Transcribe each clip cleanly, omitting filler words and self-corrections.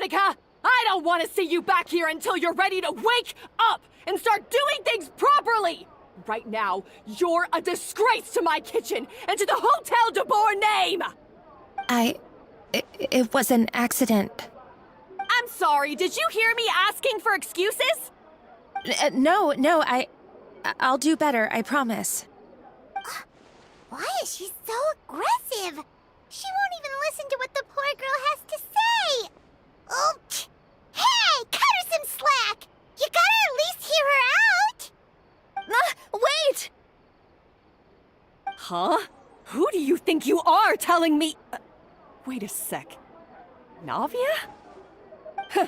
Monica! I don't want to see you back here until you're ready to wake up and start doing things properly! Right now, you're a disgrace to my kitchen and to the Hotel de Boer name! It was an accident. I'm sorry, did you hear me asking for excuses? No, I'll do better, I promise. Why is she so aggressive? She won't even listen to what the poor girl has to say. Oh, hey, cut her some slack. You gotta at least hear her out. Wait! Huh? Who do you think you are telling me? Wait a sec. Navia? Huh.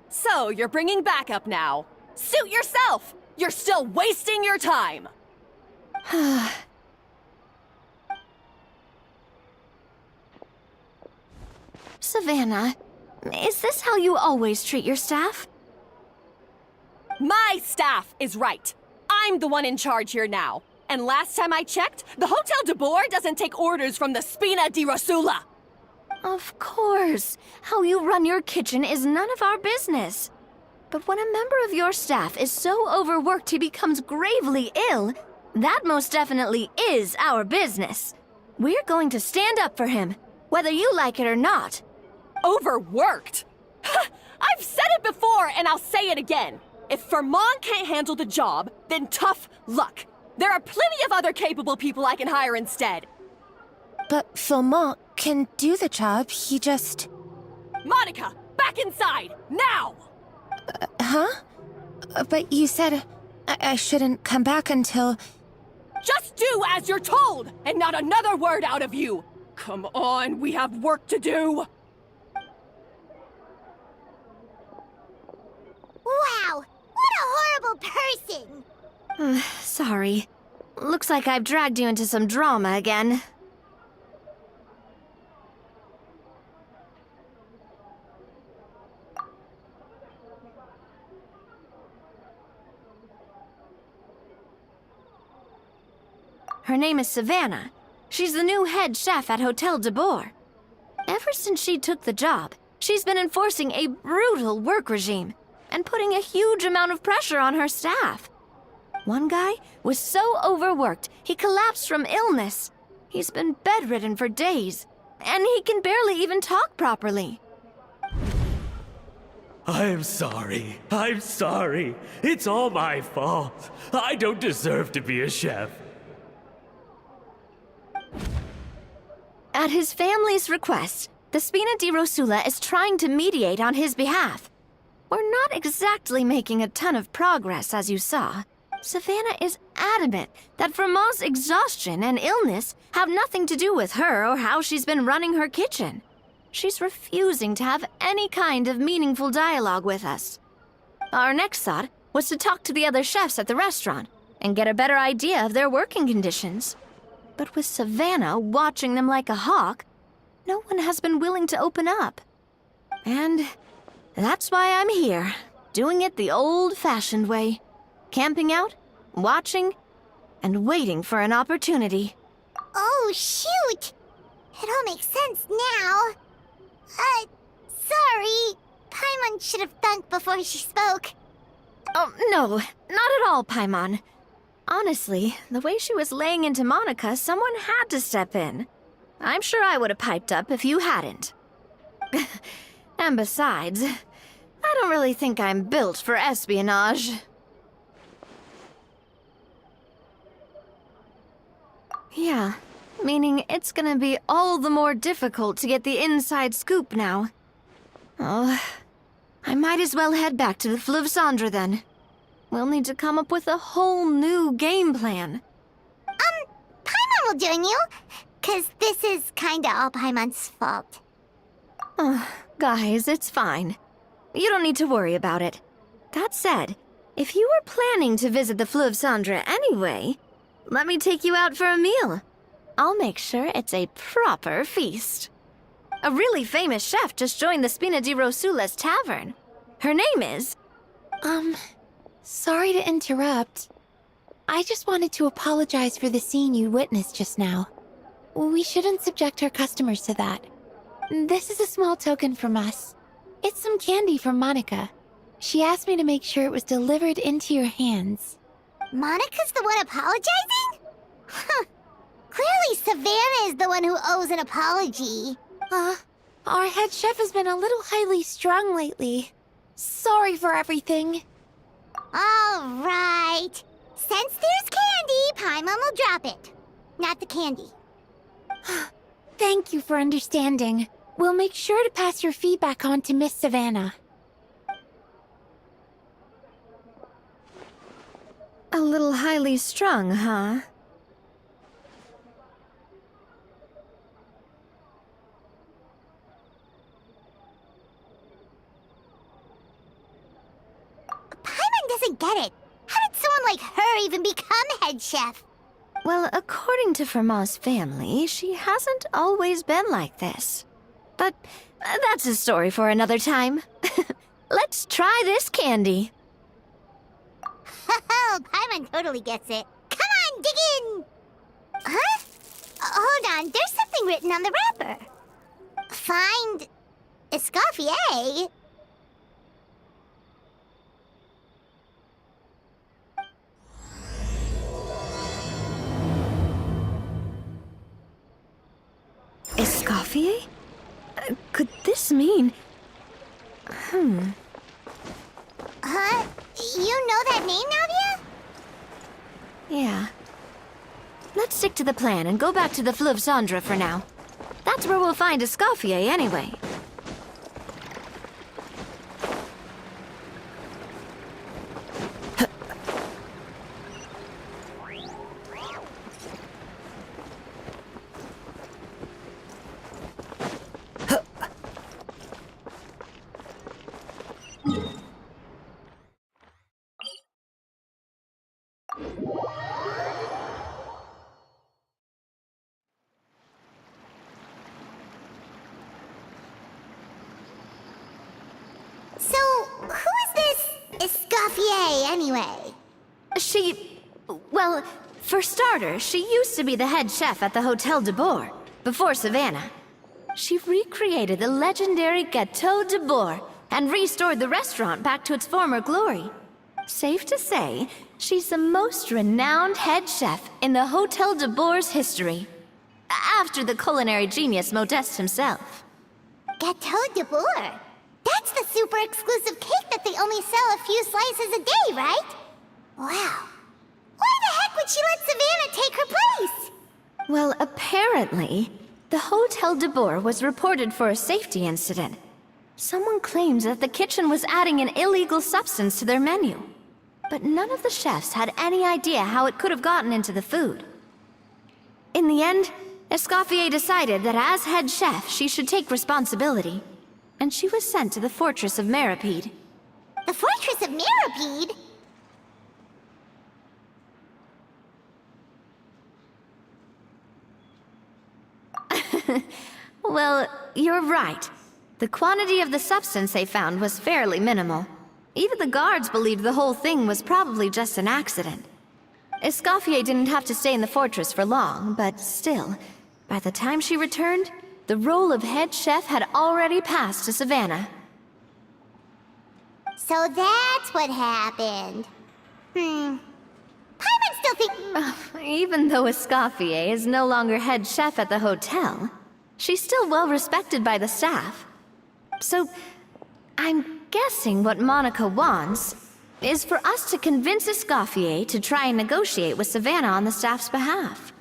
So, you're bringing backup now. Suit yourself! You're still wasting your time! Savannah, is this how you always treat your staff? My staff is right. I'm the one in charge here now. And last time I checked, the Hotel de Boer doesn't take orders from the Spina di Rosula. Of course. How you run your kitchen is none of our business. But when a member of your staff is so overworked he becomes gravely ill, that most definitely is our business. We're going to stand up for him, whether you like it or not. Overworked? I've said it before and I'll say it again. If Fermon can't handle the job, then tough luck. There are plenty of other capable people I can hire instead. But Philmont can do the job, he just... Monica, back inside, now! Huh? But you said I shouldn't come back until... Just do as you're told, and not another word out of you! Come on, we have work to do! Wow, what a horrible person! Sorry. Looks like I've dragged you into some drama again. Her name is Savannah. She's the new head chef at Hotel de Boer. Ever since she took the job, she's been enforcing a brutal work regime and putting a huge amount of pressure on her staff. One guy was so overworked, he collapsed from illness. He's been bedridden for days, and he can barely even talk properly. I'm sorry. I'm sorry. It's all my fault. I don't deserve to be a chef. At his family's request, the Spina di Rosula is trying to mediate on his behalf. We're not exactly making a ton of progress, as you saw. Savannah is adamant that Vermont's exhaustion and illness have nothing to do with her or how she's been running her kitchen. She's refusing to have any kind of meaningful dialogue with us. Our next thought was to talk to the other chefs at the restaurant and get a better idea of their working conditions. But with Savannah watching them like a hawk, no one has been willing to open up. And that's why I'm here, doing it the old-fashioned way. Camping out, watching, and waiting for an opportunity. Oh, shoot! It all makes sense now. Sorry. Paimon should have thanked before she spoke. Oh, no, not at all, Paimon. Honestly, the way she was laying into Monica, someone had to step in. I'm sure I would have piped up if you hadn't. And besides, I don't really think I'm built for espionage. Yeah, meaning it's gonna be all the more difficult to get the inside scoop now. Oh, I might as well head back to the Fleuve Cendre then. We'll need to come up with a whole new game plan. Paimon will join you, 'cause this is kinda all Paimon's fault. Guys, it's fine. You don't need to worry about it. That said, if you were planning to visit the Fleuve Cendre anyway, let me take you out for a meal. I'll make sure it's a proper feast. A really famous chef just joined the Spina di Rosula's tavern. Her name is... Sorry to interrupt. I just wanted to apologize for the scene you witnessed just now. We shouldn't subject our customers to that. This is a small token from us. It's some candy from Monica. She asked me to make sure it was delivered into your hands. Monica's the one apologizing? Huh. Clearly Savannah is the one who owes an apology. Our head chef has been a little highly strung lately. Sorry for everything. All right. Since there's candy, Paimon will drop it. Not the candy. Thank you for understanding. We'll make sure to pass your feedback on to Miss Savannah. A little highly strung, huh? Paimon doesn't get it. How did someone like her even become head chef? Well, according to Fermat's family, she hasn't always been like this. But that's a story for another time. Let's try this candy. Oh, Paimon totally gets it. Come on, dig in! Huh? Hold on, there's something written on the wrapper. Find Escoffier. Escoffier? Could this mean... Huh? You know that name, Navia? Yeah. Let's stick to the plan and go back to the Fleuve Cendre for now. That's where we'll find Escoffier anyway. So, who is this Escoffier, anyway? Well, for starters, she used to be the head chef at the Hotel de Bourg, before Savannah. She recreated the legendary Gâteau de Bourg and restored the restaurant back to its former glory. Safe to say, she's the most renowned head chef in the Hotel de Bourg's history. After the culinary genius Modeste himself. Gâteau de Bourg? That's the super exclusive cake that they only sell a few slices a day, right? Wow. Why the heck would she let Savannah take her place? Well, apparently, the Hotel de Bourg was reported for a safety incident. Someone claims that the kitchen was adding an illegal substance to their menu. But none of the chefs had any idea how it could have gotten into the food. In the end, Escoffier decided that as head chef, she should take responsibility. And she was sent to the Fortress of Meripede. The Fortress of Meripede? Well, you're right. The quantity of the substance they found was fairly minimal. Even the guards believed the whole thing was probably just an accident. Escoffier didn't have to stay in the fortress for long, but still, by the time she returned, the role of head chef had already passed to Savannah. So that's what happened. Paimon still think... Even though Escoffier is no longer head chef at the hotel, she's still well respected by the staff. So, I'm guessing what Monica wants is for us to convince Escoffier to try and negotiate with Savannah on the staff's behalf.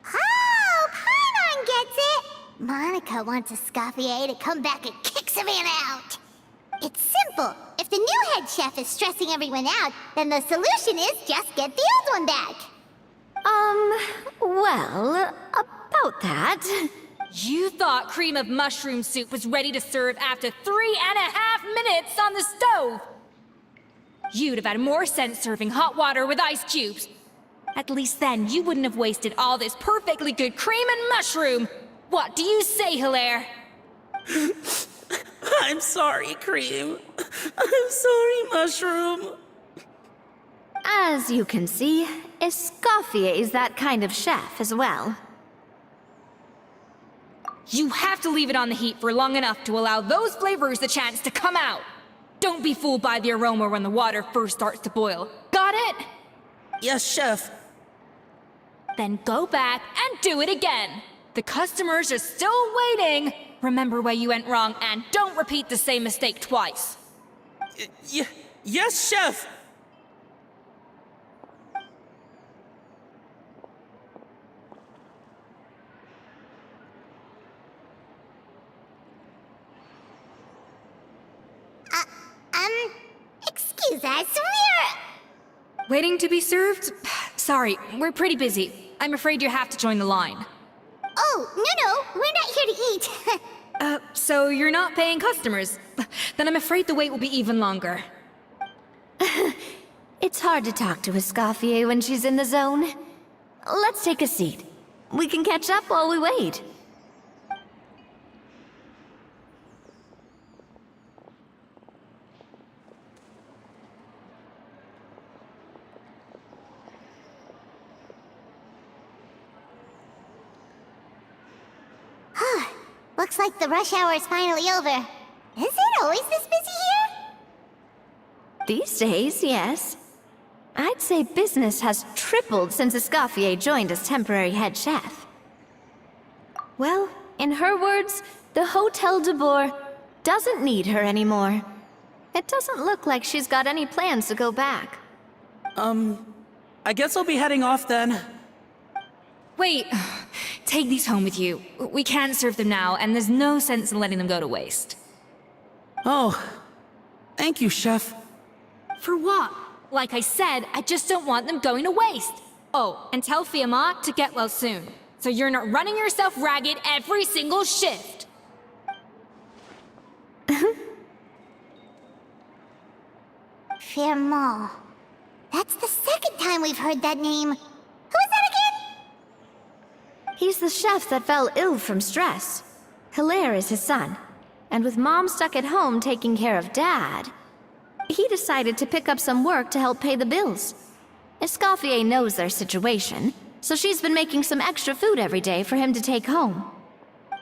Oh, Paimon gets it! Monica wants Escoffier to come back and kick Savannah out. It's simple. If the new head chef is stressing everyone out, then the solution is just get the old one back. Well, about that... You thought cream of mushroom soup was ready to serve after 3.5 minutes on the stove! You'd have had more sense serving hot water with ice cubes. At least then you wouldn't have wasted all this perfectly good cream and mushroom! What do you say, Hilaire? I'm sorry, Cream. I'm sorry, Mushroom. As you can see, Escoffier is that kind of chef as well. You have to leave it on the heat for long enough to allow those flavors the chance to come out. Don't be fooled by the aroma when the water first starts to boil. Got it? Yes, Chef. Then go back and do it again. The customers are still waiting. Remember where you went wrong and don't repeat the same mistake twice. Yes, Chef! Excuse us, Waiting to be served? Sorry, we're pretty busy. I'm afraid you have to join the line. Oh, no, we're not here to eat. So you're not paying customers? Then I'm afraid the wait will be even longer. It's hard to talk to Escoffier when she's in the zone. Let's take a seat. We can catch up while we wait. Looks like the rush hour is finally over. Is it always this busy here? These days, yes. I'd say business has tripled since Escoffier joined as temporary head chef. Well, in her words, the Hotel de Boer doesn't need her anymore. It doesn't look like she's got any plans to go back. I guess I'll be heading off then. Wait, take these home with you. We can't serve them now, and there's no sense in letting them go to waste. Oh, thank you, Chef. For what? Like I said, I just don't want them going to waste. Oh, and tell Fiamma to get well soon, so you're not running yourself ragged every single shift. Fiamma. That's the second time we've heard that name. Who is that again? He's the chef that fell ill from stress. Hilaire is his son. And with Mom stuck at home taking care of Dad, he decided to pick up some work to help pay the bills. Escoffier knows their situation, so she's been making some extra food every day for him to take home.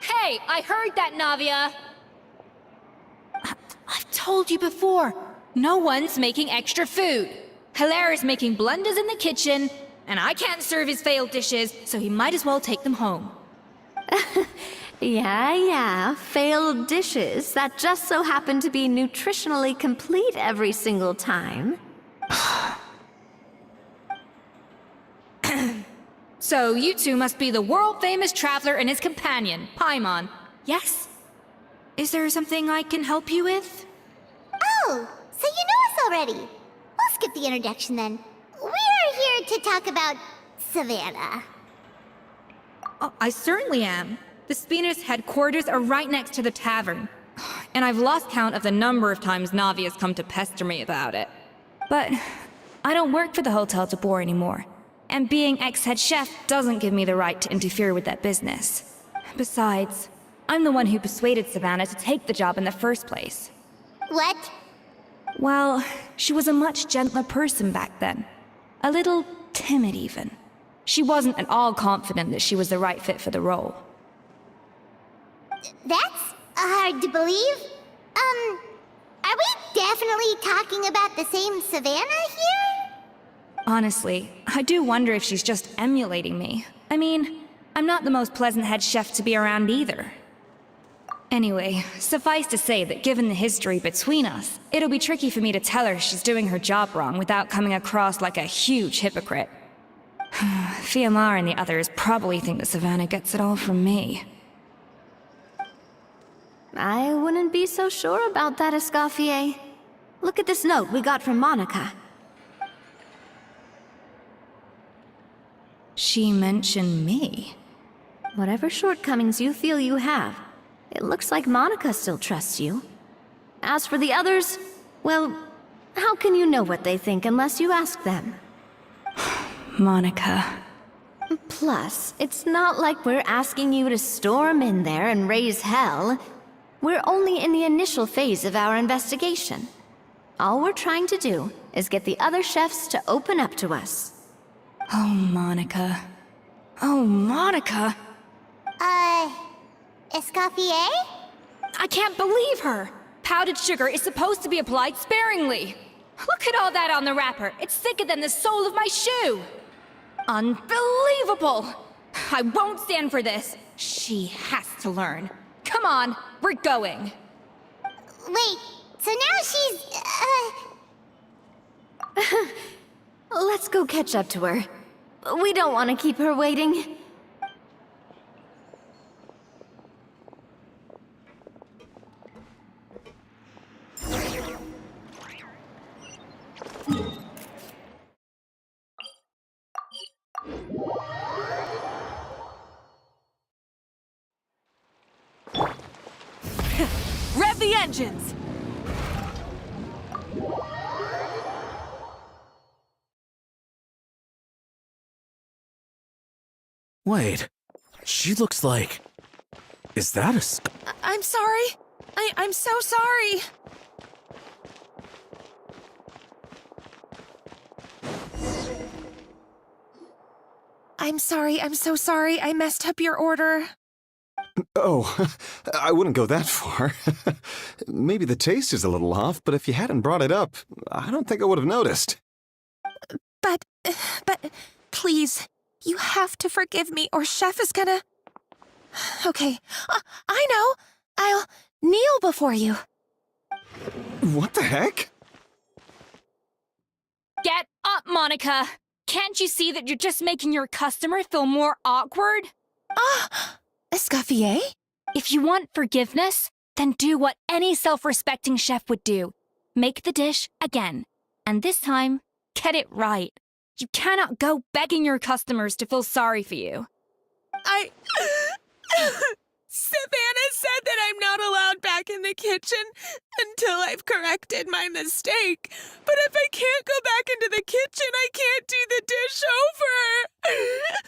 Hey, I heard that, Navia! I've told you before, no one's making extra food. Hilaire is making blunders in the kitchen, and I can't serve his failed dishes, so he might as well take them home. Yeah, failed dishes that just so happen to be nutritionally complete every single time. So you two must be the world-famous traveler and his companion, Paimon. Yes? Is there something I can help you with? Oh, so you know us already. We'll skip the introduction then. We're here to talk about Savannah. Oh, I certainly am. The Spina's headquarters are right next to the tavern. And I've lost count of the number of times Navi has come to pester me about it. But I don't work for the Hotel de Boer anymore. And being ex-head chef doesn't give me the right to interfere with that business. Besides, I'm the one who persuaded Savannah to take the job in the first place. What? Well, she was a much gentler person back then. A little timid, even. She wasn't at all confident that she was the right fit for the role. That's hard to believe. Are we definitely talking about the same Savannah here? Honestly, I do wonder if she's just emulating me. I mean, I'm not the most pleasant head chef to be around either. Anyway, suffice to say that given the history between us, it'll be tricky for me to tell her she's doing her job wrong without coming across like a huge hypocrite. Fiamma and the others probably think that Savannah gets it all from me. I wouldn't be so sure about that, Escoffier. Look at this note we got from Monica. She mentioned me. Whatever shortcomings you feel you have, it looks like Monica still trusts you. As for the others, well, how can you know what they think unless you ask them? Monica. Plus, it's not like we're asking you to storm in there and raise hell. We're only in the initial phase of our investigation. All we're trying to do is get the other chefs to open up to us. Oh, Monica. Oh, Monica! Escoffier? I can't believe her! Powdered sugar is supposed to be applied sparingly. Look at all that on the wrapper. It's thicker than the sole of my shoe. Unbelievable! I won't stand for this. She has to learn. Come on, we're going. Wait, so now she's, Let's go catch up to her. We don't want to keep her waiting. Rev the engines! Wait, she looks like... Is that a I'm sorry. I'm so sorry. I'm sorry. I'm so sorry. I messed up your order. Oh, I wouldn't go that far. Maybe the taste is a little off, but if you hadn't brought it up, I don't think I would have noticed. But, please, you have to forgive me or Chef is gonna... Okay, I know. I'll kneel before you. What the heck? Get up, Monica! Can't you see that you're just making your customer feel more awkward? Escoffier? If you want forgiveness, then do what any self-respecting chef would do. Make the dish again. And this time, get it right. You cannot go begging your customers to feel sorry for you. Savannah said that I'm not allowed back in the kitchen until I've corrected my mistake. But if I can't go back into the kitchen, I can't do the dish over.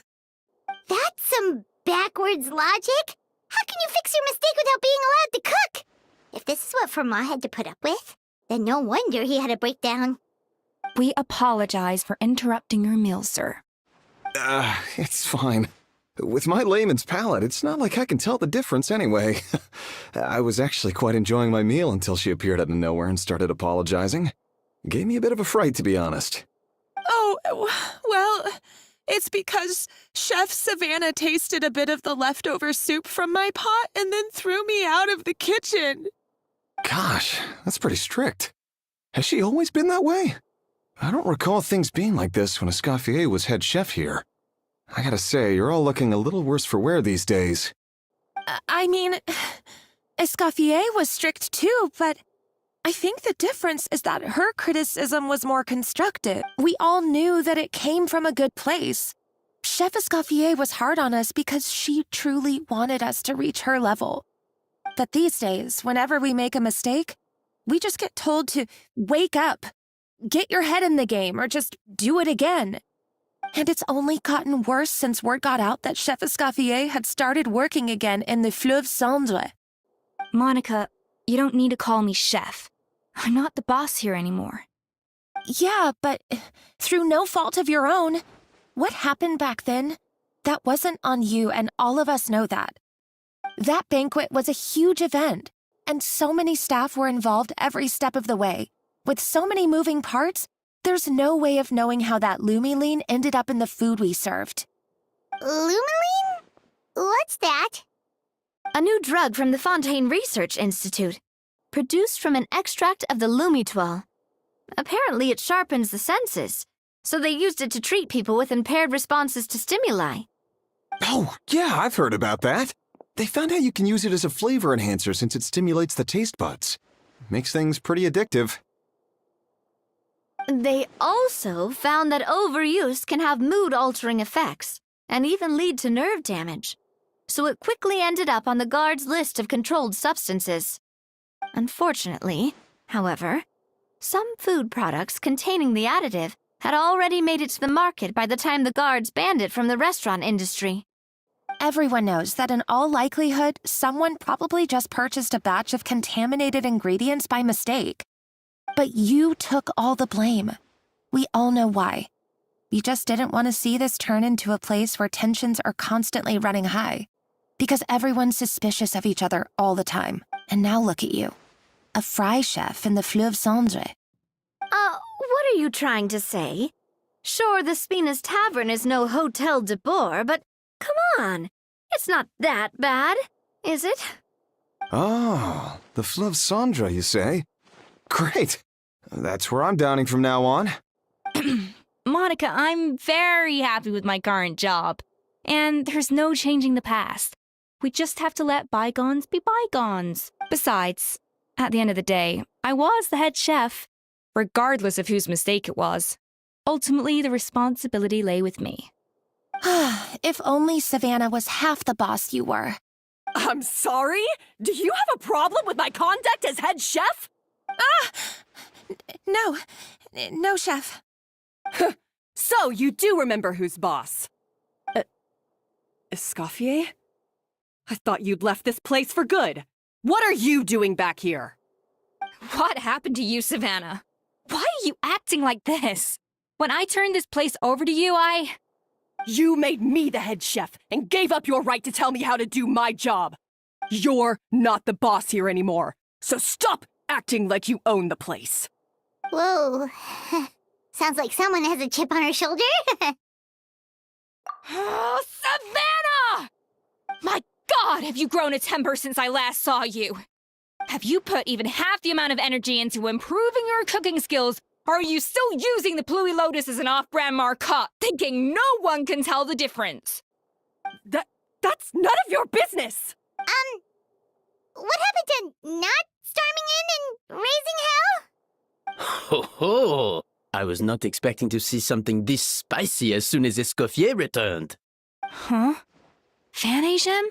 That's some backwards logic. How can you fix your mistake without being allowed to cook? If this is what Fermat had to put up with, then no wonder he had a breakdown. We apologize for interrupting your meal, sir. It's fine. With my layman's palate, it's not like I can tell the difference anyway. I was actually quite enjoying my meal until she appeared out of nowhere and started apologizing. Gave me a bit of a fright, to be honest. Oh, well, it's because Chef Savannah tasted a bit of the leftover soup from my pot and then threw me out of the kitchen. Gosh, that's pretty strict. Has she always been that way? I don't recall things being like this when Escoffier was head chef here. I gotta say, you're all looking a little worse for wear these days. I mean, Escoffier was strict too, but I think the difference is that her criticism was more constructive. We all knew that it came from a good place. Chef Escoffier was hard on us because she truly wanted us to reach her level. But these days, whenever we make a mistake, we just get told to wake up, get your head in the game, or just do it again. And it's only gotten worse since word got out that Chef Escoffier had started working again in the Fleuve Cendre. Monica, you don't need to call me chef. I'm not the boss here anymore. Yeah, but through no fault of your own. What happened back then? That wasn't on you, and all of us know that. That banquet was a huge event, and so many staff were involved every step of the way. With so many moving parts, there's no way of knowing how that lumiline ended up in the food we served. Lumiline? What's that? A new drug from the Fontaine Research Institute, produced from an extract of the lumitoile. Apparently it sharpens the senses, so they used it to treat people with impaired responses to stimuli. Oh, yeah, I've heard about that. They found out you can use it as a flavor enhancer since it stimulates the taste buds. Makes things pretty addictive. They also found that overuse can have mood-altering effects, and even lead to nerve damage. So it quickly ended up on the guard's list of controlled substances. Unfortunately, however, some food products containing the additive had already made it to the market by the time the guards banned it from the restaurant industry. Everyone knows that in all likelihood, someone probably just purchased a batch of contaminated ingredients by mistake. But you took all the blame. We all know why. You just didn't want to see this turn into a place where tensions are constantly running high. because everyone's suspicious of each other all the time. And now look at you. A fry chef in the Fleuve Cendre. What are you trying to say? Sure, the Spina's Tavern is no Hotel de Boer, but come on. It's not that bad, is it? Oh, the Fleuve Cendre, you say? Great. That's where I'm dining from now on. Monica, I'm very happy with my current job. And there's no changing the past. We just have to let bygones be bygones. Besides, at the end of the day, I was the head chef, regardless of whose mistake it was. Ultimately, the responsibility lay with me. If only Savannah was half the boss you were. I'm sorry? Do you have a problem with my conduct as head chef? No, chef. So you do remember who's boss? Escoffier? I thought you'd left this place for good. What are you doing back here? What happened to you, Savannah? Why are you acting like this? When I turned this place over to you, You made me the head chef and gave up your right to tell me how to do my job. You're not the boss here anymore, so stop acting like you own the place. Whoa. Sounds like someone has a chip on her shoulder. Oh, Savannah! My God, have you grown a temper since I last saw you? Have you put even half the amount of energy into improving your cooking skills, or are you still using the Pluie Lotus as an off-brand marcotte, thinking no one can tell the difference? That's none of your business! What happened to not storming in and raising hell? Ho ho! I was not expecting to see something this spicy as soon as Escoffier returned. Huh? Fan Agem?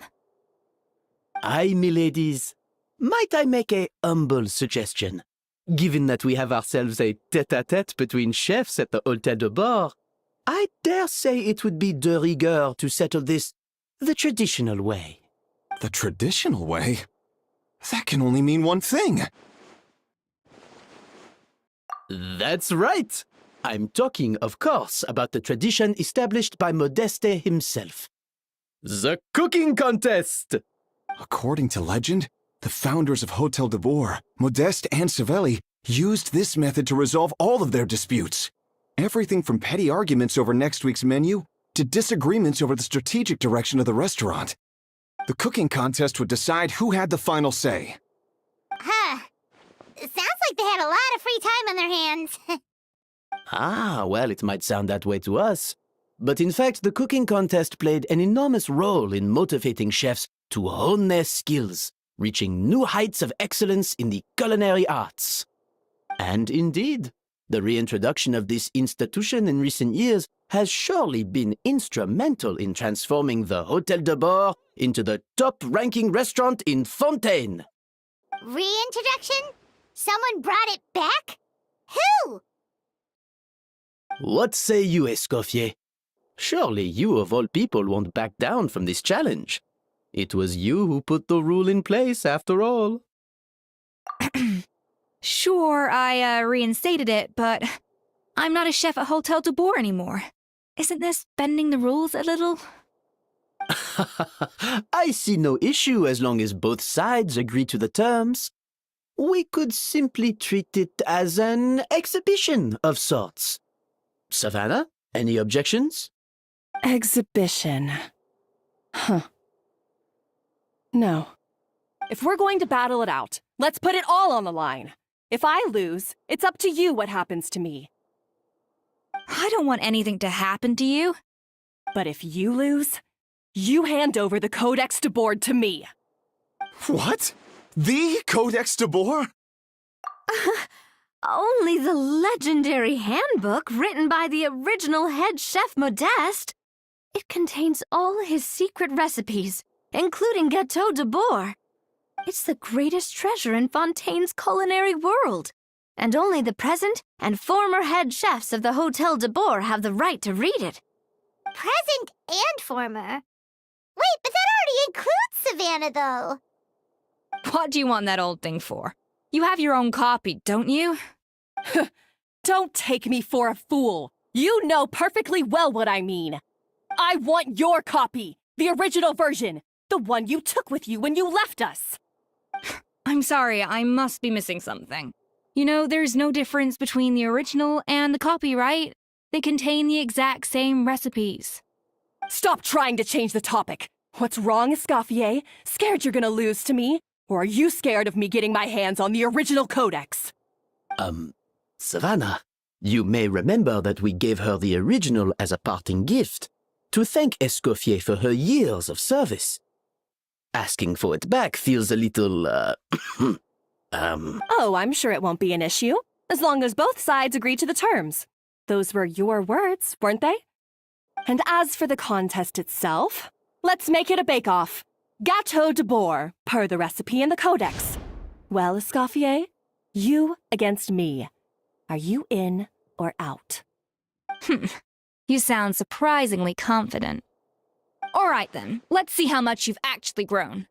Aye, miladies. Might I make a humble suggestion? Given that we have ourselves a tête-à-tête between chefs at the Hôtel de Bord, I dare say it would be de rigueur to settle this the traditional way. The traditional way? That can only mean one thing. That's right! I'm talking, of course, about the tradition established by Modeste himself. The cooking contest! According to legend, the founders of Hotel de Boer, Modeste and Savelli, used this method to resolve all of their disputes. Everything from petty arguments over next week's menu to disagreements over the strategic direction of the restaurant. The cooking contest would decide who had the final say. Huh. Sounds like they had a lot of free time on their hands. Ah, well, it might sound that way to us. But in fact, the cooking contest played an enormous role in motivating chefs to hone their skills, reaching new heights of excellence in the culinary arts. And indeed, the reintroduction of this institution in recent years has surely been instrumental in transforming the Hôtel de Bord into the top-ranking restaurant in Fontaine. Reintroduction? Someone brought it back? Who? What say you, Escoffier? Surely you of all people won't back down from this challenge. It was you who put the rule in place, after all. Sure, I reinstated it, but I'm not a chef at Hotel de Boer anymore. Isn't this bending the rules a little? I see no issue as long as both sides agree to the terms. We could simply treat it as an exhibition of sorts. Savannah, any objections? Exhibition. Huh. No. If we're going to battle it out, let's put it all on the line. If I lose, it's up to you what happens to me. I don't want anything to happen to you. But if you lose, you hand over the Codex de Boer to me. What? The Codex de Boer? Only the legendary handbook written by the original head chef Modeste. It contains all his secret recipes, including Gâteau de Boer. It's the greatest treasure in Fontaine's culinary world, and only the present and former head chefs of the Hôtel de Boer have the right to read it. Present and former? Wait, but that already includes Savannah, though. What do you want that old thing for? You have your own copy, don't you? Don't take me for a fool. You know perfectly well what I mean. I want your copy, the original version, The one you took with you when you left us! I'm sorry, I must be missing something. You know, there's no difference between the original and the copy, right? They contain the exact same recipes. Stop trying to change the topic! What's wrong, Escoffier? Scared you're gonna lose to me? Or are you scared of me getting my hands on the original codex? Savannah, you may remember that we gave her the original as a parting gift, to thank Escoffier for her years of service. Asking for it back feels a little, Oh, I'm sure it won't be an issue, as long as both sides agree to the terms. Those were your words, weren't they? And as for the contest itself, let's make it a bake-off. Gâteau de boar, per the recipe in the codex. Well, Escoffier, you against me. Are you in or out? You sound surprisingly confident. All right then, let's see how much you've actually grown.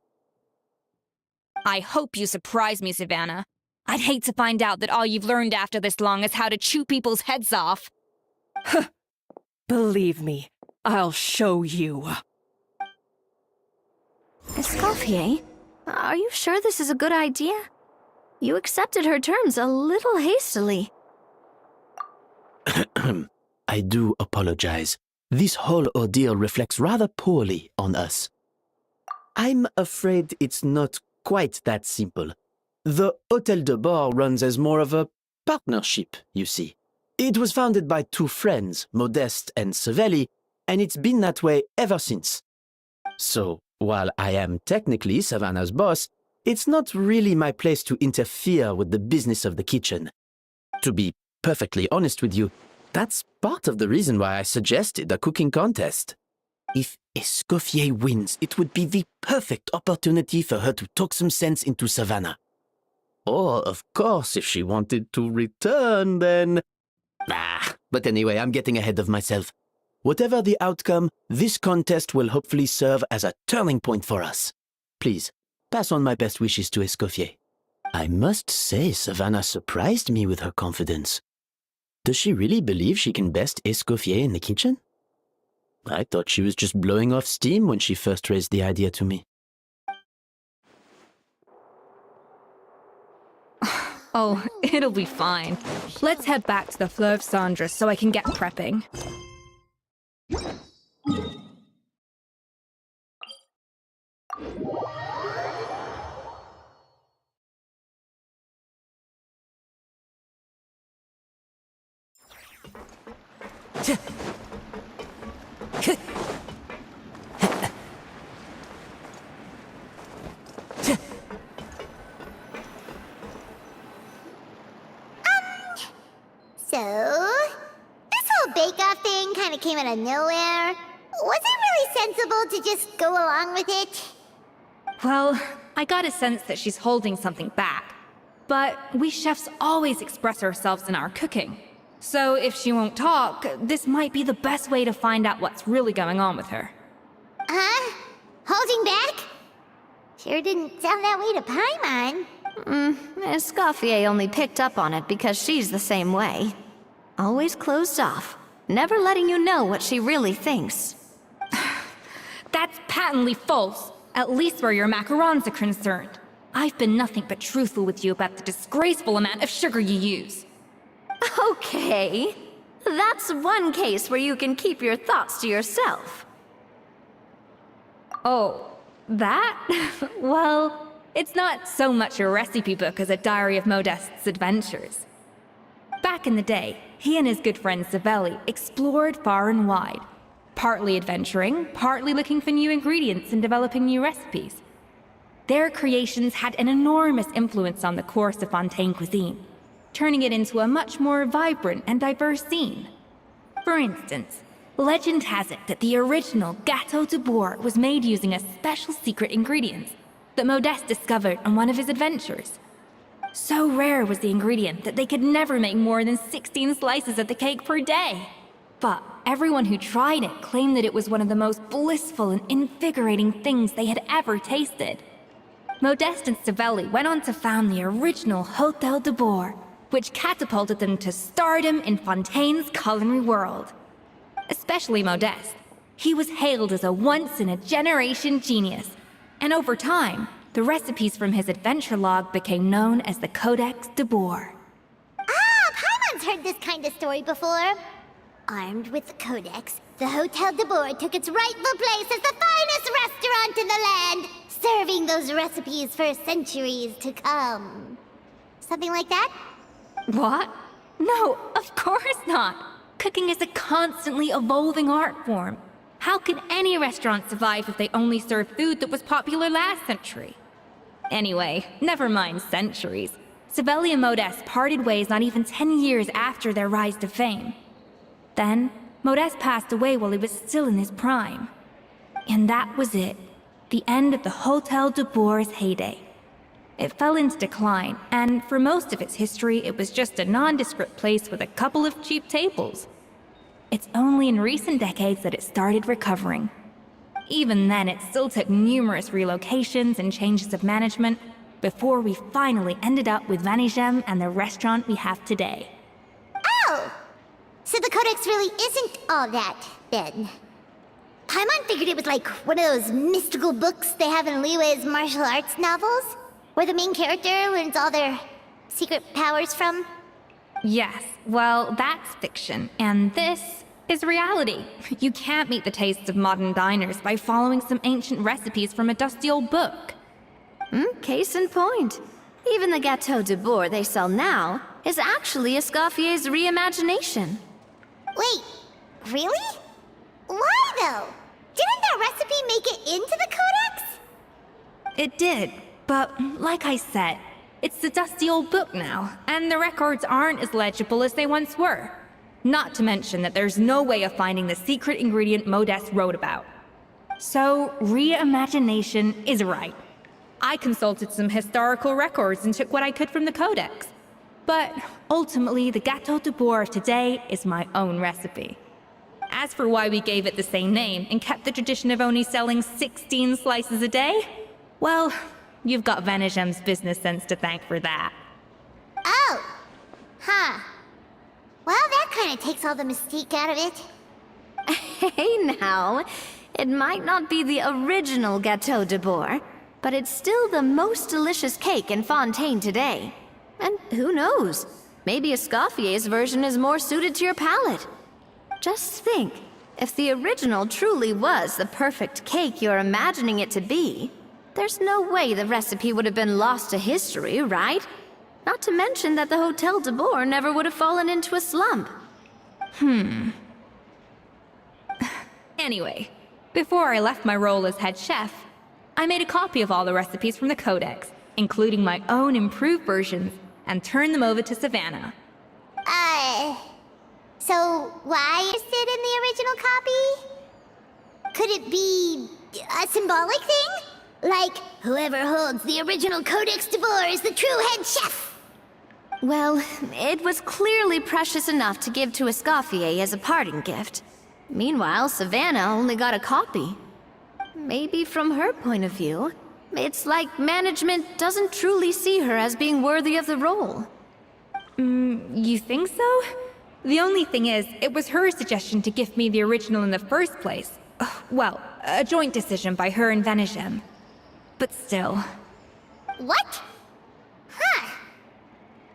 I hope you surprise me, Savannah. I'd hate to find out that all you've learned after this long is how to chew people's heads off. Believe me, I'll show you. Escoffier, are you sure this is a good idea? You accepted her terms a little hastily. I do apologize. This whole ordeal reflects rather poorly on us. I'm afraid it's not quite that simple. The Hôtel de Bord runs as more of a partnership, you see. It was founded by two friends, Modeste and Savelli, and it's been that way ever since. So, while I am technically Savannah's boss, it's not really my place to interfere with the business of the kitchen. To be perfectly honest with you, that's part of the reason why I suggested a cooking contest. If Escoffier wins, it would be the perfect opportunity for her to talk some sense into Savannah. Or, of course, if she wanted to return, then... but anyway, I'm getting ahead of myself. Whatever the outcome, this contest will hopefully serve as a turning point for us. Please, pass on my best wishes to Escoffier. I must say, Savannah surprised me with her confidence. Does she really believe she can best Escoffier in the kitchen? I thought she was just blowing off steam when she first raised the idea to me. Oh, it'll be fine. Let's head back to the Fleuve Cendres so I can get prepping. So, this whole bake-off thing kind of came out of nowhere. Was it really sensible to just go along with it? Well, I got a sense that she's holding something back. But we chefs always express ourselves in our cooking. So if she won't talk, this might be the best way to find out what's really going on with her. Huh? Holding back? Sure didn't sound that way to Paimon. Escoffier only picked up on it because she's the same way. Always closed off, never letting you know what she really thinks. That's patently false, at least where your macarons are concerned. I've been nothing but truthful with you about the disgraceful amount of sugar you use. Okay, that's one case where you can keep your thoughts to yourself. Oh, that? Well, it's not so much a recipe book as a diary of Modeste's adventures. Back in the day, he and his good friend Savelli explored far and wide, partly adventuring, partly looking for new ingredients and developing new recipes. Their creations had an enormous influence on the course of Fontaine cuisine, turning it into a much more vibrant and diverse scene. For instance, legend has it that the original Gâteau de boar was made using a special secret ingredient that Modeste discovered on one of his adventures. So rare was the ingredient that they could never make more than 16 slices of the cake per day. But everyone who tried it claimed that it was one of the most blissful and invigorating things they had ever tasted. Modeste and Savelli went on to found the original Hôtel de Boar, which catapulted them to stardom in Fontaine's culinary world. Especially Modeste. He was hailed as a once-in-a-generation genius, And over time, the recipes from his adventure log became known as the Codex de Boer. Ah, Paimon's heard this kind of story before. Armed with the Codex, the Hotel de Boer took its rightful place as the finest restaurant in the land, serving those recipes for centuries to come. Something like that? What? No, of course not. Cooking is a constantly evolving art form. How can any restaurant survive if they only serve food that was popular last century? Anyway, never mind centuries. Sibeli and Modeste parted ways not even 10 years after their rise to fame. Then, Modeste passed away while he was still in his prime. And that was it. The end of the Hotel de Boer's heyday. It fell into decline, and for most of its history, it was just a nondescript place with a couple of cheap tables. It's only in recent decades that it started recovering. Even then, it still took numerous relocations and changes of management before we finally ended up with Vanigem and the restaurant we have today. Oh! So the Codex really isn't all that, then. Paimon figured it was like one of those mystical books they have in Liyue's martial arts novels, where the main character learns all their secret powers from. Yes, well, that's fiction, and this is reality. You can't meet the tastes of modern diners by following some ancient recipes from a dusty old book. Case in point. Even the Gâteau de Boer they sell now is actually Escoffier's reimagination. Wait, really? Why though? Didn't that recipe make it into the Codex? It did, but like I said, it's the dusty old book now, and the records aren't as legible as they once were. Not to mention that there's no way of finding the secret ingredient Modeste wrote about. So, reimagination is right. I consulted some historical records and took what I could from the Codex. But ultimately, the Gâteau de Boer of today is my own recipe. As for why we gave it the same name and kept the tradition of only selling 16 slices a day, well, you've got Vanigem's business sense to thank for that. Oh! Huh. Well, that kind of takes all the mystique out of it. Hey now, it might not be the original Gâteau de Boer, but it's still the most delicious cake in Fontaine today. And who knows, maybe Escoffier's version is more suited to your palate. Just think, if the original truly was the perfect cake you're imagining it to be, there's no way the recipe would have been lost to history, right? Not to mention that the Hotel de Boer never would have fallen into a slump. Anyway, before I left my role as head chef, I made a copy of all the recipes from the Codex, including my own improved versions, and turned them over to Savannah. So why is it in the original copy? Could it be a symbolic thing? Like, whoever holds the original Codex de Boer is the true head chef? Well, it was clearly precious enough to give to Escoffier as a parting gift. Meanwhile, Savannah only got a copy. Maybe from her point of view, it's like management doesn't truly see her as being worthy of the role. You think so? The only thing is, it was her suggestion to give me the original in the first place. Well, a joint decision by her and Vanigem. But still. What? Huh.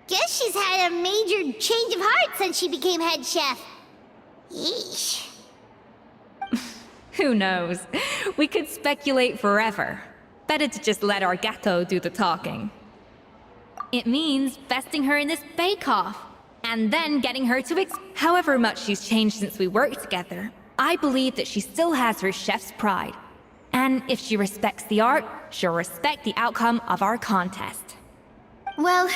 Guess she's had a major change of heart since she became head chef. Yeesh. Who knows? We could speculate forever. Better to just let our gâteau do the talking. It means besting her in this bake-off, and then getting her to however much she's changed since we worked together, I believe that she still has her chef's pride. And if she respects the art, she'll respect the outcome of our contest. Well,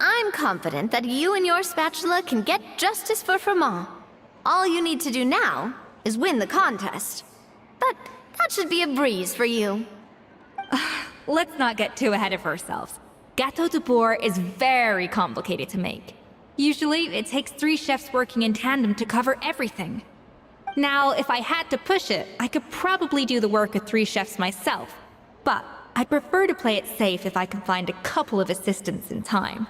I'm confident that you and your spatula can get justice for Froment. All you need to do now is win the contest. But that should be a breeze for you. Let's not get too ahead of ourselves. Gâteau de Boer is very complicated to make. Usually, it takes 3 chefs working in tandem to cover everything. Now, if I had to push it, I could probably do the work of 3 chefs myself. But I'd prefer to play it safe if I can find a couple of assistants in time.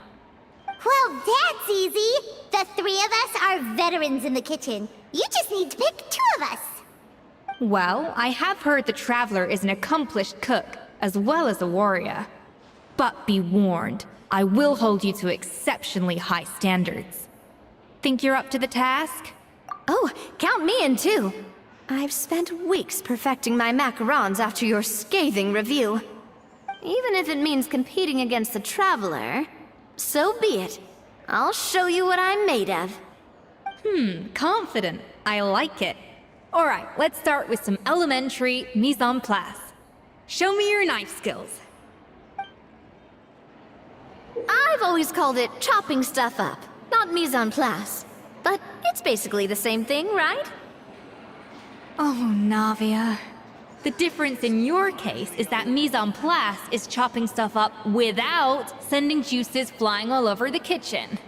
Well, that's easy. The 3 of us are veterans in the kitchen. You just need to pick 2 of us. Well, I have heard the Traveler is an accomplished cook, as well as a warrior. But be warned, I will hold you to exceptionally high standards. Think you're up to the task? Oh, count me in too. I've spent weeks perfecting my macarons after your scathing review. Even if it means competing against the Traveler, so be it. I'll show you what I'm made of. Confident. I like it. Alright, let's start with some elementary mise en place. Show me your knife skills. I've always called it chopping stuff up, not mise en place. But it's basically the same thing, right? Oh, Navia. The difference in your case is that mise en place is chopping stuff up without sending juices flying all over the kitchen.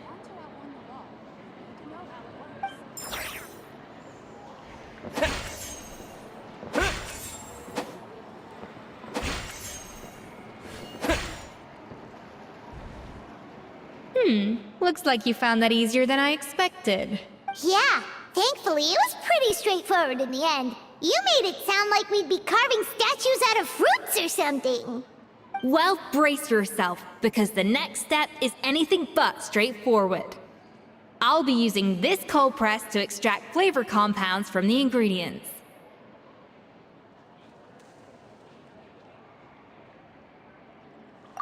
Looks like you found that easier than I expected. Yeah, thankfully it was pretty straightforward in the end. You made it sound like we'd be carving statues out of fruits or something. Well, brace yourself, because the next step is anything but straightforward. I'll be using this cold press to extract flavor compounds from the ingredients.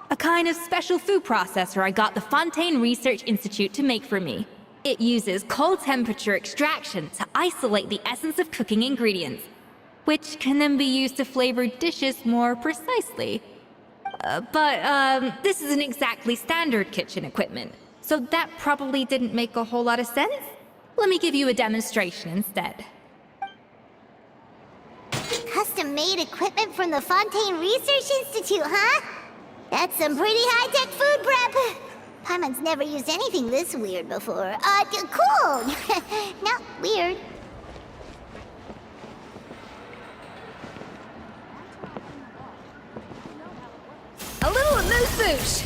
A kind of special food processor I got the Fontaine Research Institute to make for me. It uses cold temperature extraction to isolate the essence of cooking ingredients, which can then be used to flavor dishes more precisely. But this isn't exactly standard kitchen equipment, so that probably didn't make a whole lot of sense. Let me give you a demonstration instead. Custom-made equipment from the Fontaine Research Institute, huh? That's some pretty high-tech food prep. Paimon's never used anything this weird before. Cool! Not weird. A little amuse-bouche!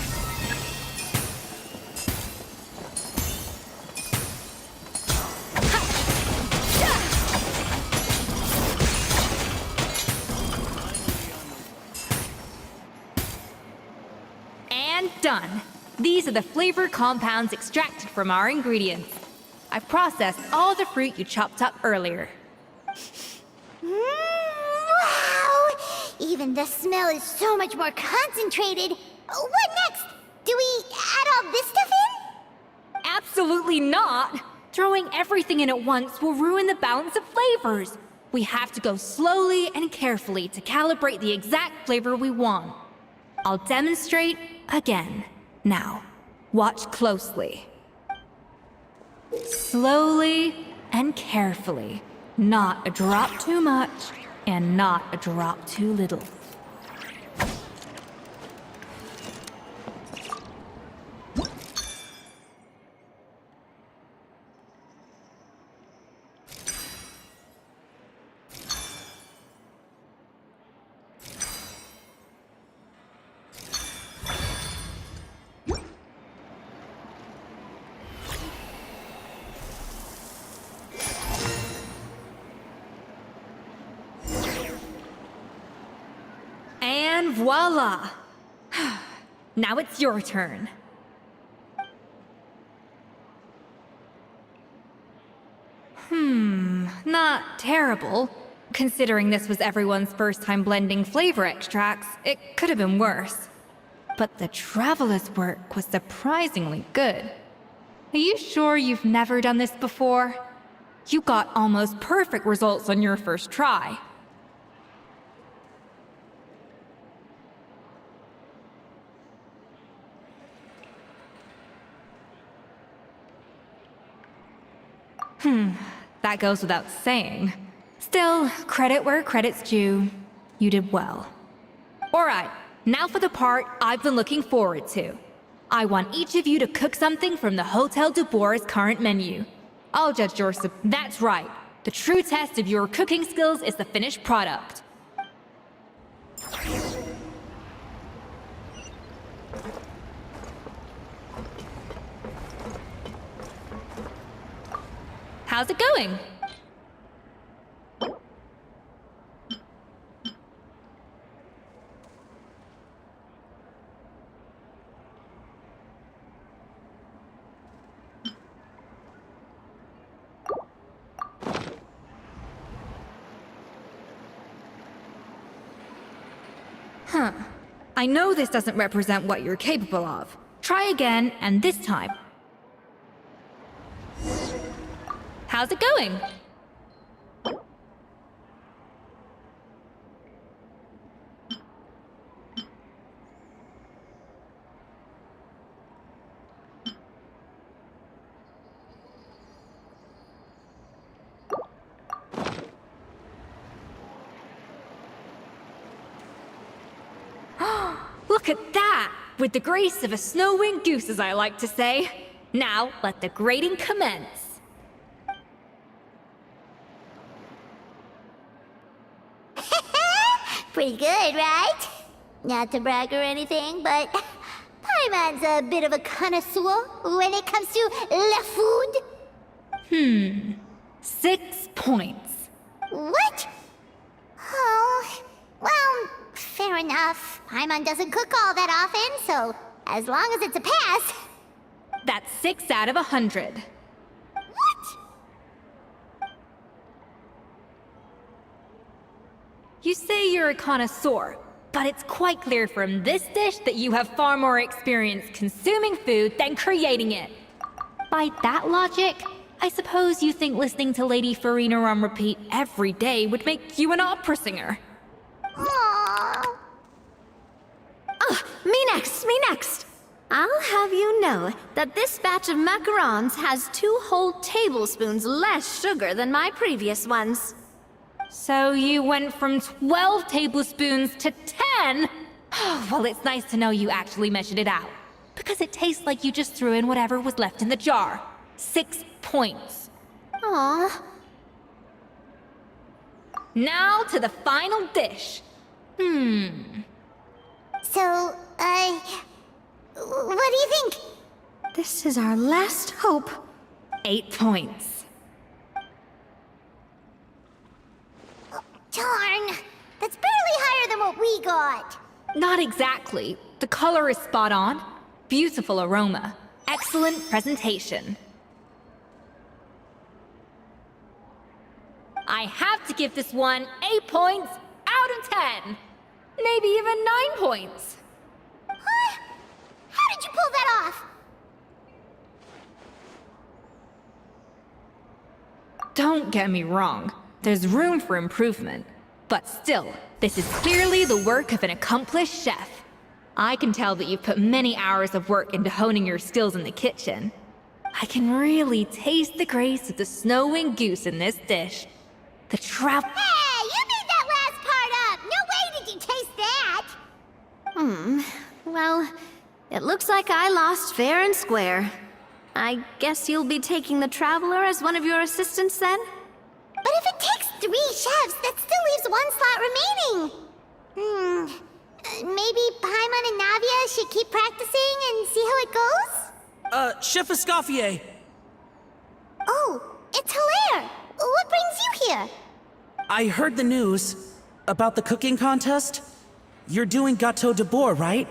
And done. These are the flavor compounds extracted from our ingredients. I've processed all the fruit you chopped up earlier. Wow! Even the smell is so much more concentrated. What next? Do we add all this stuff in? Absolutely not! Throwing everything in at once will ruin the balance of flavors. We have to go slowly and carefully to calibrate the exact flavor we want. I'll demonstrate again. Now, watch closely. Slowly and carefully. Not a drop too much, and not a drop too little. And voila! Now it's your turn. Not terrible. Considering this was everyone's first time blending flavor extracts, it could have been worse. But the Traveler's work was surprisingly good. Are you sure you've never done this before? You got almost perfect results on your first try. That goes without saying. Still, credit where credit's due. You did well. Alright, now for the part I've been looking forward to. I want each of you to cook something from the Hotel du Bois' current menu. I'll judge your That's right. The true test of your cooking skills is the finished product. How's it going? I know this doesn't represent what you're capable of. Try again, and this time. How's it going? Look at that! With the grace of a snow-winged goose, as I like to say. Now, let the grating commence. Pretty good, right? Not to brag or anything, but Paimon's a bit of a connoisseur when it comes to la food. 6 points. What? Oh, well, fair enough. Paimon doesn't cook all that often, so as long as it's a pass. That's 6 out of 100. What? You say you're a connoisseur, but it's quite clear from this dish that you have far more experience consuming food than creating it. By that logic, I suppose you think listening to Lady Farina on repeat every day would make you an opera singer. Aww. Me next! I'll have you know that this batch of macarons has 2 whole tablespoons less sugar than my previous ones. So you went from 12 tablespoons to 10? Well, it's nice to know you actually measured it out. Because it tastes like you just threw in whatever was left in the jar. 6 points. Aw. Now to the final dish. So, what do you think? This is our last hope. 8 points. Darn, that's barely higher than what we got. Not exactly. The color is spot on. Beautiful aroma. Excellent presentation. I have to give this one 8 points out of 10. Maybe even 9 points. Huh? How did you pull that off? Don't get me wrong. There's room for improvement. But still, this is clearly the work of an accomplished chef. I can tell that you've put many hours of work into honing your skills in the kitchen. I can really taste the grace of the snow-winged goose in this dish. The travel... Hey, you made that last part up! No way did you taste that! Well, it looks like I lost fair and square. I guess you'll be taking the Traveler as one of your assistants then? But if it takes 3 chefs, that still leaves 1 slot remaining. Maybe Paimon and Navia should keep practicing and see how it goes? Chef Escoffier. Oh, it's Hilaire! What brings you here? I heard the news about the cooking contest. You're doing gâteau de bois, right?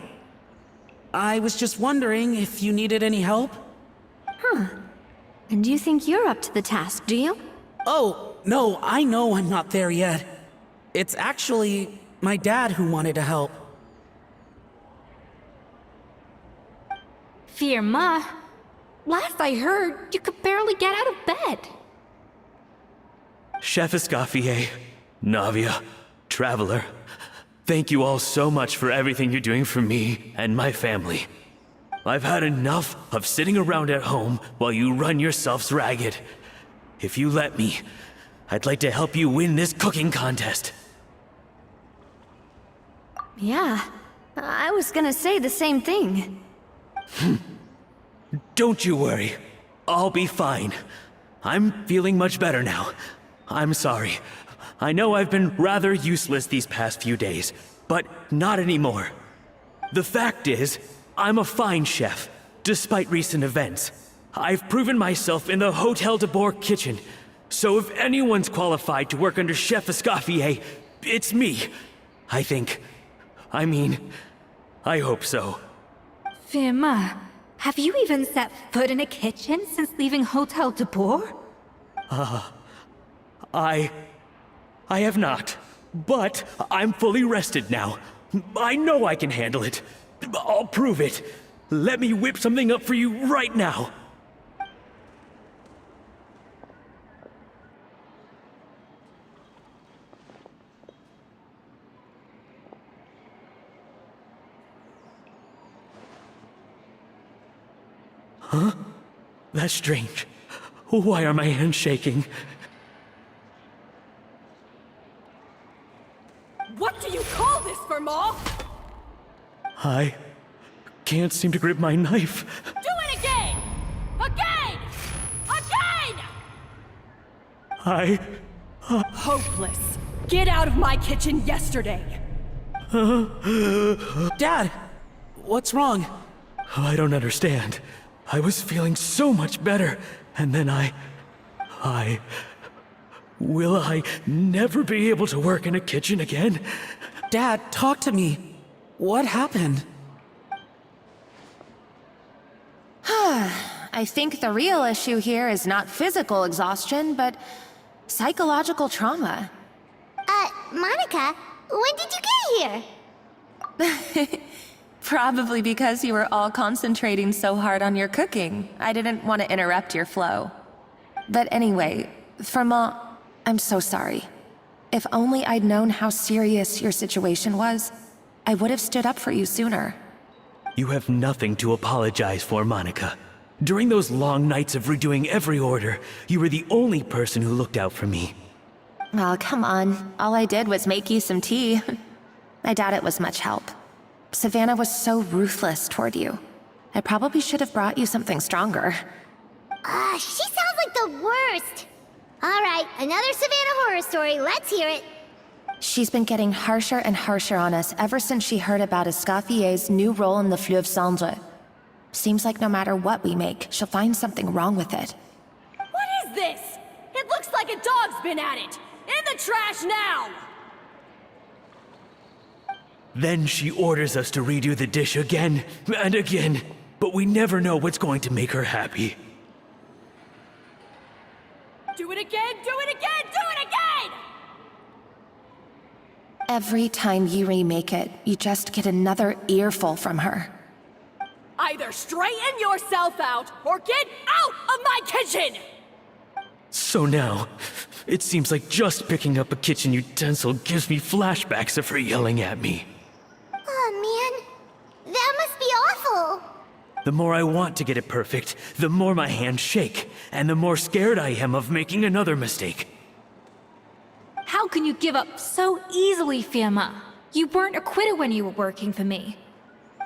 I was just wondering if you needed any help. And you think you're up to the task, do you? Oh, no, I know I'm not there yet. It's actually my dad who wanted to help. Firma, last I heard, you could barely get out of bed. Chef Escoffier, Navia, Traveler, thank you all so much for everything you're doing for me and my family. I've had enough of sitting around at home while you run yourselves ragged. If you let me, I'd like to help you win this cooking contest. Yeah, I was gonna say the same thing. Don't you worry. I'll be fine. I'm feeling much better now. I'm sorry. I know I've been rather useless these past few days, but not anymore. The fact is, I'm a fine chef, despite recent events. I've proven myself in the Hotel de Bois kitchen, so if anyone's qualified to work under Chef Escoffier, it's me. I think. I hope so. Firma, have you even set foot in a kitchen since leaving Hotel de Bois? I have not, but I'm fully rested now. I know I can handle it. I'll prove it. Let me whip something up for you right now. Huh? That's strange. Why are my hands shaking? What do you call this, Vermal? I can't seem to grip my knife. Do it again! Again! Again! Hopeless. Get out of my kitchen yesterday. Dad, what's wrong? I don't understand. I was feeling so much better, and then Will I never be able to work in a kitchen again? Dad, talk to me. What happened? I think the real issue here is not physical exhaustion, but psychological trauma. Monica, when did you get here? Probably because you were all concentrating so hard on your cooking. I didn't want to interrupt your flow. But anyway, Vermal, I'm so sorry. If only I'd known how serious your situation was, I would have stood up for you sooner. You have nothing to apologize for, Monica. During those long nights of redoing every order, you were the only person who looked out for me. Oh, come on. All I did was make you some tea. I doubt it was much help. Savannah was so ruthless toward you. I probably should have brought you something stronger. She sounds like the worst. All right, another Savannah horror story. Let's hear it. She's been getting harsher and harsher on us ever since she heard about Escoffier's new role in the Fleuve Cendre. Seems like no matter what we make, she'll find something wrong with it. What is this? It looks like a dog's been at it. In the trash now! Then she orders us to redo the dish again and again, but we never know what's going to make her happy. Do it again, do it again, do it again! Every time you remake it, you just get another earful from her. Either straighten yourself out or get out of my kitchen! So now, it seems like just picking up a kitchen utensil gives me flashbacks of her yelling at me. Oh man, that must be awful. The more I want to get it perfect, the more my hands shake, and the more scared I am of making another mistake. How can you give up so easily, Firma? You weren't a quitter when you were working for me.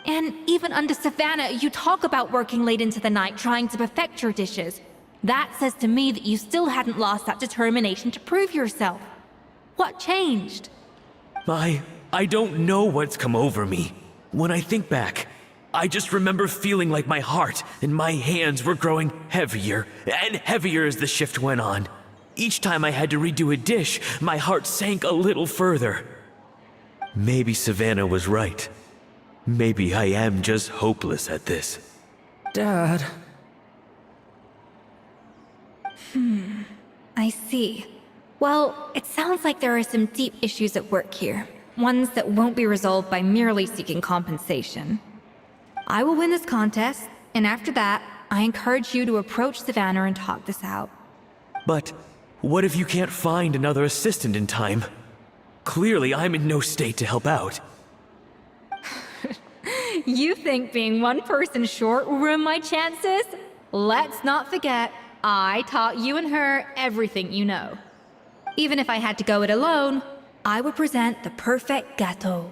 And even under Savannah, you talk about working late into the night trying to perfect your dishes. That says to me that you still hadn't lost that determination to prove yourself. What changed? I don't know what's come over me. When I think back, I just remember feeling like my heart and my hands were growing heavier and heavier as the shift went on. Each time I had to redo a dish, my heart sank a little further. Maybe Savannah was right. Maybe I am just hopeless at this. Dad. I see. Well, it sounds like there are some deep issues at work here. Ones that won't be resolved by merely seeking compensation. I will win this contest, and after that, I encourage you to approach Savannah and talk this out. But what if you can't find another assistant in time? Clearly, I'm in no state to help out. You think being one person short will ruin my chances? Let's not forget, I taught you and her everything you know. Even if I had to go it alone, I would present the perfect gâteau.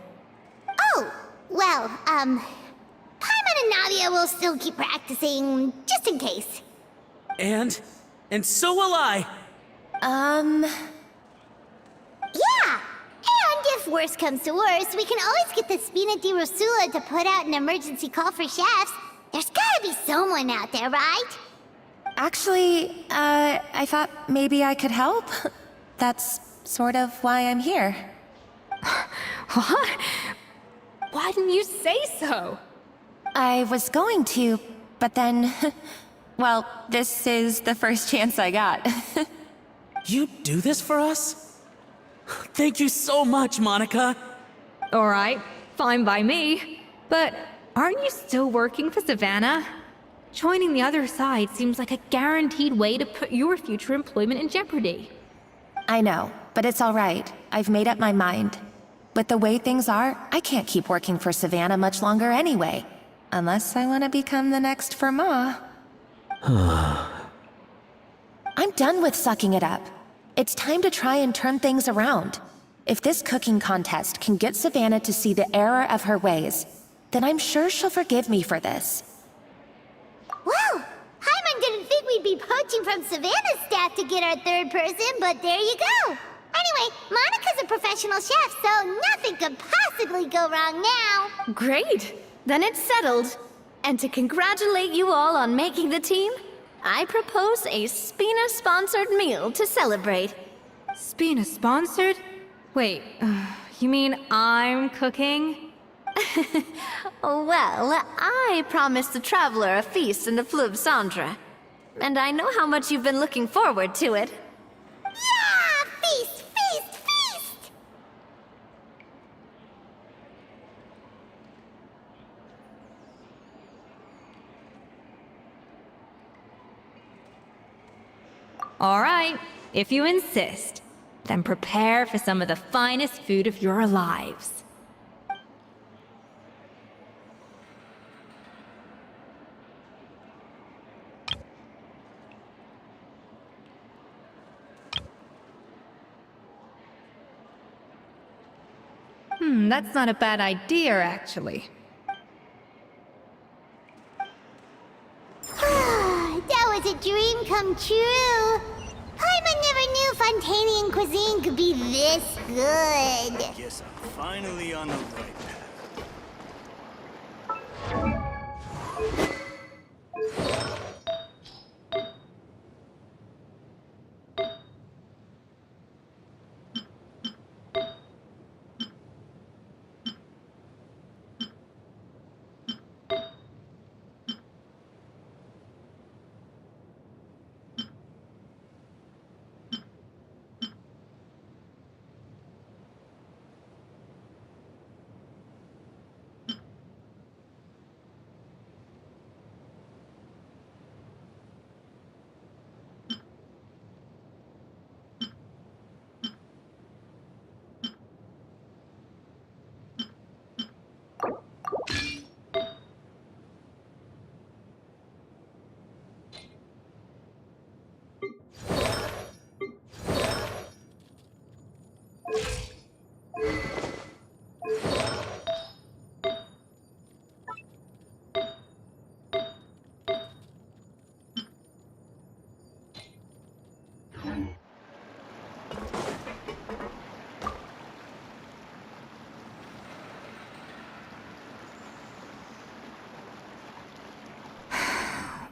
Oh, well, Paimon and Nadia will still keep practicing, just in case. And so will I. Yeah! And if worse comes to worse, we can always get the Spina di Rosula to put out an emergency call for chefs. There's gotta be someone out there, right? Actually, I thought maybe I could help. That's sort of why I'm here. What? Why didn't you say so? I was going to, but then... well, this is the first chance I got. You do this for us? Thank you so much, Monica. All right, fine by me. But aren't you still working for Savannah? Joining the other side seems like a guaranteed way to put your future employment in jeopardy. I know, but it's all right. I've made up my mind. With the way things are, I can't keep working for Savannah much longer anyway. Unless I want to become the next Fermat. I'm done with sucking it up. It's time to try and turn things around. If this cooking contest can get Savannah to see the error of her ways, then I'm sure she'll forgive me for this. Well, Hyman didn't think we'd be poaching from Savannah's staff to get our third person, but there you go. Anyway, Monica's a professional chef, so nothing could possibly go wrong now. Great! Then it's settled. And to congratulate you all on making the team, I propose a Spina-sponsored meal to celebrate. Spina-sponsored? Wait, you mean I'm cooking? Well, I promised the Traveler a feast in the Fleuve Cendre. And I know how much you've been looking forward to it. Yeah! Feast, feast, feast! All right, if you insist, then prepare for some of the finest food of your lives. That's not a bad idea, actually. That was a dream come true. Hyman never knew Fontanian cuisine could be this good. Guess I'm finally on the right path.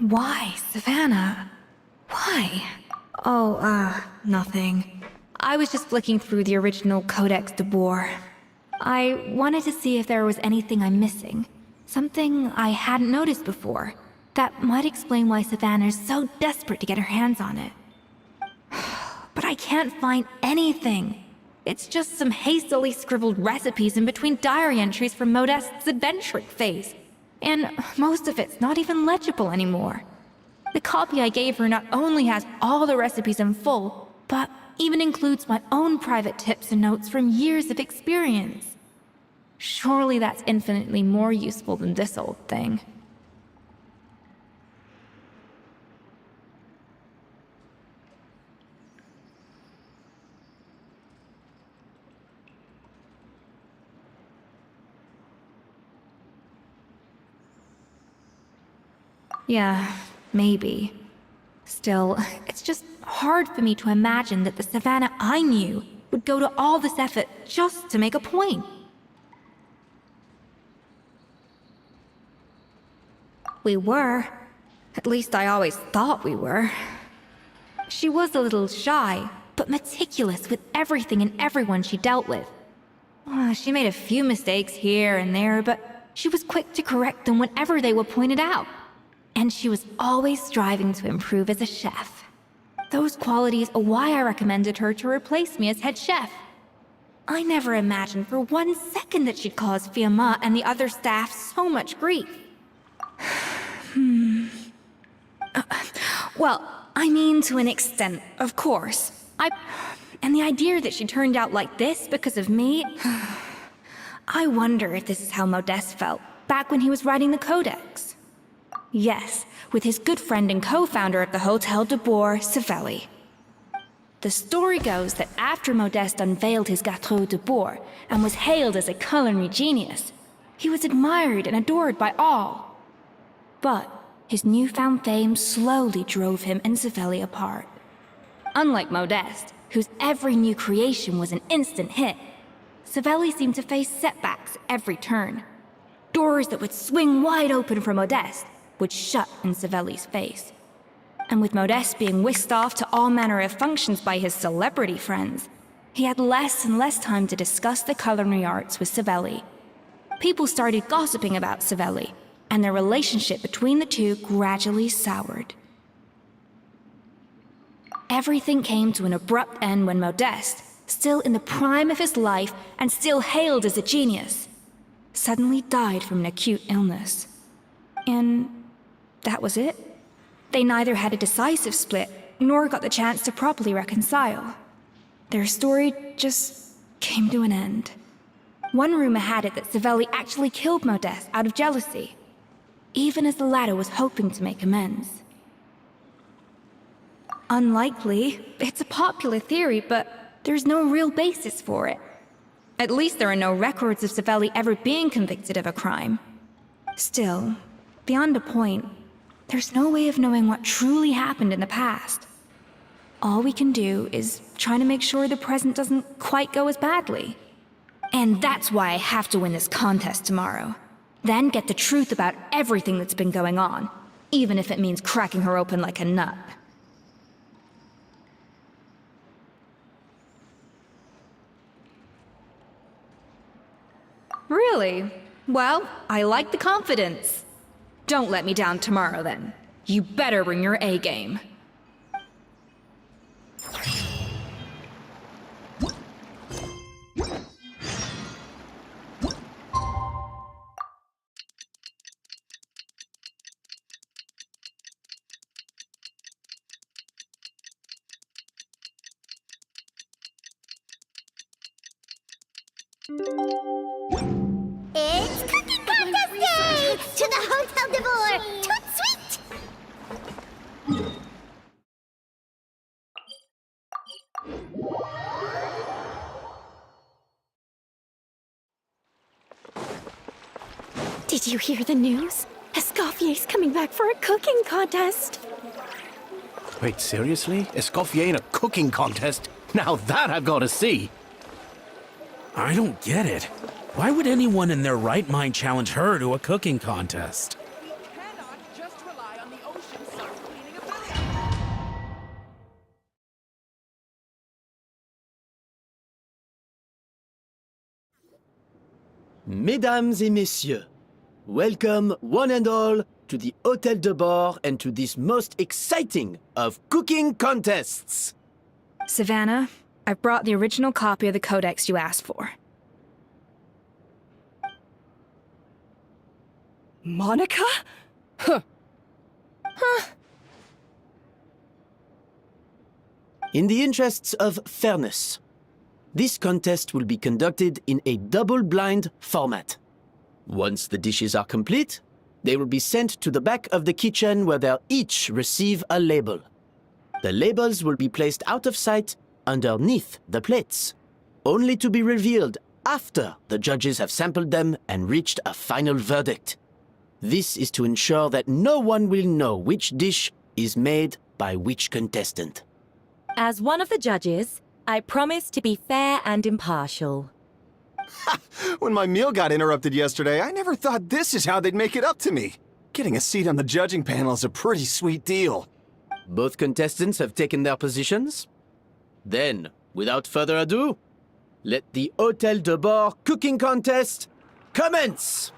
Why, Savannah? Why? Oh, nothing. I was just flicking through the original Codex de Boer. I wanted to see if there was anything I'm missing. Something I hadn't noticed before. That might explain why Savannah's so desperate to get her hands on it. But I can't find anything. It's just some hastily scribbled recipes in between diary entries from Modeste's adventuring phase. And most of it's not even legible anymore. The copy I gave her not only has all the recipes in full, but even includes my own private tips and notes from years of experience. Surely that's infinitely more useful than this old thing. Yeah, maybe. Still, it's just hard for me to imagine that the Savannah I knew would go to all this effort just to make a point. We were. At least I always thought we were. She was a little shy, but meticulous with everything and everyone she dealt with. She made a few mistakes here and there, but she was quick to correct them whenever they were pointed out. And she was always striving to improve as a chef. Those qualities are why I recommended her to replace me as head chef. I never imagined for 1 second that she'd cause Fiamma and the other staff so much grief. Well, I mean to an extent, of course. And the idea that she turned out like this because of me... I wonder if this is how Modeste felt back when he was writing the Codex. Yes, with his good friend and co-founder of the Hotel de Bois, Savelli. The story goes that after Modeste unveiled his Gâteau de Bois and was hailed as a culinary genius, he was admired and adored by all. But his newfound fame slowly drove him and Savelli apart. Unlike Modeste, whose every new creation was an instant hit, Savelli seemed to face setbacks at every turn. Doors that would swing wide open for Modeste would shut in Savelli's face. And with Modeste being whisked off to all manner of functions by his celebrity friends, he had less and less time to discuss the culinary arts with Savelli. People started gossiping about Savelli, and their relationship between the two gradually soured. Everything came to an abrupt end when Modeste, still in the prime of his life and still hailed as a genius, suddenly died from an acute illness. And that was it. They neither had a decisive split, nor got the chance to properly reconcile. Their story just came to an end. One rumor had it that Savelli actually killed Modeste out of jealousy, even as the latter was hoping to make amends. Unlikely, it's a popular theory, but there's no real basis for it. At least there are no records of Savelli ever being convicted of a crime. Still, beyond a point, there's no way of knowing what truly happened in the past. All we can do is try to make sure the present doesn't quite go as badly. And that's why I have to win this contest tomorrow. Then get the truth about everything that's been going on, even if it means cracking her open like a nut. Really? Well, I like the confidence. Don't let me down tomorrow, then. You better bring your A game. It's cooking contest day! To the Hotel de Bois! Toot sweet! Did you hear the news? Escoffier's coming back for a cooking contest. Wait, seriously? Escoffier in a cooking contest? Now that I've got to see. I don't get it. Why would anyone in their right mind challenge her to a cooking contest? We cannot just rely on the ocean self-cleaning ability. Mesdames et messieurs, welcome one and all to the Hotel de Bois and to this most exciting of cooking contests. Savannah, I've brought the original copy of the Codex you asked for. Monica? Huh. In the interests of fairness, this contest will be conducted in a double-blind format. Once the dishes are complete, they will be sent to the back of the kitchen where they'll each receive a label. The labels will be placed out of sight underneath the plates, only to be revealed after the judges have sampled them and reached a final verdict. This is to ensure that no one will know which dish is made by which contestant. As one of the judges, I promise to be fair and impartial. When my meal got interrupted yesterday, I never thought this is how they'd make it up to me. Getting a seat on the judging panel is a pretty sweet deal. Both contestants have taken their positions? Then, without further ado, let the Hotel de Bois cooking contest commence!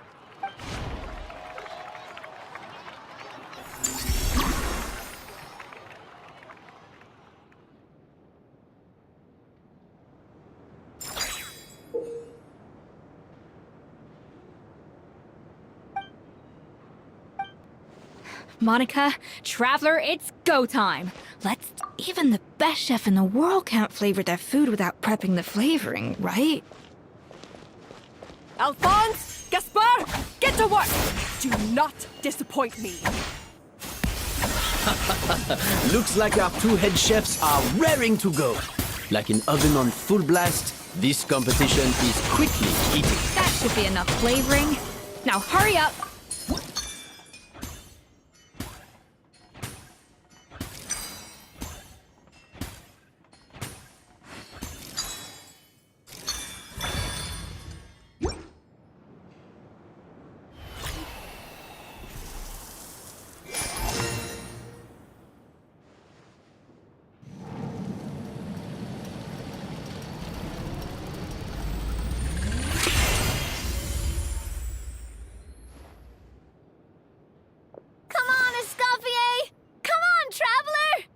Monica, Traveler, it's go time. Even the best chef in the world can't flavor their food without prepping the flavoring, right? Alphonse! Gaspar! Get to work! Do not disappoint me. Looks like our two head chefs are raring to go. Like an oven on full blast, this competition is quickly heating. That should be enough flavoring. Now hurry up. Come on, Escoffier! Come on, Traveler!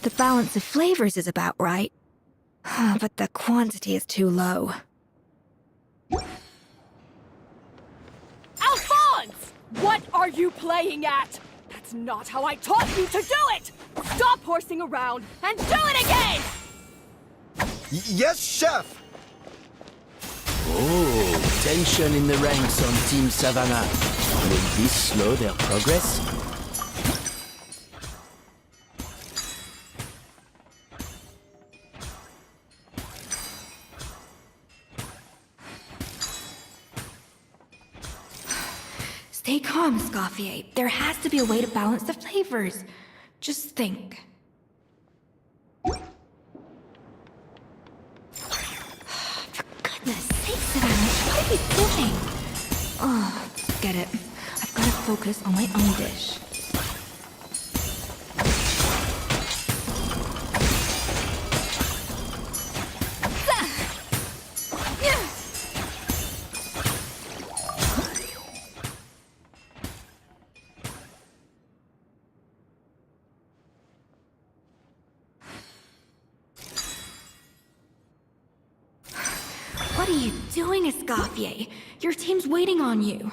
The balance of flavors is about right. But the quantity is too low. Alphonse! What are you playing at? That's not how I taught you to do it! Stop horsing around and do it again! Yes, chef! Oh, tension in the ranks on Team Savannah. Will this slow their progress? Stay calm, Escoffier. There has to be a way to balance the flavors. Just think. For goodness sake, Savannah, what are you doing? Oh, get it. I've got to focus on my own dish. What are you doing, Escoffier? Your team's waiting on you.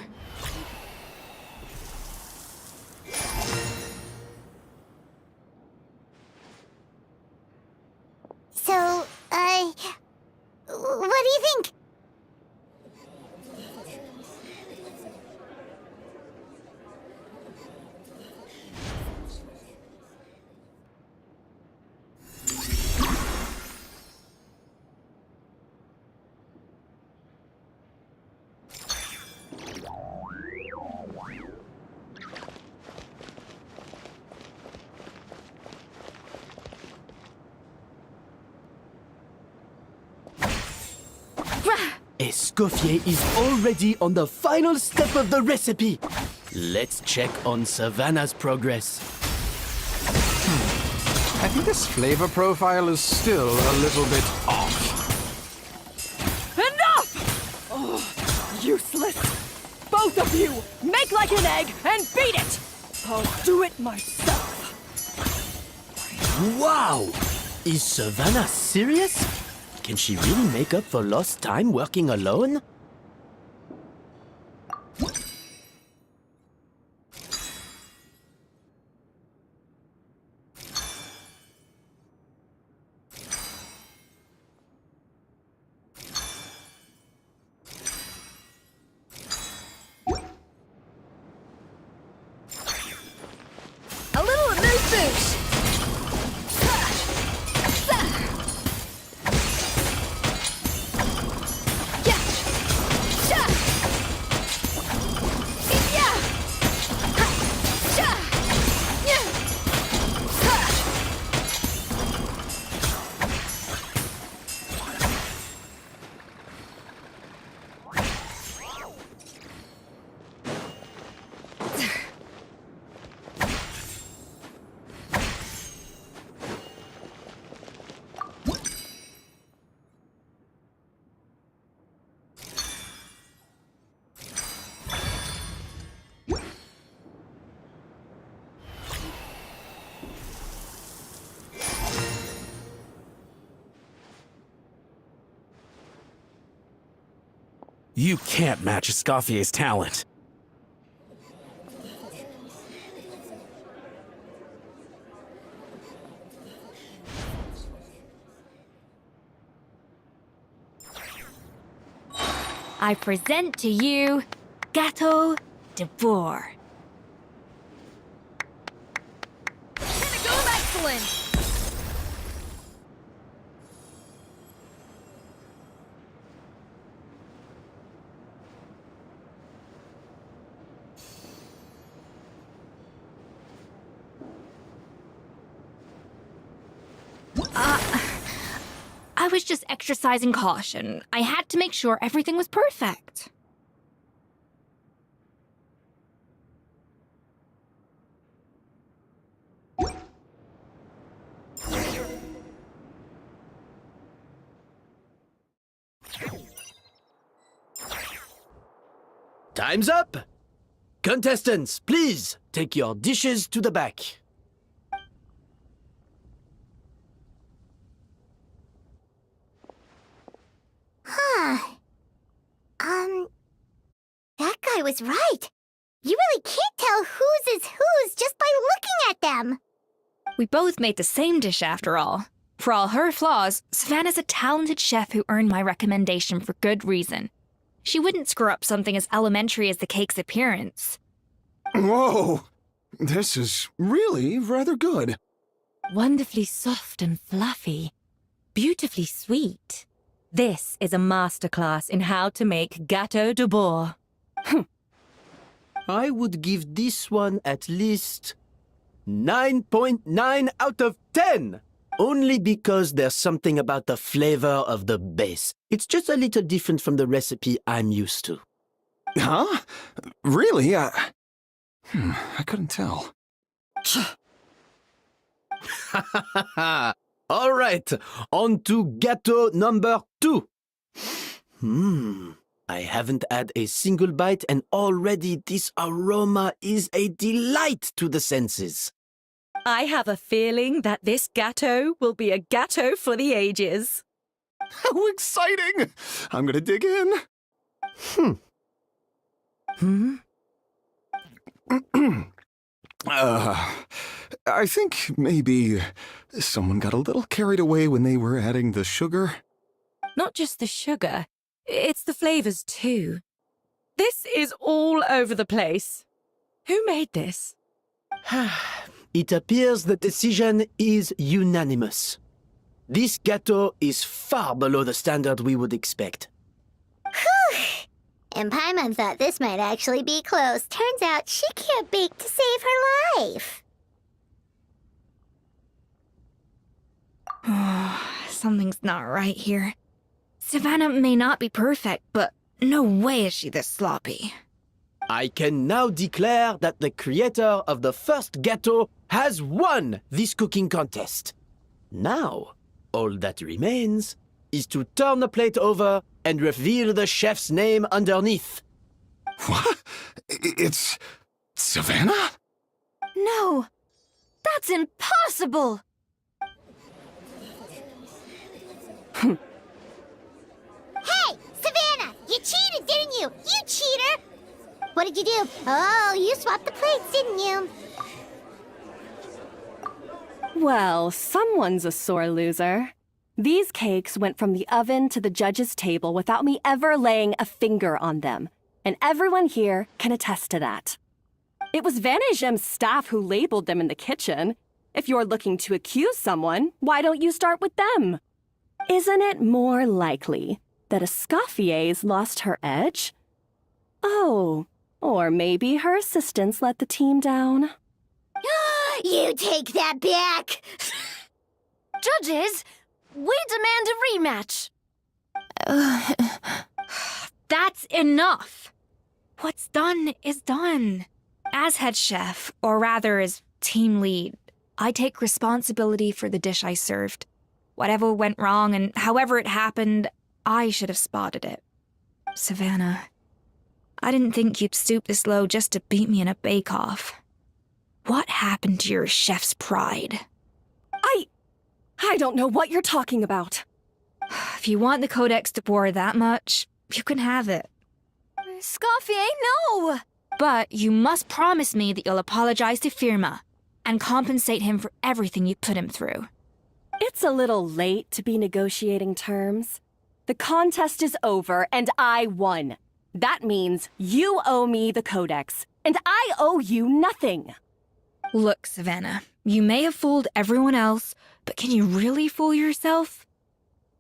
So, what do you think? Escoffier is already on the final step of the recipe. Let's check on Savannah's progress. I think this flavor profile is still a little bit off. Enough! Oh, useless! Both of you, make like an egg and beat it! I'll do it myself. Wow! Is Savannah serious? Can she really make up for lost time working alone? A little amuse bouche! You can't match Escoffier's talent. I present to you Gâteau de Bourg. Pinnacle of excellence! I was just exercising caution. I had to make sure everything was perfect. Time's up! Contestants, please take your dishes to the back. That guy was right. You really can't tell whose is whose just by looking at them. We both made the same dish after all. For all her flaws, Savannah's a talented chef who earned my recommendation for good reason. She wouldn't screw up something as elementary as the cake's appearance. Whoa! This is really rather good. Wonderfully soft and fluffy. Beautifully sweet. This is a masterclass in how to make Gâteau de Bourg. I would give this one at least 9.9 out of 10! Only because there's something about the flavor of the base. It's just a little different from the recipe I'm used to. Huh? Really? I couldn't tell. All right, on to gâteau number 2. I haven't had a single bite and already this aroma is a delight to the senses. I have a feeling that this gâteau will be a gâteau for the ages. How exciting! I'm gonna dig in. I think maybe someone got a little carried away when they were adding the sugar. Not just the sugar, it's the flavors too. This is all over the place. Who made this? It appears the decision is unanimous. This gâteau is far below the standard we would expect. Whew! And Paimon thought this might actually be close. Turns out she can't bake to save her life. Something's not right here. Savannah may not be perfect, but no way is she this sloppy. I can now declare that the creator of the first gâteau has won this cooking contest. Now, all that remains is to turn the plate over and reveal the chef's name underneath. What? It's Savannah? No! That's impossible! Hey, Savannah! You cheated, didn't you? You cheater! What did you do? Oh, you swapped the plates, didn't you? Well, someone's a sore loser. These cakes went from the oven to the judge's table without me ever laying a finger on them, and everyone here can attest to that. It was Vanejem's staff who labeled them in the kitchen. If you're looking to accuse someone, why don't you start with them? Isn't it more likely that Escoffier's lost her edge? Oh, or maybe her assistants let the team down. You take that back! Judges, we demand a rematch. That's enough! What's done is done. As head chef, or rather as team lead, I take responsibility for the dish I served. Whatever went wrong and however it happened, I should have spotted it. Savannah, I didn't think you'd stoop this low just to beat me in a bake-off. What happened to your chef's pride? I don't know what you're talking about. If you want the Codex de Boer that much, you can have it. Escoffier, no! But you must promise me that you'll apologize to Firma and compensate him for everything you put him through. It's a little late to be negotiating terms. The contest is over, and I won. That means you owe me the Codex, and I owe you nothing. Look, Savannah, you may have fooled everyone else, but can you really fool yourself?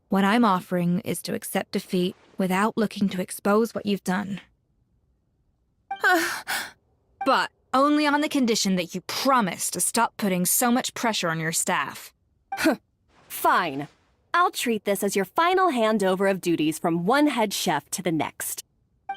What I'm offering is to accept defeat without looking to expose what you've done. But only on the condition that you promise to stop putting so much pressure on your staff. Fine. I'll treat this as your final handover of duties from one head chef to the next.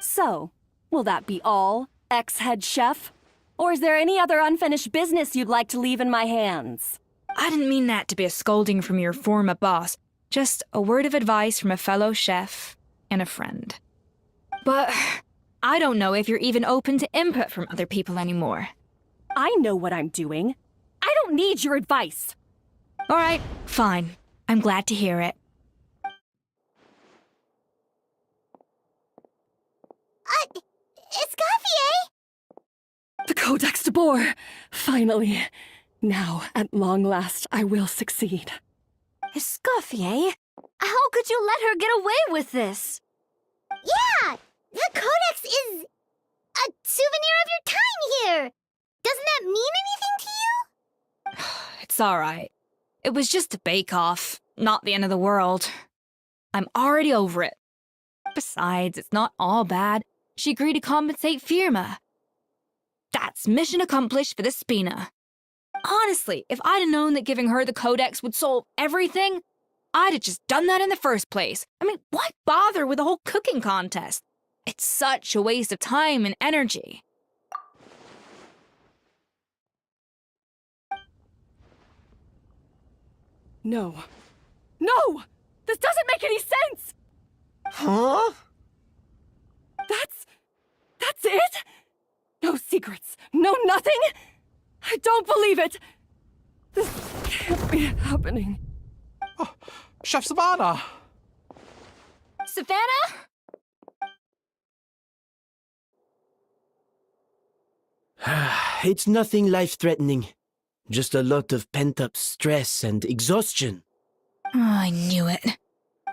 So, will that be all, ex-head chef? Or is there any other unfinished business you'd like to leave in my hands? I didn't mean that to be a scolding from your former boss, just a word of advice from a fellow chef and a friend. But I don't know if you're even open to input from other people anymore. I know what I'm doing. I don't need your advice. All right, fine. I'm glad to hear it. Escoffier! The Codex de Boer! Finally. Now, at long last, I will succeed. Escoffier? How could you let her get away with this? Yeah! The Codex is a souvenir of your time here! Doesn't that mean anything to you? It's all right. It was just a bake-off, not the end of the world. I'm already over it. Besides, it's not all bad. She agreed to compensate Firma. That's mission accomplished for the Spina. Honestly, if I'd have known that giving her the Codex would solve everything, I'd have just done that in the first place. I mean, why bother with the whole cooking contest? It's such a waste of time and energy. No. No! This doesn't make any sense! Huh? That's it? No secrets, no nothing? I don't believe it! This can't be happening. Oh, Chef Savannah! Savannah? It's nothing life-threatening. Just a lot of pent-up stress and exhaustion. Oh, I knew it.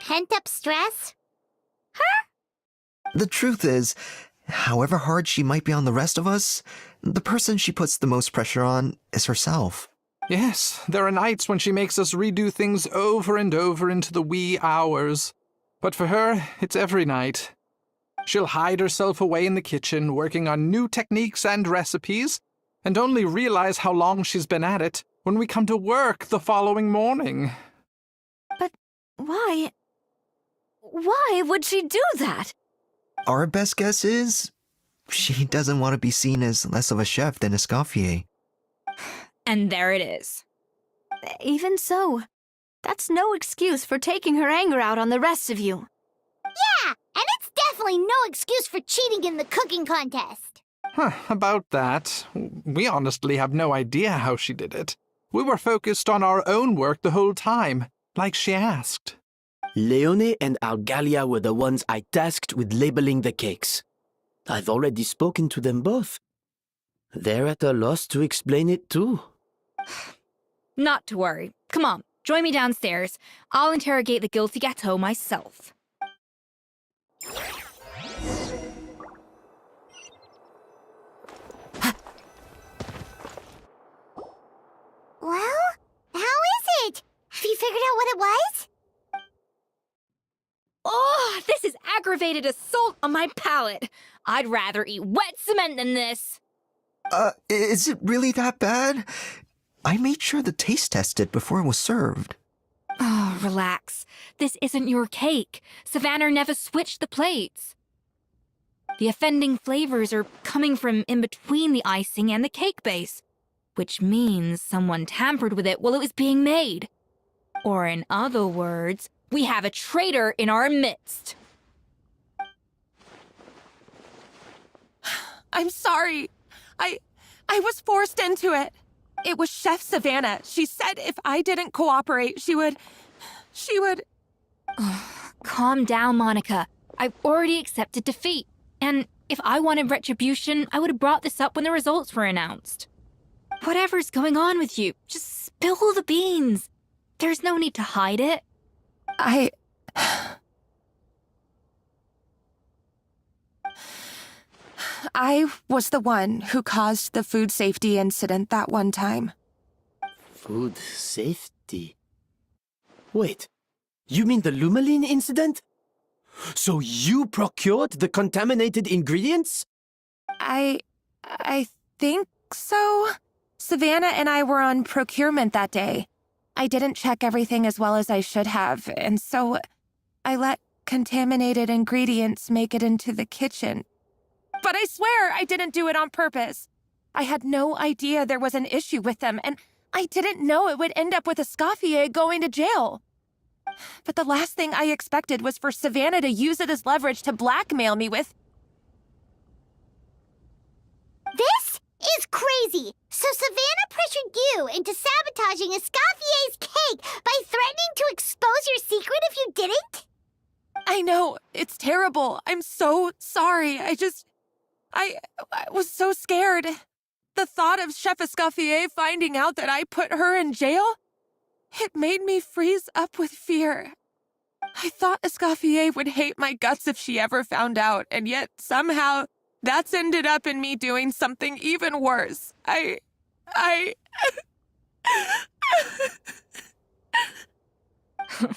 Pent-up stress? The truth is, however hard she might be on the rest of us, the person she puts the most pressure on is herself. Yes, there are nights when she makes us redo things over and over into the wee hours. But for her, it's every night. She'll hide herself away in the kitchen, working on new techniques and recipes, and only realize how long she's been at it when we come to work the following morning. But why? Why would she do that? Our best guess is she doesn't want to be seen as less of a chef than Escoffier. And there it is. Even so, that's no excuse for taking her anger out on the rest of you. Yeah, and it's definitely no excuse for cheating in the cooking contest. About that, we honestly have no idea how she did it. We were focused on our own work the whole time, like she asked. Leone and Algalia were the ones I tasked with labeling the cakes. I've already spoken to them both. They're at a loss to explain it too. Not to worry. Come on, join me downstairs. I'll interrogate the guilty gâteau myself. Well, how is it? Have you figured out what it was? Oh, this is aggravated assault on my palate. I'd rather eat wet cement than this. Is it really that bad? I made sure the taste tested before it was served. Oh, relax. This isn't your cake. Savannah never switched the plates. The offending flavors are coming from in between the icing and the cake base, which means someone tampered with it while it was being made. Or in other words, we have a traitor in our midst. I'm sorry. I was forced into it. It was Chef Savannah. She said if I didn't cooperate, she would... Calm down, Monica. I've already accepted defeat. And If I wanted retribution, I would have brought this up when the results were announced. Whatever's going on with you, just spill the beans. There's no need to hide it. I was the one who caused the food safety incident that one time. Food safety? Wait, you mean the Lumaline incident? So you procured the contaminated ingredients? I think so. Savannah and I were on procurement that day. I didn't check everything as well as I should have, and so I let contaminated ingredients make it into the kitchen. But I swear I didn't do it on purpose. I had no idea there was an issue with them, and I didn't know it would end up with Escoffier going to jail. But the last thing I expected was for Savannah to use it as leverage to blackmail me with... This is crazy! So Savannah pressured you into sabotaging Escoffier's cake by threatening to expose your secret if you didn't? I know, it's terrible. I'm so sorry. I was so scared. The thought of Chef Escoffier finding out that I put her in jail, it made me freeze up with fear. I thought Escoffier would hate my guts if she ever found out, and yet somehow that's ended up in me doing something even worse.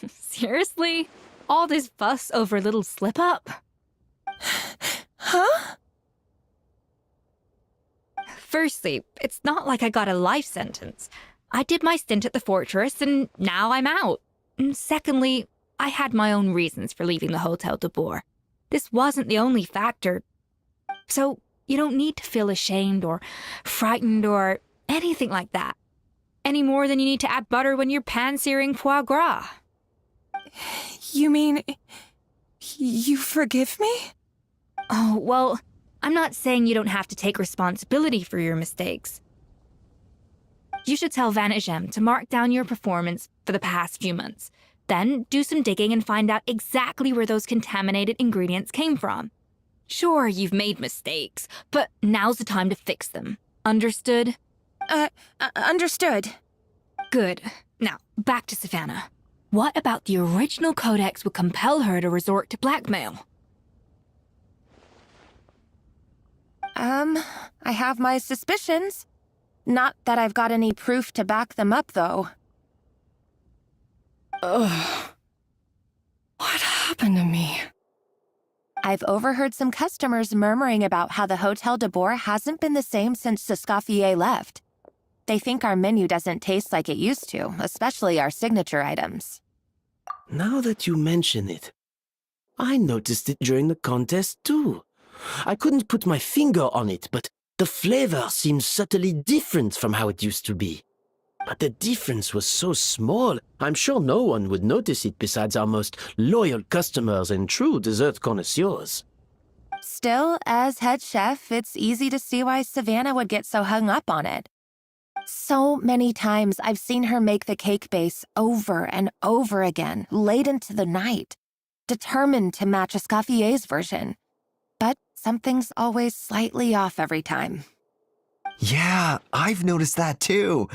Seriously? All this fuss over a little slip-up? Huh? Firstly, it's not like I got a life sentence. I did my stint at the fortress, and now I'm out. And secondly, I had my own reasons for leaving the Hotel de Boer. This wasn't the only factor. So you don't need to feel ashamed or frightened or anything like that. Any more than you need to add butter when you're pan-searing foie gras. You mean... you forgive me? Oh, well, I'm not saying you don't have to take responsibility for your mistakes. You should tell Vanagem to mark down your performance for the past few months. Then do some digging and find out exactly where those contaminated ingredients came from. Sure, you've made mistakes, but now's the time to fix them. Understood? Understood. Good. Now, back to Savannah. What about the original codex would compel her to resort to blackmail? I have my suspicions. Not that I've got any proof to back them up, though. Ugh. What happened to me? I've overheard some customers murmuring about how the Hotel de Boer hasn't been the same since Escoffier left. They think our menu doesn't taste like it used to, especially our signature items. Now that you mention it, I noticed it during the contest too. I couldn't put my finger on it, but the flavor seems subtly different from how it used to be. But the difference was so small, I'm sure no one would notice it besides our most loyal customers and true dessert connoisseurs. Still, as head chef, it's easy to see why Savannah would get so hung up on it. So many times I've seen her make the cake base over and over again, late into the night, determined to match Escoffier's version. But something's always slightly off every time. Yeah, I've noticed that too.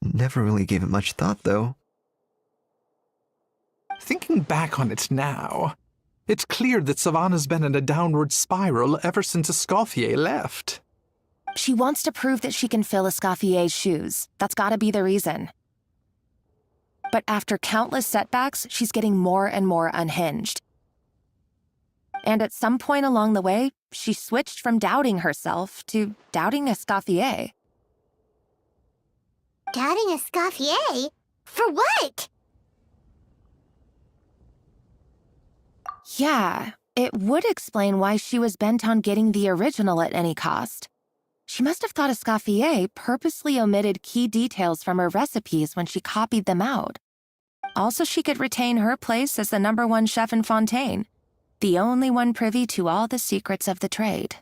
Never really gave it much thought, though. Thinking back on it now, it's clear that Savannah's been in a downward spiral ever since Escoffier left. She wants to prove that she can fill Escoffier's shoes. That's gotta be the reason. But after countless setbacks, she's getting more and more unhinged. And at some point along the way, she switched from doubting herself to doubting Escoffier. Doubting Escoffier? For what? Yeah, it would explain why she was bent on getting the original at any cost. She must have thought Escoffier purposely omitted key details from her recipes when she copied them out. Also, she could retain her place as the #1 chef in Fontaine, the only one privy to all the secrets of the trade.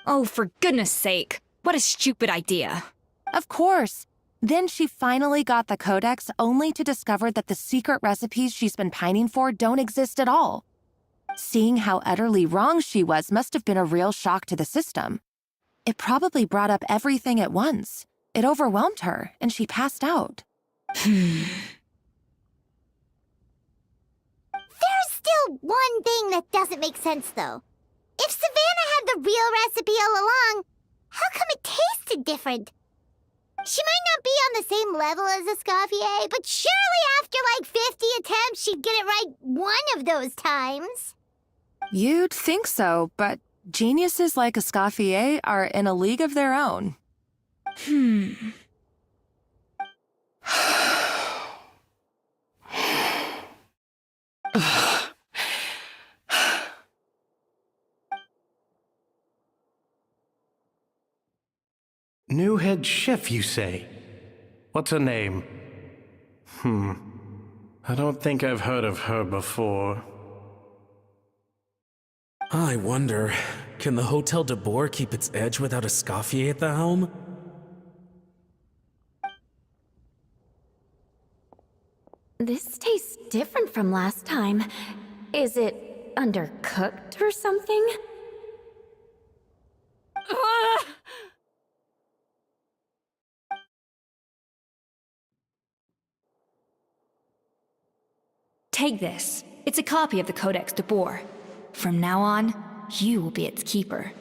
Oh, for goodness sake. What a stupid idea. Of course. Then she finally got the codex only to discover that the secret recipes she's been pining for don't exist at all. Seeing how utterly wrong she was must have been a real shock to the system. It probably brought up everything at once. It overwhelmed her, and she passed out. There's still one thing that doesn't make sense, though. If Savannah had the real recipe all along, how come it tasted different? She might not be on the same level as Escoffier, but surely after like 50 attempts, she'd get it right one of those times. You'd think so, but geniuses like Escoffier are in a league of their own. New head chef, you say? What's her name? I don't think I've heard of her before. I wonder, can the Hotel de Boer keep its edge without Escoffier at the helm? This tastes different from last time. Is it undercooked or something? Take this. It's a copy of the Codex de Boer. From now on, you will be its keeper.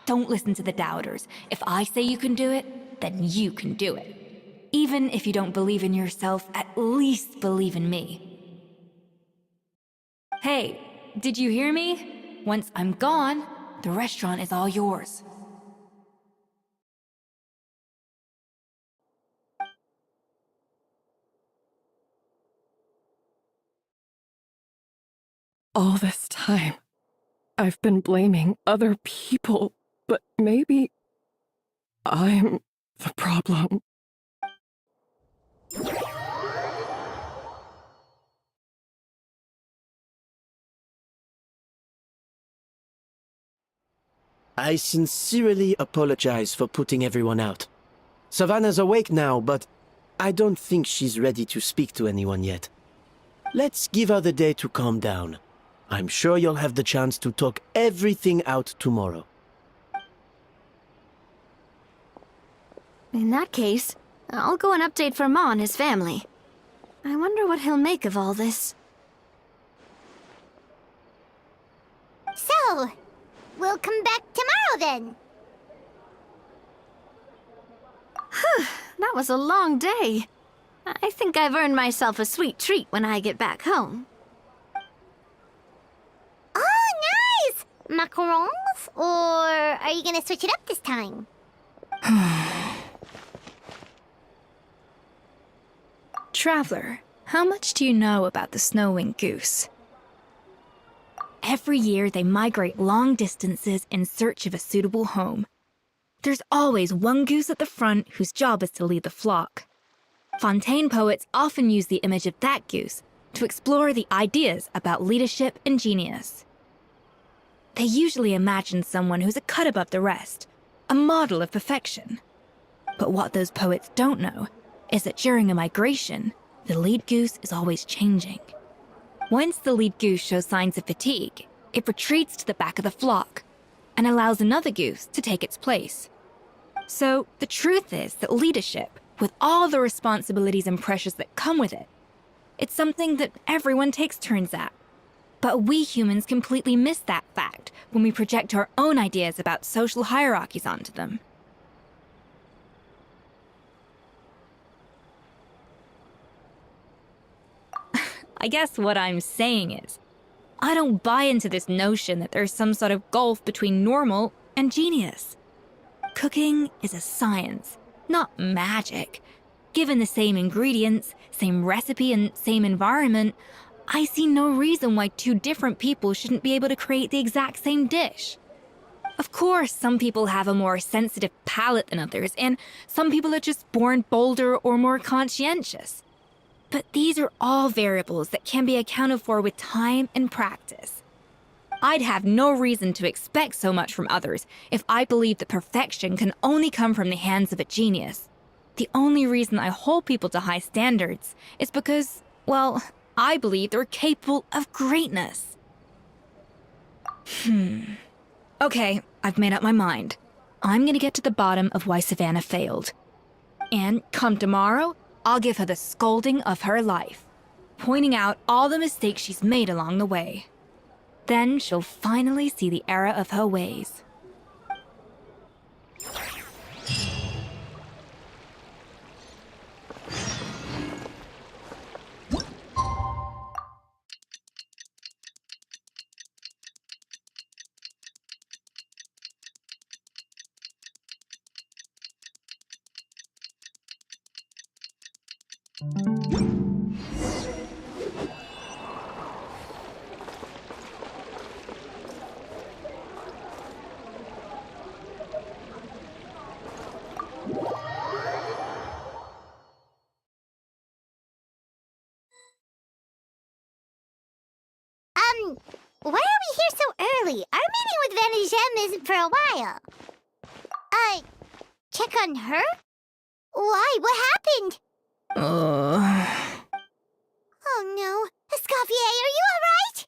Don't listen to the doubters. If I say you can do it, then you can do it. Even if you don't believe in yourself, at least believe in me. Hey, did you hear me? Once I'm gone, the restaurant is all yours. All this time, I've been blaming other people, but maybe I'm the problem. I sincerely apologize for putting everyone out. Savannah's awake now, but I don't think she's ready to speak to anyone yet. Let's give her the day to calm down. I'm sure you'll have the chance to talk everything out tomorrow. In that case, I'll go and update for Ma and his family. I wonder what he'll make of all this. So, we'll come back tomorrow then. That was a long day. I think I've earned myself a sweet treat when I get back home. Oh, nice! Macarons? Or are you gonna switch it up this time? Traveler, how much do you know about the snow-winged goose? Every year, they migrate long distances in search of a suitable home. There's always one goose at the front whose job is to lead the flock. Fontaine poets often use the image of that goose to explore the ideas about leadership and genius. They usually imagine someone who's a cut above the rest, a model of perfection. But what those poets don't know is that during a migration, the lead goose is always changing. Once the lead goose shows signs of fatigue, it retreats to the back of the flock and allows another goose to take its place. So the truth is that leadership, with all the responsibilities and pressures that come with it, it's something that everyone takes turns at. But we humans completely miss that fact when we project our own ideas about social hierarchies onto them. I guess what I'm saying is, I don't buy into this notion that there's some sort of gulf between normal and genius. Cooking is a science, not magic. Given the same ingredients, same recipe, and same environment, I see no reason why two different people shouldn't be able to create the exact same dish. Of course, some people have a more sensitive palate than others, and some people are just born bolder or more conscientious. But these are all variables that can be accounted for with time and practice. I'd have no reason to expect so much from others if I believed that perfection can only come from the hands of a genius. The only reason I hold people to high standards is because Well, I believe they're capable of greatness. Okay, I've made up my mind. I'm gonna get to the bottom of why Savannah failed. And come tomorrow, I'll give her the scolding of her life, pointing out all the mistakes she's made along the way. Then she'll finally see the error of her ways. Why are we here so early? Our meeting with Vanna isn't for a while. Check on her? Why? What happened? Oh no. Escoffier, are you alright?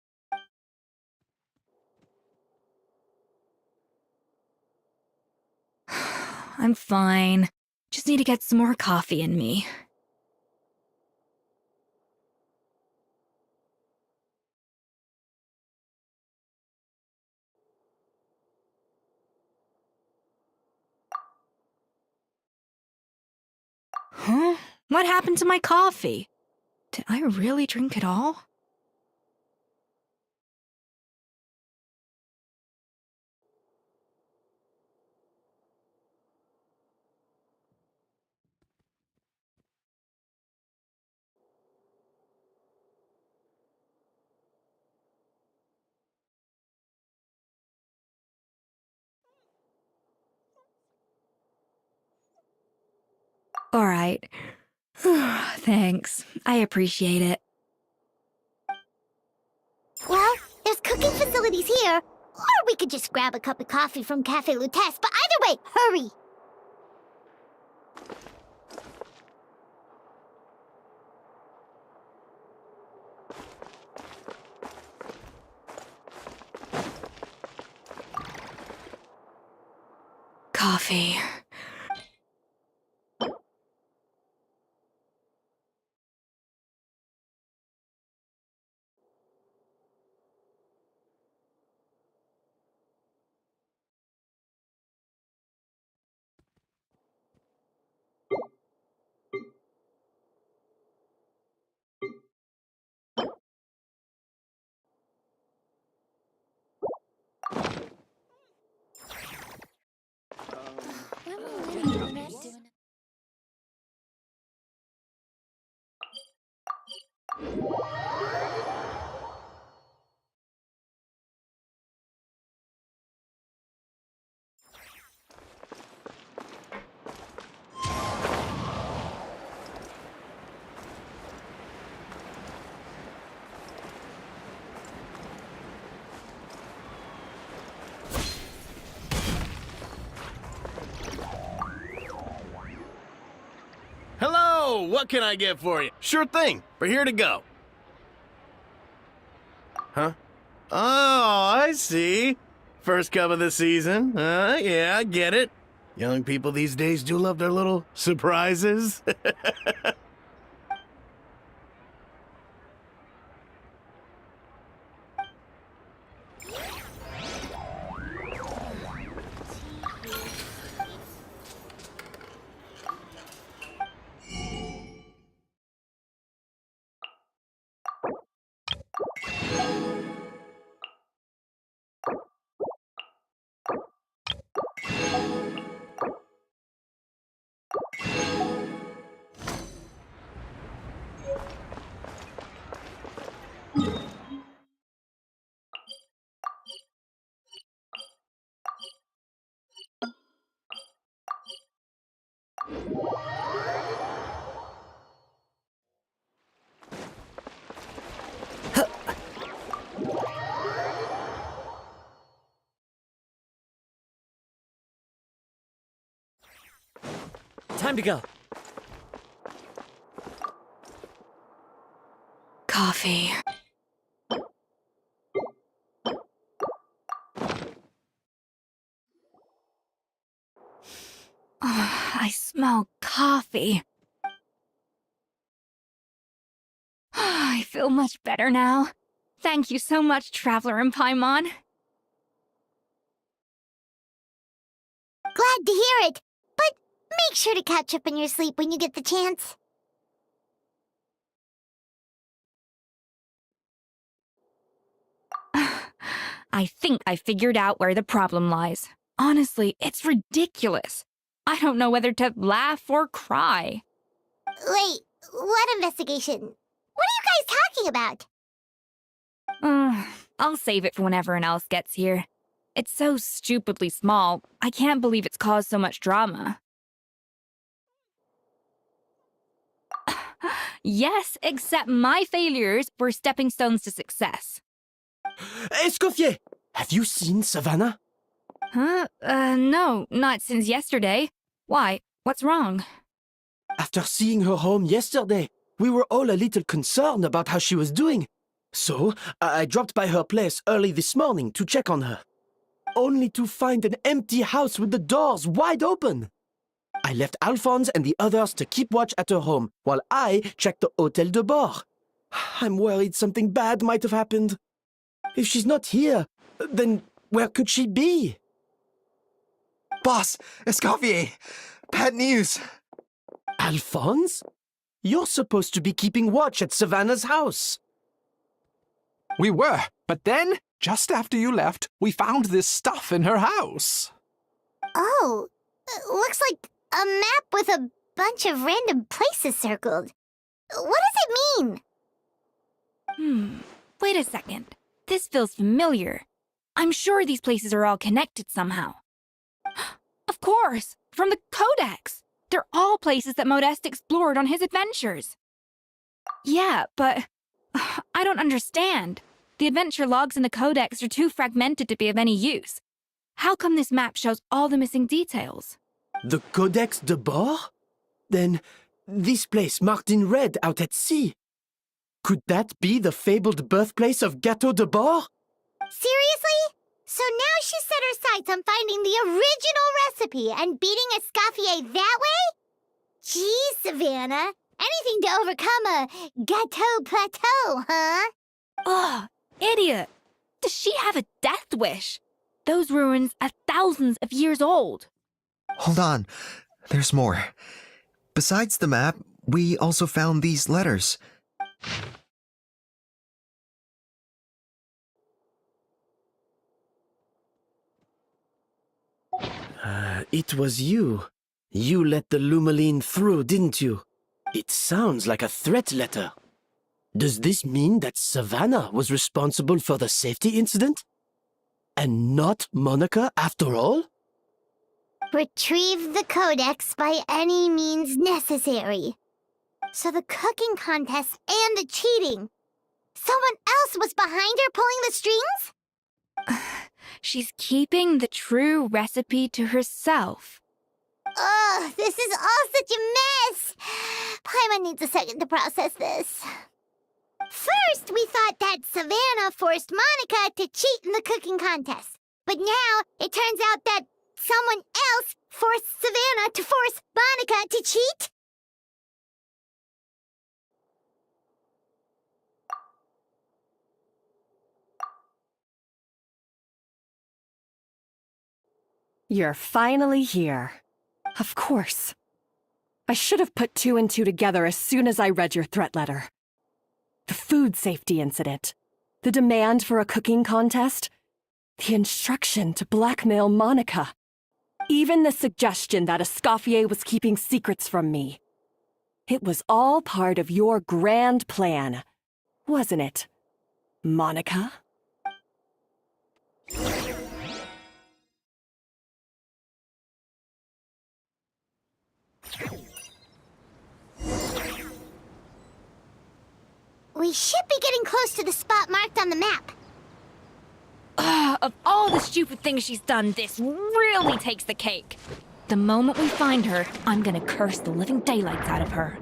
I'm fine. Just need to get some more coffee in me. Huh? What happened to my coffee? Did I really drink it all? All right. Thanks. I appreciate it. Well, there's cooking facilities here. Or we could just grab a cup of coffee from Cafe Lutece, but either way, hurry! Coffee. Hello! What can I get for you? Sure thing. We're here to go. Huh? Oh, I see. First cup of the season. Yeah, I get it. Young people these days do love their little surprises. Time to go. coffee. I smell coffee. I feel much better now. Thank you so much, Traveler and Paimon. Glad to hear it, but make sure to catch up on your sleep when you get the chance. I think I figured out where the problem lies. Honestly, it's ridiculous. I don't know whether to laugh or cry. Wait, what investigation? What are you guys talking about? I'll save it for when everyone else gets here. It's so stupidly small, I can't believe it's caused so much drama. Yes, except my failures were stepping stones to success. Escoffier! Have you seen Savannah? Huh? No, not since yesterday. Why? What's wrong? After seeing her home yesterday, we were all a little concerned about how she was doing. So, I dropped by her place early this morning to check on her. Only to find an empty house with the doors wide open. I left Alphonse and the others to keep watch at her home, while I checked the Hotel de Bord. I'm worried something bad might have happened. If she's not here, then where could she be? Boss, Escoffier, bad news. Alphonse? You're supposed to be keeping watch at Savannah's house. We were, but then, just after you left, we found this stuff in her house. Oh, looks like a map with a bunch of random places circled. What does it mean? Wait a second. This feels familiar. I'm sure these places are all connected somehow. Of course, from the Codex. They're all places that Modeste explored on his adventures. Yeah, but I don't understand. The adventure logs in the Codex are too fragmented to be of any use. How come this map shows all the missing details? The Codex de Bord? Then, this place marked in red out at sea. Could that be the fabled birthplace of Gâteau de Bord? Seriously? So now she set her sights on finding the original recipe and beating Escoffier that way? Geez, Savannah. Anything to overcome a gâteau plateau, huh? Ugh, idiot. Does she have a death wish? Those ruins are thousands of years old. Hold on, there's more. Besides the map, we also found these letters. It was you. You let the Lumaline through, didn't you? It sounds like a threat letter. Does this mean that Savannah was responsible for the safety incident? And not Monica after all? Retrieve the Codex by any means necessary. So the cooking contest and the cheating. Someone else was behind her pulling the strings? She's keeping the true recipe to herself. Ugh, this is all such a mess. Paimon needs a second to process this. First, we thought that Savannah forced Monica to cheat in the cooking contest. But now, it turns out that someone else forced Savannah to force Monica to cheat? You're finally here. Of course. I should have put two and two together as soon as I read your threat letter. The food safety incident, the demand for a cooking contest, the instruction to blackmail Monica, even the suggestion that Escoffier was keeping secrets from me. It was all part of your grand plan, wasn't it, Monica? We should be getting close to the spot marked on the map. Of all the stupid things she's done, this really takes the cake. The moment we find her, I'm gonna curse the living daylights out of her.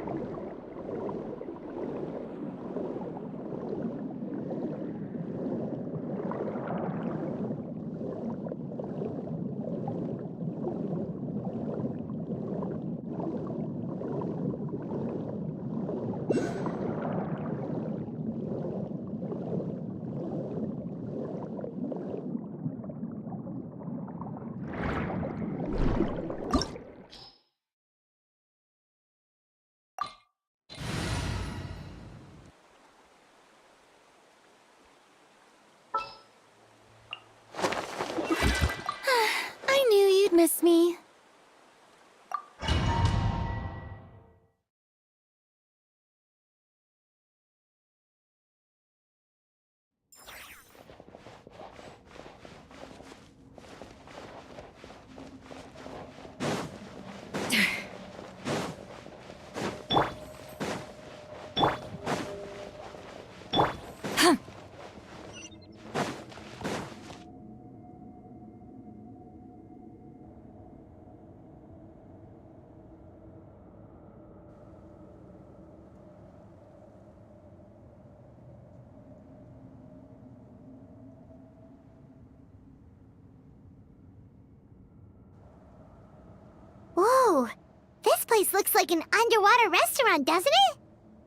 place looks like an underwater restaurant, doesn't it?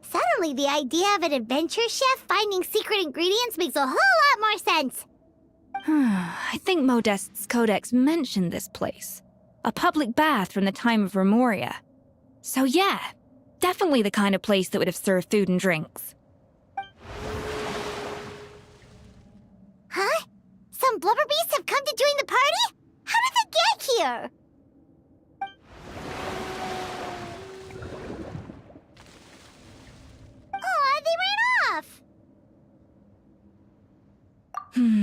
Suddenly, the idea of an adventure chef finding secret ingredients makes a whole lot more sense. I think Modest's codex mentioned this place. A public bath from the time of Remoria. So yeah, definitely the kind of place that would have served food and drinks. Huh? Some blubber beasts have come to join the party? How did they get here? Aw, they ran off!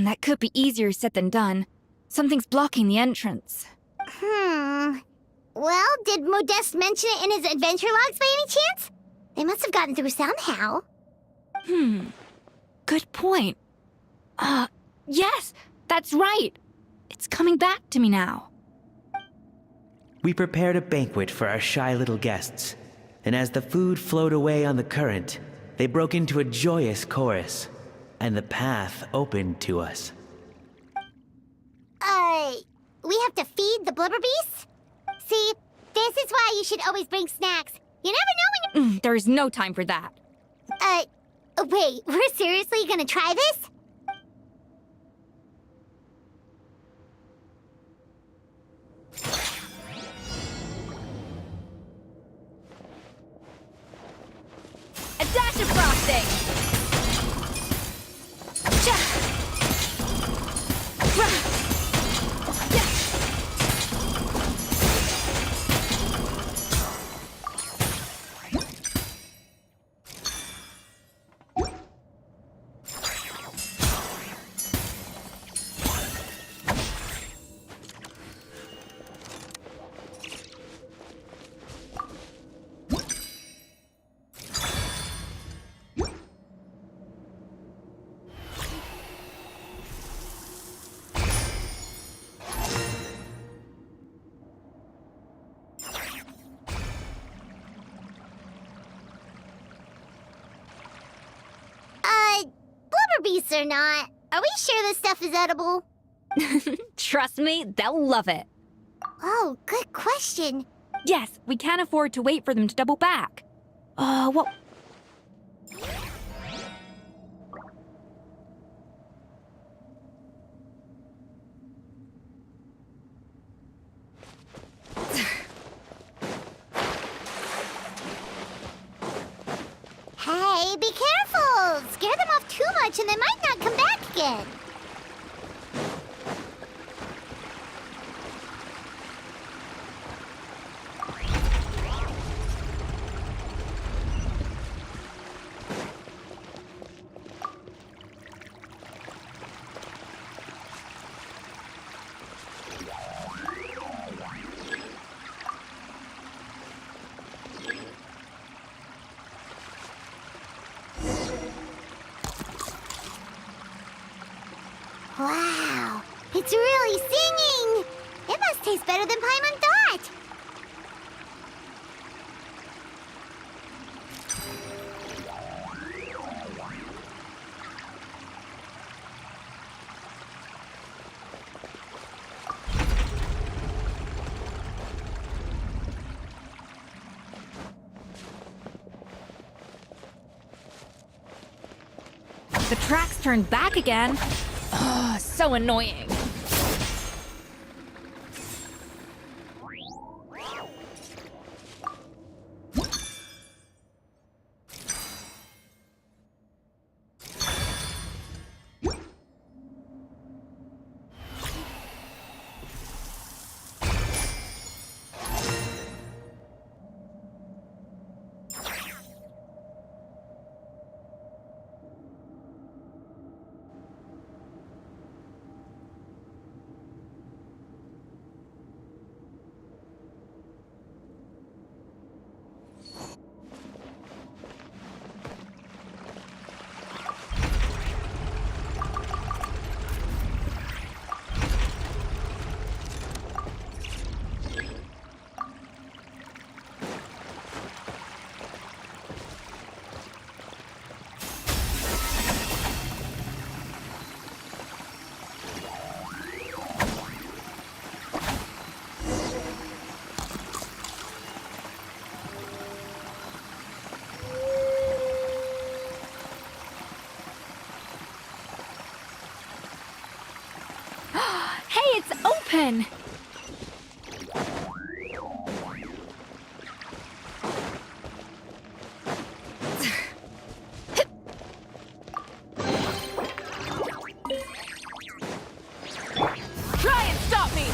That could be easier said than done. Something's blocking the entrance. Well, did Modeste mention it in his adventure logs by any chance? They must have gotten through somehow. Good point. Yes, that's right. It's coming back to me now. We prepared a banquet for our shy little guests, and as the food flowed away on the current, they broke into a joyous chorus, and the path opened to us. We have to feed the blubber beasts? See, this is why you should always bring snacks. You never know when There's no time for that. Wait, we're seriously gonna try this? A dash of frosting! Blubber beasts or not, are we sure this stuff is edible? Trust me, they'll love it. Oh, good question. Yes, we can't afford to wait for them to double back. What? Hey, be careful! Scare them off too much and they might not come back again. Wow, it's really singing! It must taste better than Paimon thought! The tracks turned back again. Ugh, so annoying. again. Try and stop me!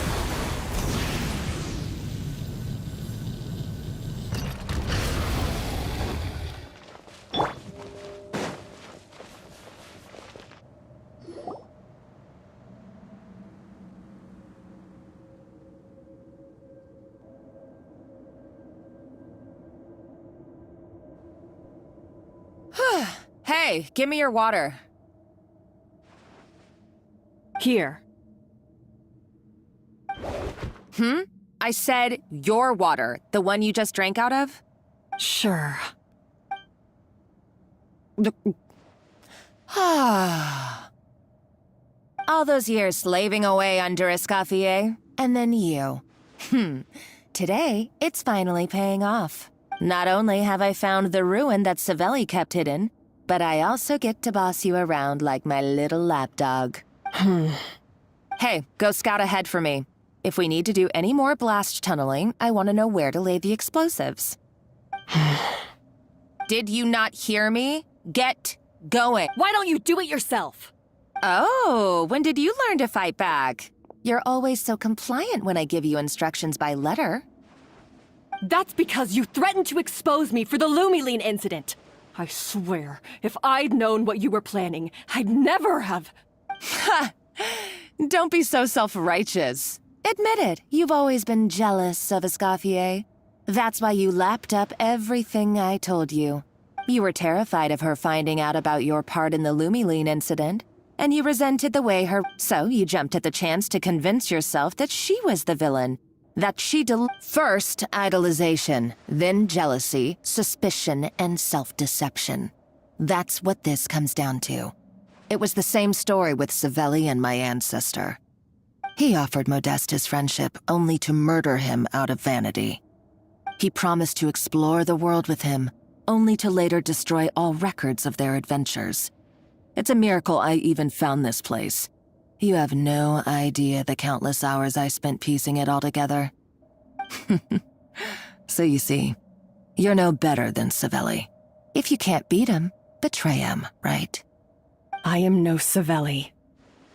Hey, give me your water. Here. I said your water, the one you just drank out of? Sure. All those years slaving away under Escoffier, and then you. Today, it's finally paying off. Not only have I found the ruin that Savelli kept hidden, but I also get to boss you around like my little lapdog. Hey, go scout ahead for me. If we need to do any more blast tunneling, I want to know where to lay the explosives. Did you not hear me? Get going. Why don't you do it yourself? Oh, when did you learn to fight back? You're always so compliant when I give you instructions by letter. That's because you threatened to expose me for the Lumiline incident. I swear, if I'd known what you were planning, I'd never have... Ha! Don't be so self-righteous. Admit it, you've always been jealous of Escoffier. That's why you lapped up everything I told you. You were terrified of her finding out about your part in the Lumiline incident, and you resented the way her... So you jumped at the chance to convince yourself that she was the villain. That she First, idolization, then jealousy, suspicion, and self-deception. That's what this comes down to. It was the same story with Savelli and my ancestor. He offered Modeste his friendship only to murder him out of vanity. He promised to explore the world with him, only to later destroy all records of their adventures. It's a miracle I even found this place. You have no idea the countless hours I spent piecing it all together. So you see, you're no better than Savelli. If you can't beat him, betray him, right? I am no Savelli,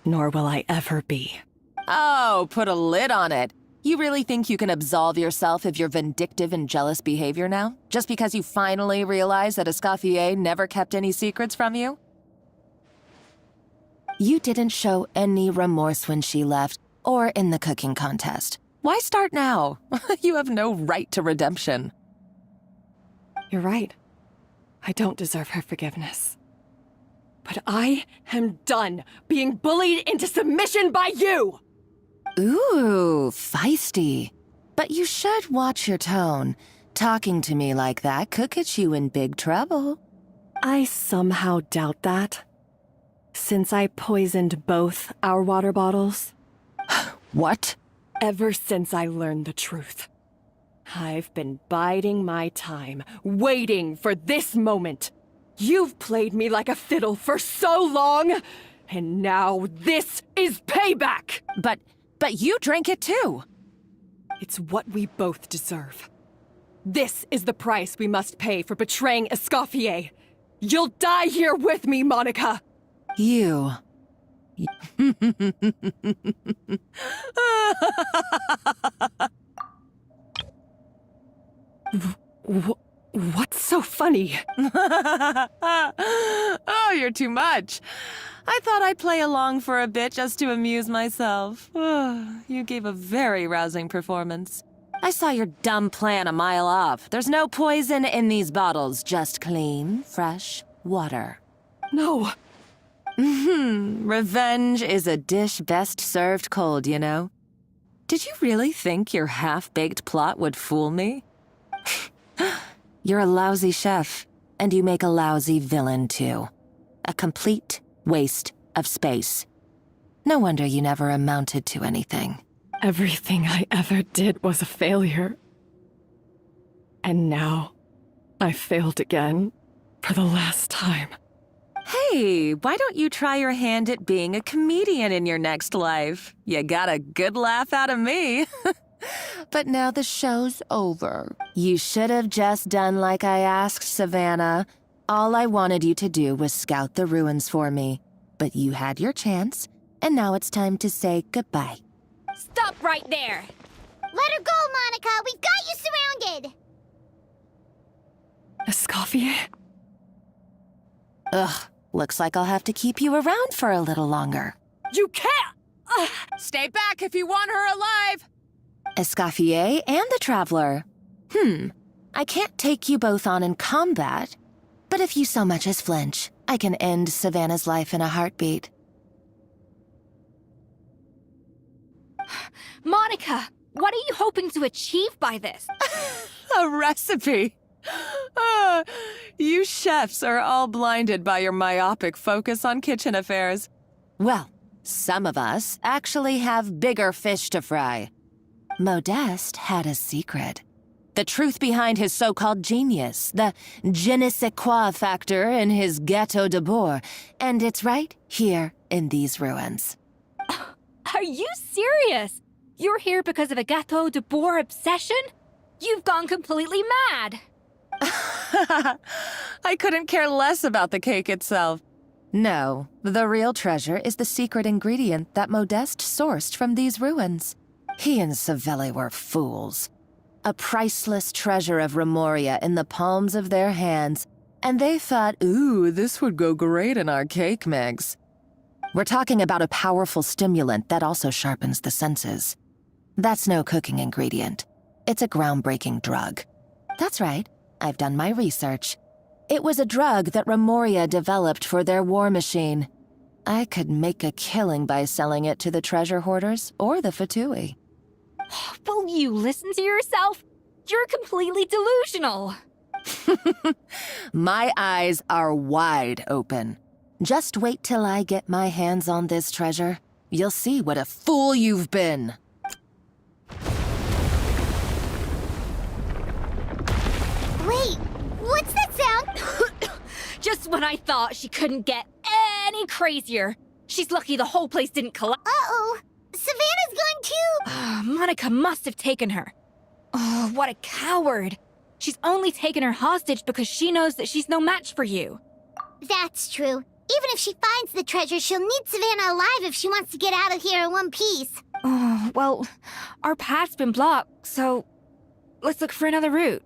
nor will I ever be. Oh, put a lid on it. You really think you can absolve yourself of your vindictive and jealous behavior now? Just because you finally realize that Escoffier never kept any secrets from you? You didn't show any remorse when she left, or in the cooking contest. Why start now? You have no right to redemption. You're right. I don't deserve her forgiveness. But I am done being bullied into submission by you! Ooh, feisty. But you should watch your tone. Talking to me like that could get you in big trouble. I somehow doubt that. Since I poisoned both our water bottles. What? Ever since I learned the truth. I've been biding my time, waiting for this moment. You've played me like a fiddle for so long, and now this is payback! But you drank it too! It's what we both deserve. This is the price we must pay for betraying Escoffier. You'll die here with me, Monica! You... What's so funny? Oh, you're too much. I thought I'd play along for a bit just to amuse myself. You gave a very rousing performance. I saw your dumb plan a mile off. There's no poison in these bottles, just clean, fresh water. No. Revenge is a dish best served cold, you know. Did you really think your half-baked plot would fool me? You're a lousy chef, and you make a lousy villain, too. A complete waste of space. No wonder you never amounted to anything. Everything I ever did was a failure. And now, I failed again, for the last time. Hey, why don't you try your hand at being a comedian in your next life? You got a good laugh out of me. But now the show's over. You should have just done like I asked, Savannah. All I wanted you to do was scout the ruins for me. But you had your chance, and now it's time to say goodbye. Stop right there! Let her go, Monica! We've got you surrounded! Escoffier? Ugh, looks like I'll have to keep you around for a little longer. You can't! Stay back if you want her alive! Escoffier and the Traveler. I can't take you both on in combat, but if you so much as flinch, I can end Savannah's life in a heartbeat. Monica, what are you hoping to achieve by this? A recipe! You chefs are all blinded by your myopic focus on kitchen affairs. Well, some of us actually have bigger fish to fry. Modeste had a secret. The truth behind his so-called genius, the je ne sais quoi factor in his Gâteau de Bourg, and it's right here in these ruins. Are you serious? You're here because of a Gâteau de Bourg obsession? You've gone completely mad! I couldn't care less about the cake itself. No, the real treasure is the secret ingredient that Modeste sourced from these ruins. He and Savelli were fools. A priceless treasure of Remoria in the palms of their hands, and they thought, ooh, this would go great in our cake mix. We're talking about a powerful stimulant that also sharpens the senses. That's no cooking ingredient. It's a groundbreaking drug. That's right, I've done my research. It was a drug that Remoria developed for their war machine. I could make a killing by selling it to the treasure hoarders or the Fatui. Will you listen to yourself? You're completely delusional. My eyes are wide open. Just wait till I get my hands on this treasure. You'll see what a fool you've been. Wait, what's that sound? Just when I thought she couldn't get any crazier. She's lucky the whole place didn't collapse. Uh-oh. Savannah's gone too! Monica must have taken her. Oh, what a coward. She's only taken her hostage because she knows that she's no match for you. That's true. Even if she finds the treasure, she'll need Savannah alive if she wants to get out of here in one piece. Oh, well, our path's been blocked, so let's look for another route.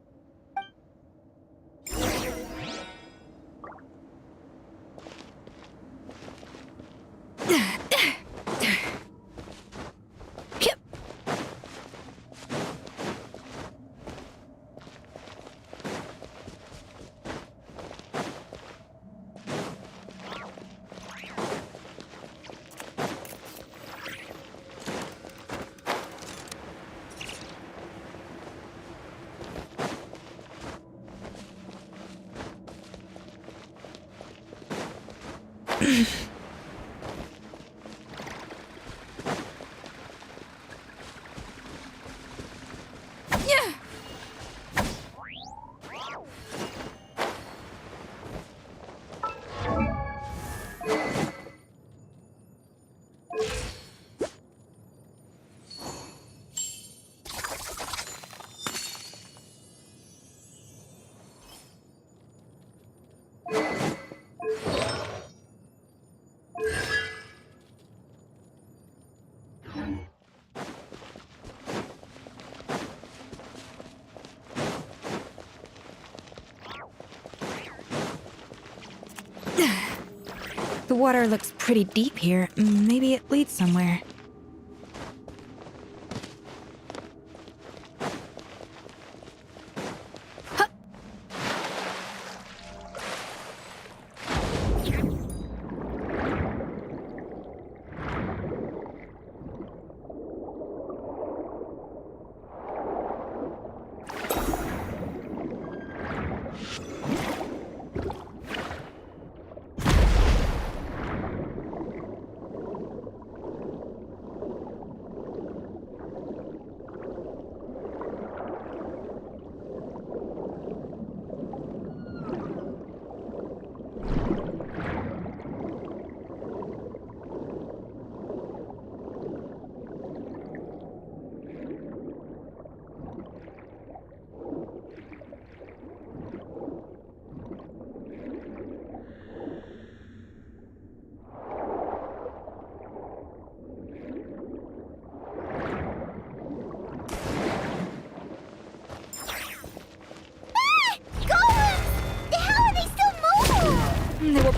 The water looks pretty deep here. Maybe it leads somewhere.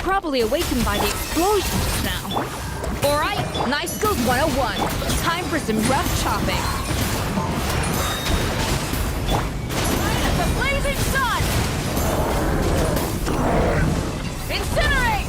probably awakened by the explosion just now. Alright, Knife Skills 101. Time for some rough chopping. Right at the blazing sun! Incinerate!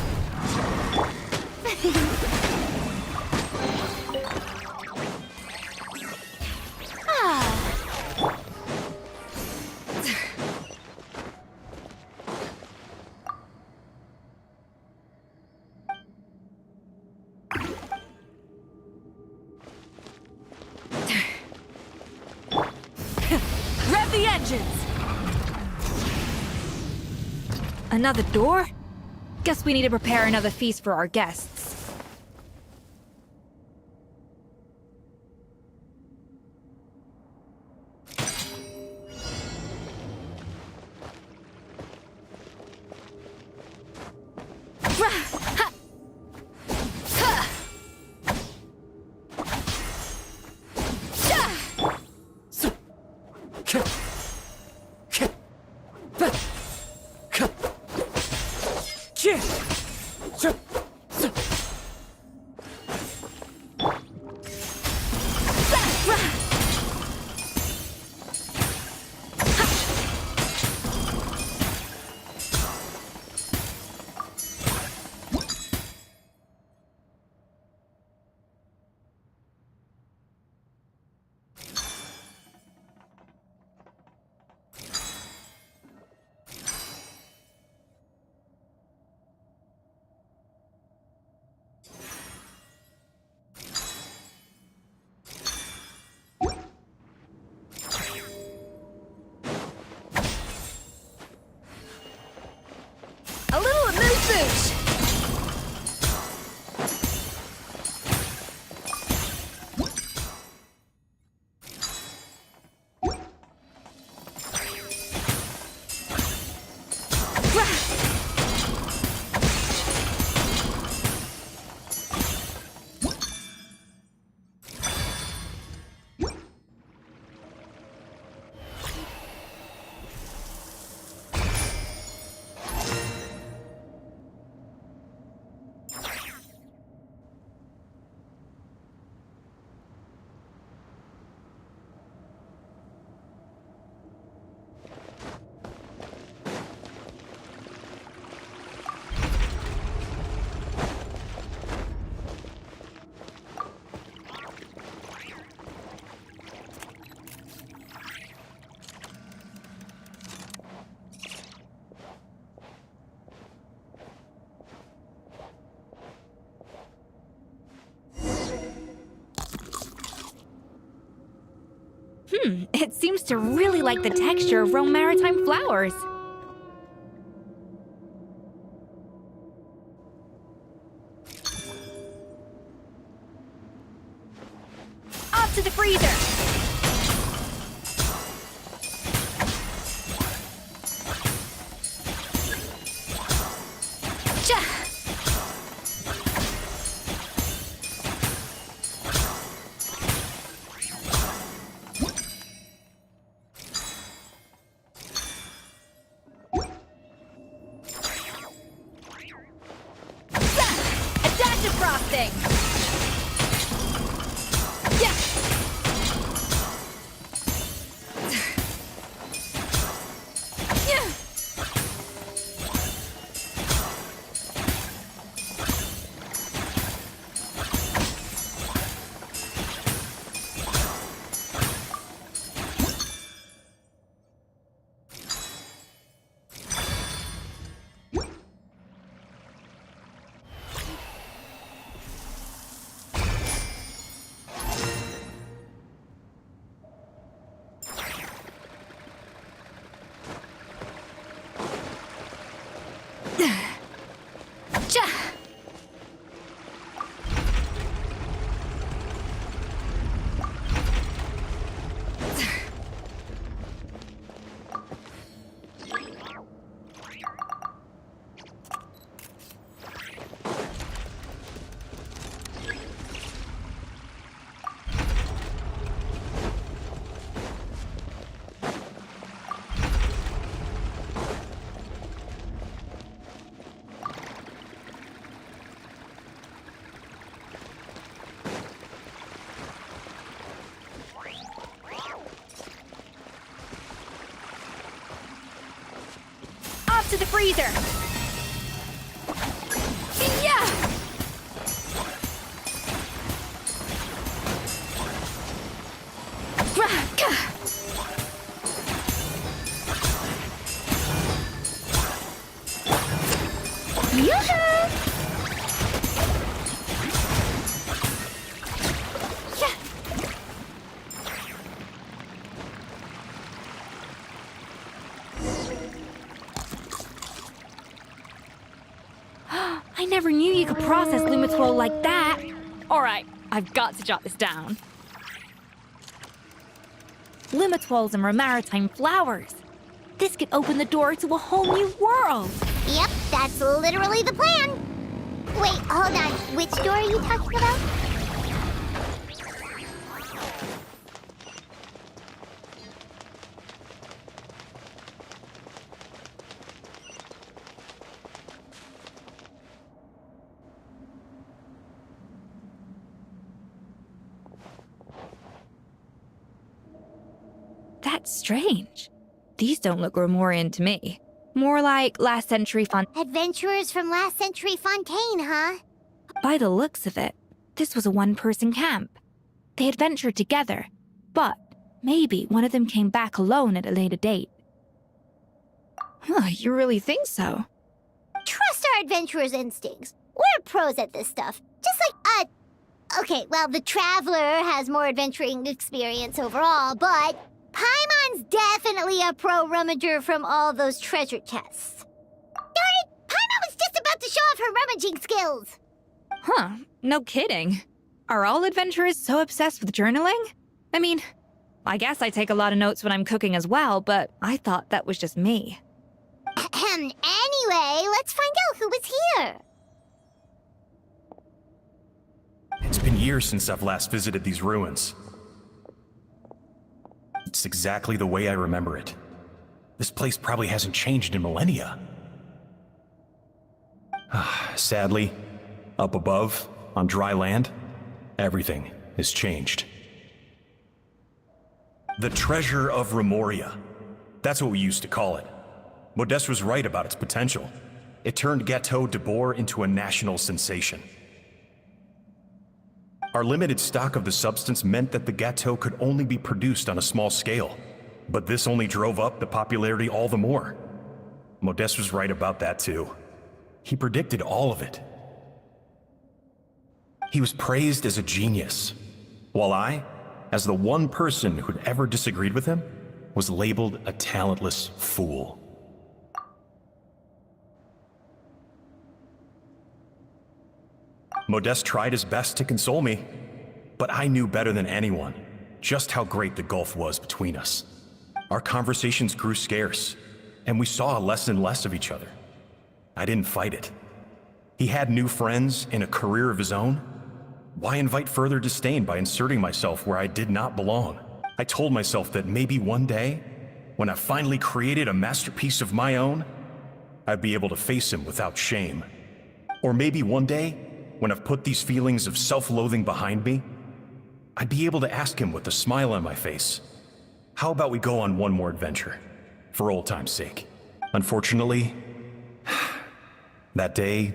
Rev the engines! Another door? Guess we need to prepare another feast for our guests. A little amuse-bouche! It seems to really like the texture of Rome maritime flowers. Off to the freezer! Frosting! Yeah! Yeah! the freezer! Yeah! Yoo-hoo! I never knew you could process Lumithrol like that. Alright, I've got to jot this down. Lumitwols and maritime flowers. This could open the door to a whole new world. Yep, that's literally the plan. Wait, hold on. Which door are you talking about? That's strange. These don't look Romorian to me. More like last century Adventurers from last century Fontaine, huh? By the looks of it, this was a one-person camp. They adventured together, but maybe one of them came back alone at a later date. Huh, you really think so? Trust our adventurers' instincts. We're pros at this stuff. Just like, okay, well, the Traveler has more adventuring experience overall, but Paimon's definitely a pro rummager from all those treasure chests. Darn it! Paimon was just about to show off her rummaging skills! Huh, no kidding. Are all adventurers so obsessed with journaling? I mean, I guess I take a lot of notes when I'm cooking as well, but I thought that was just me. Anyway, let's find out who was here. It's been years since I've last visited these ruins. It's exactly the way I remember it. This place probably hasn't changed in millennia. Sadly, up above, on dry land, everything has changed. The treasure of Remoria. That's what we used to call it. Modeste was right about its potential. It turned Gateau de Boer into a national sensation. Our limited stock of the substance meant that the Gateau could only be produced on a small scale, but this only drove up the popularity all the more. Modeste was right about that too. He predicted all of it. He was praised as a genius, while I, as the one person who'd ever disagreed with him, was labeled a talentless fool. Modeste tried his best to console me, but I knew better than anyone just how great the gulf was between us. Our conversations grew scarce, and we saw less and less of each other. I didn't fight it. He had new friends and a career of his own. Why invite further disdain by inserting myself where I did not belong? I told myself that maybe one day, when I finally created a masterpiece of my own, I'd be able to face him without shame. Or maybe one day, when I've put these feelings of self-loathing behind me, I'd be able to ask him with a smile on my face, how about we go on one more adventure, for old time's sake? Unfortunately, that day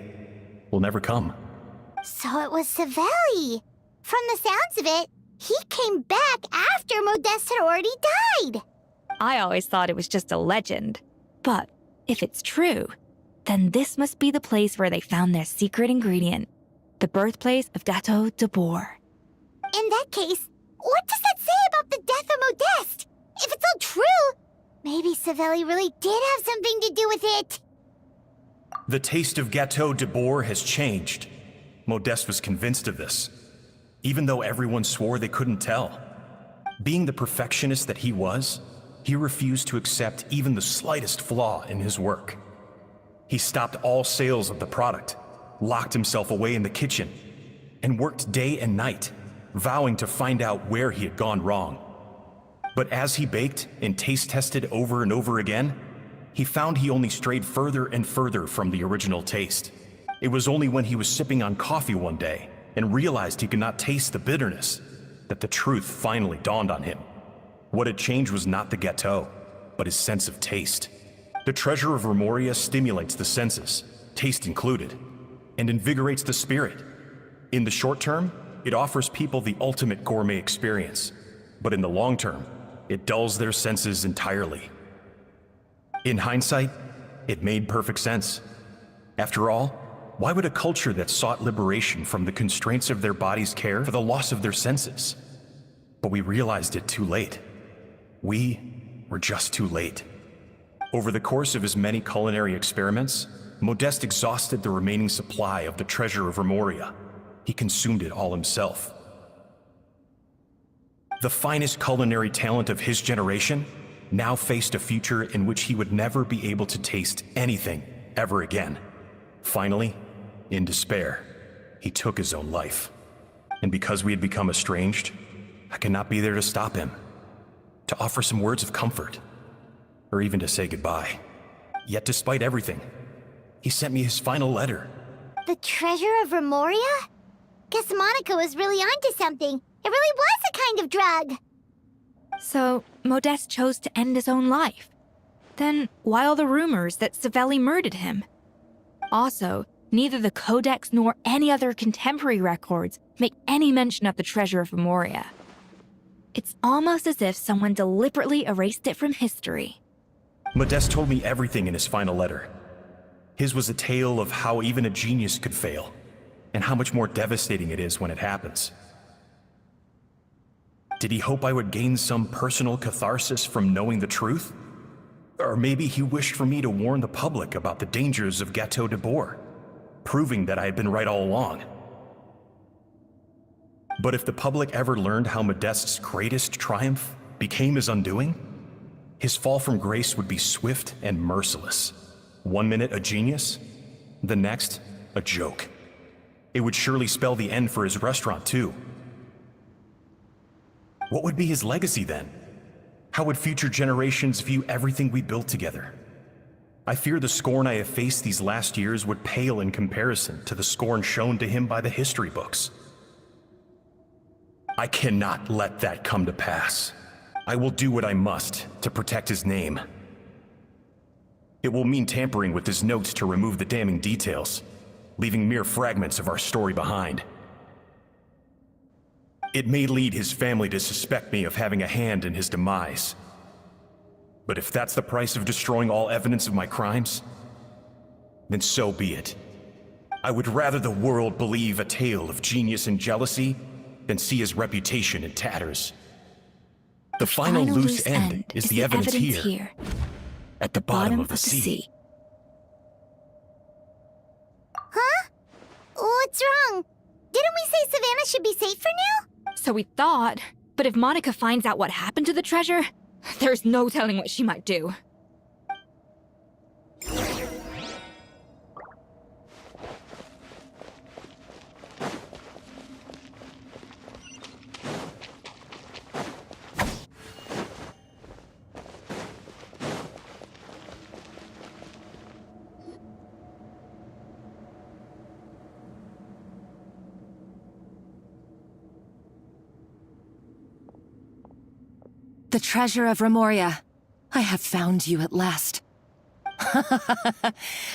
will never come. So it was Savelli. From the sounds of it, he came back after Modeste had already died. I always thought it was just a legend. But if it's true, then this must be the place where they found their secret ingredient. The birthplace of Gateau de Boer. In that case, what does that say about the death of Modeste? If it's all true, maybe Savelli really did have something to do with it. The taste of Gateau de Boer has changed. Modeste was convinced of this, even though everyone swore they couldn't tell. Being the perfectionist that he was, he refused to accept even the slightest flaw in his work. He stopped all sales of the product, locked himself away in the kitchen, and worked day and night, vowing to find out where he had gone wrong. But as he baked and taste tested over and over again, he found he only strayed further and further from the original taste. It was only when he was sipping on coffee one day and realized he could not taste the bitterness that the truth finally dawned on him. What had changed was not the Gateau, but his sense of taste. The treasure of Remoria stimulates the senses, taste included, and invigorates the spirit. In the short term, it offers people the ultimate gourmet experience, but in the long term, it dulls their senses entirely. In hindsight, it made perfect sense. After all, why would a culture that sought liberation from the constraints of their bodies care for the loss of their senses? But we realized it too late. We were just too late. Over the course of his many culinary experiments, Modeste exhausted the remaining supply of the treasure of Remoria. He consumed it all himself. The finest culinary talent of his generation now faced a future in which he would never be able to taste anything ever again. Finally, in despair, he took his own life. And because we had become estranged, I could not be there to stop him, to offer some words of comfort, or even to say goodbye. Yet despite everything, he sent me his final letter. The treasure of Remoria? Guess Monica was really onto something. It really was a kind of drug. So, Modeste chose to end his own life. Then, why all the rumors that Savelli murdered him? Also, neither the Codex nor any other contemporary records make any mention of the treasure of Remoria. It's almost as if someone deliberately erased it from history. Modeste told me everything in his final letter. His was a tale of how even a genius could fail, and how much more devastating it is when it happens. Did he hope I would gain some personal catharsis from knowing the truth? Or maybe he wished for me to warn the public about the dangers of Gateau de Bourg, proving that I had been right all along. But if the public ever learned how Modeste's greatest triumph became his undoing, his fall from grace would be swift and merciless. 1 minute a genius, the next a joke. It would surely spell the end for his restaurant too. What would be his legacy then? How would future generations view everything we built together? I fear the scorn I have faced these last years would pale in comparison to the scorn shown to him by the history books. I cannot let that come to pass. I will do what I must to protect his name. It will mean tampering with his notes to remove the damning details, leaving mere fragments of our story behind. It may lead his family to suspect me of having a hand in his demise. But if that's the price of destroying all evidence of my crimes, then so be it. I would rather the world believe a tale of genius and jealousy than see his reputation in tatters. The final loose end is the evidence here, at the bottom of the sea. Huh? What's wrong? Didn't we say Savannah should be safe for now? So we thought, but if Monica finds out what happened to the treasure, there's no telling what she might do. The treasure of Remoria. I have found you at last.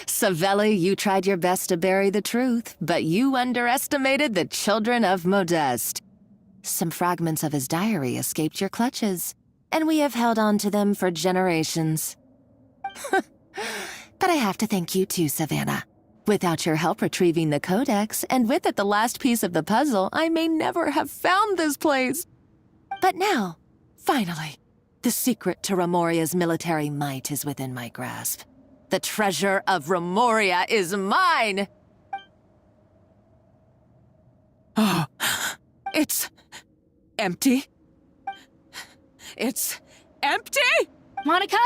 Savelli, you tried your best to bury the truth, but you underestimated the children of Modeste. Some fragments of his diary escaped your clutches, and we have held on to them for generations. But I have to thank you too, Savannah. Without your help retrieving the Codex, and with it the last piece of the puzzle, I may never have found this place. But now, finally, the secret to Remoria's military might is within my grasp. The treasure of Remoria is mine! Oh, it's empty. It's empty? Monica?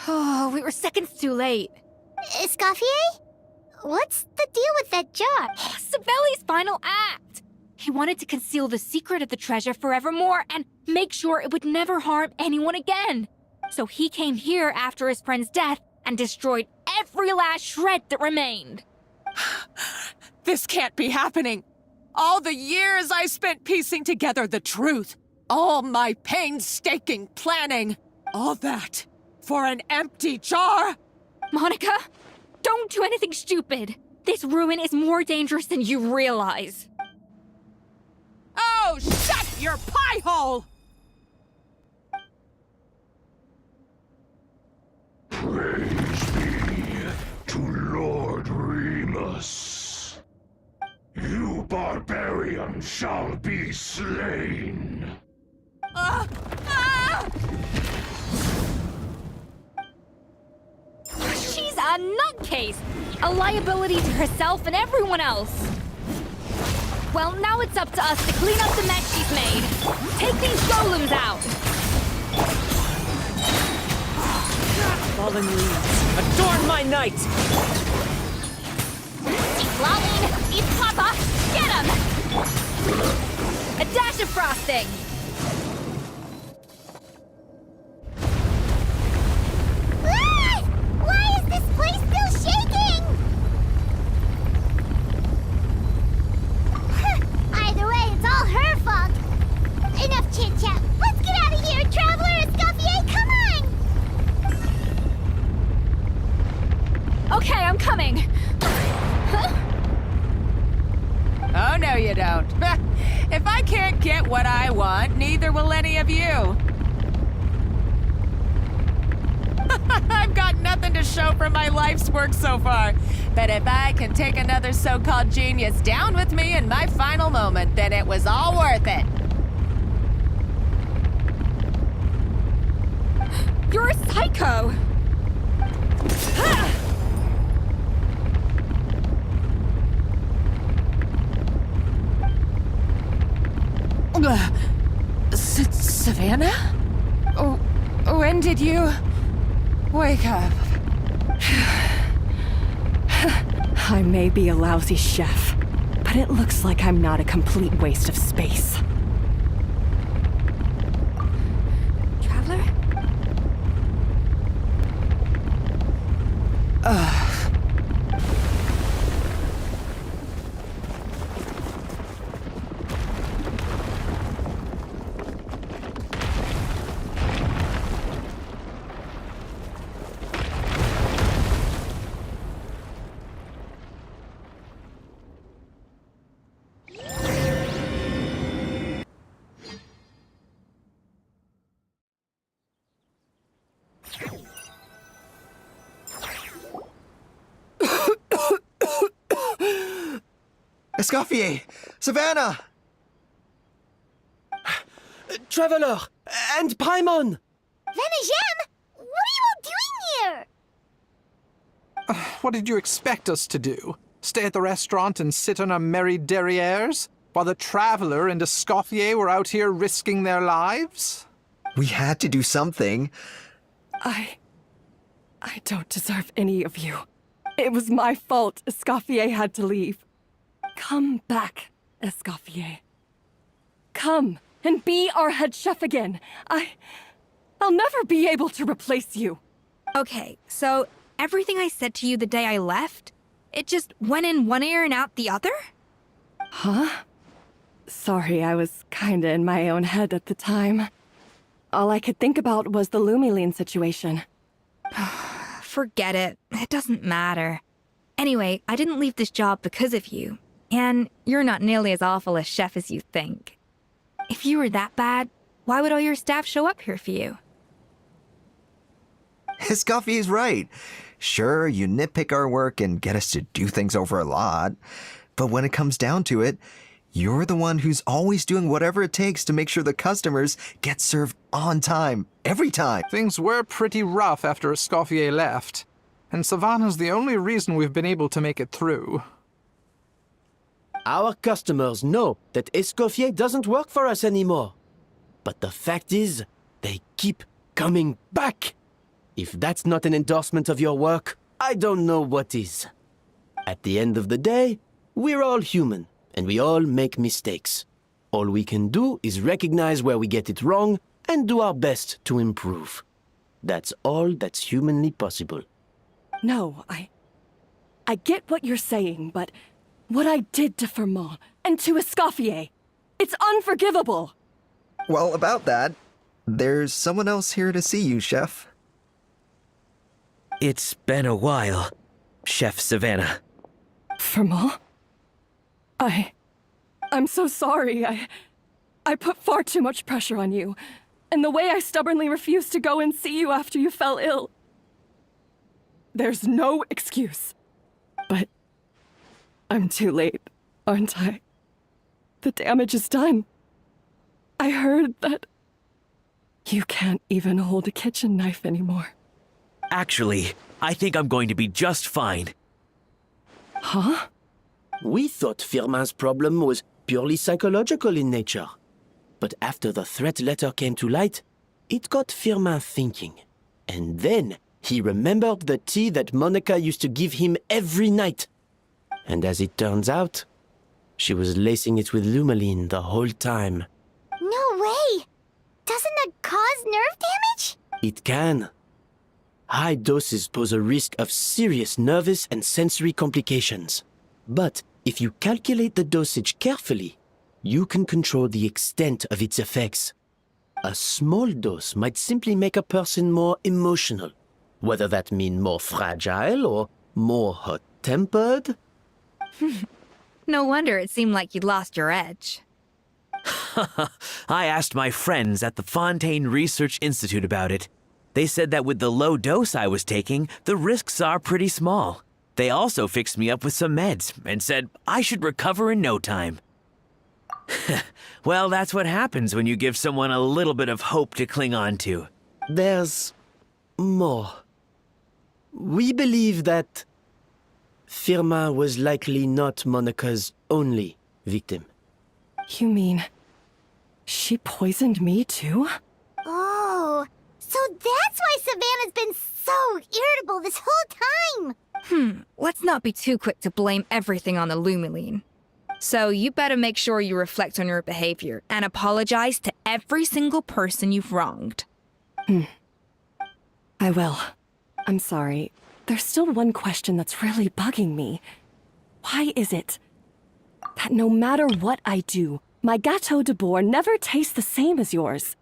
Oh, we were seconds too late. Escoffier? What's the deal with that jar? Savelli's final act! He wanted to conceal the secret of the treasure forevermore and make sure it would never harm anyone again. So he came here after his friend's death and destroyed every last shred that remained. This can't be happening. All the years I spent piecing together the truth, all my painstaking planning, all that for an empty jar? Monica, don't do anything stupid. This ruin is more dangerous than you realize. Oh, shut your pie hole! Praise be to Lord Remus. You barbarian shall be slain. She's a nutcase! A liability to herself and everyone else. Well, now it's up to us to clean up the mess she's made. Take these golems out! Fallen leaves, adorn my night! Eat Lolene! Eat Papa! Get him! A dash of frosting! Ah! Why is this place still shaking? Either way, it's all her fault. Enough chit-chat. Let's get out of here, Traveler Escoffier, come on! Okay, I'm coming. Oh, no you don't. If I can't get what I want, neither will any of you. I've got nothing to show for my life's work so far. But if I can take another so-called genius down with me in my final moment, then it was all worth it. You're a psycho! Savannah? Oh, when did you wake up? I may be a lousy chef, but it looks like I'm not a complete waste of space. Traveler? Escoffier! Savannah! Traveler! And Paimon! Venejem! What are you all doing here? What did you expect us to do? Stay at the restaurant and sit on our merry derrieres? While the Traveler and Escoffier were out here risking their lives? We had to do something. I don't deserve any of you. It was my fault Escoffier had to leave. Come back, Escoffier. Come and be our head chef again. I'll never be able to replace you. Okay, so everything I said to you the day I left, it just went in one ear and out the other? Huh? Sorry, I was kinda in my own head at the time. All I could think about was the Lumiline situation. Forget it. It doesn't matter. Anyway, I didn't leave this job because of you. And you're not nearly as awful a chef as you think. If you were that bad, why would all your staff show up here for you? Escoffier's right. Sure, you nitpick our work and get us to do things over a lot. But when it comes down to it, you're the one who's always doing whatever it takes to make sure the customers get served on time, every time. Things were pretty rough after Escoffier left. And Savannah's the only reason we've been able to make it through. Our customers know that Escoffier doesn't work for us anymore. But the fact is, they keep coming back. If that's not an endorsement of your work, I don't know what is. At the end of the day, we're all human, and we all make mistakes. All we can do is recognize where we get it wrong and do our best to improve. That's all that's humanly possible. No, I get what you're saying, but what I did to Fermont and to Escoffier, it's unforgivable. Well, about that, there's someone else here to see you, Chef. It's been a while, Chef Savannah. Firmal? I'm so sorry. I put far too much pressure on you. And the way I stubbornly refused to go and see you after you fell ill. There's no excuse. But I'm too late, aren't I? The damage is done. I heard that you can't even hold a kitchen knife anymore. Actually, I think I'm going to be just fine. Huh? We thought Firmin's problem was purely psychological in nature. But after the threat letter came to light, it got Firmin thinking. And then he remembered the tea that Monica used to give him every night. And as it turns out, she was lacing it with Lumaline the whole time. No way! Doesn't that cause nerve damage? It can. High doses pose a risk of serious nervous and sensory complications. But if you calculate the dosage carefully, you can control the extent of its effects. A small dose might simply make a person more emotional, whether that means more fragile or more hot-tempered. No wonder it seemed like you'd lost your edge. I asked my friends at the Fontaine Research Institute about it. They said that with the low dose I was taking, the risks are pretty small. They also fixed me up with some meds and said I should recover in no time. Well, that's what happens when you give someone a little bit of hope to cling on to. There's more. We believe that Firmin was likely not Monica's only victim. You mean she poisoned me too? Oh, so that's why Savannah's been so irritable this whole time! Let's not be too quick to blame everything on the Lumaline. So you better make sure you reflect on your behavior and apologize to every single person you've wronged. I will. I'm sorry. There's still one question that's really bugging me. Why is it that no matter what I do, my Gâteau de Bourg never tastes the same as yours?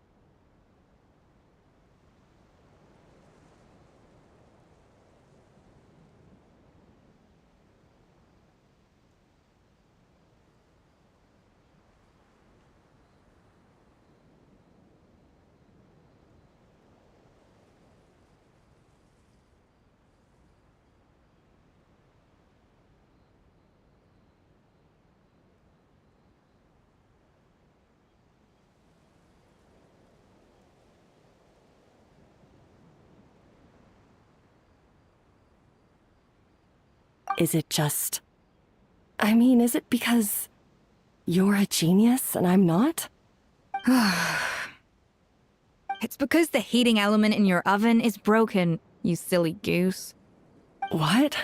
Is it just... is it because you're a genius and I'm not? It's because the heating element in your oven is broken, you silly goose. What?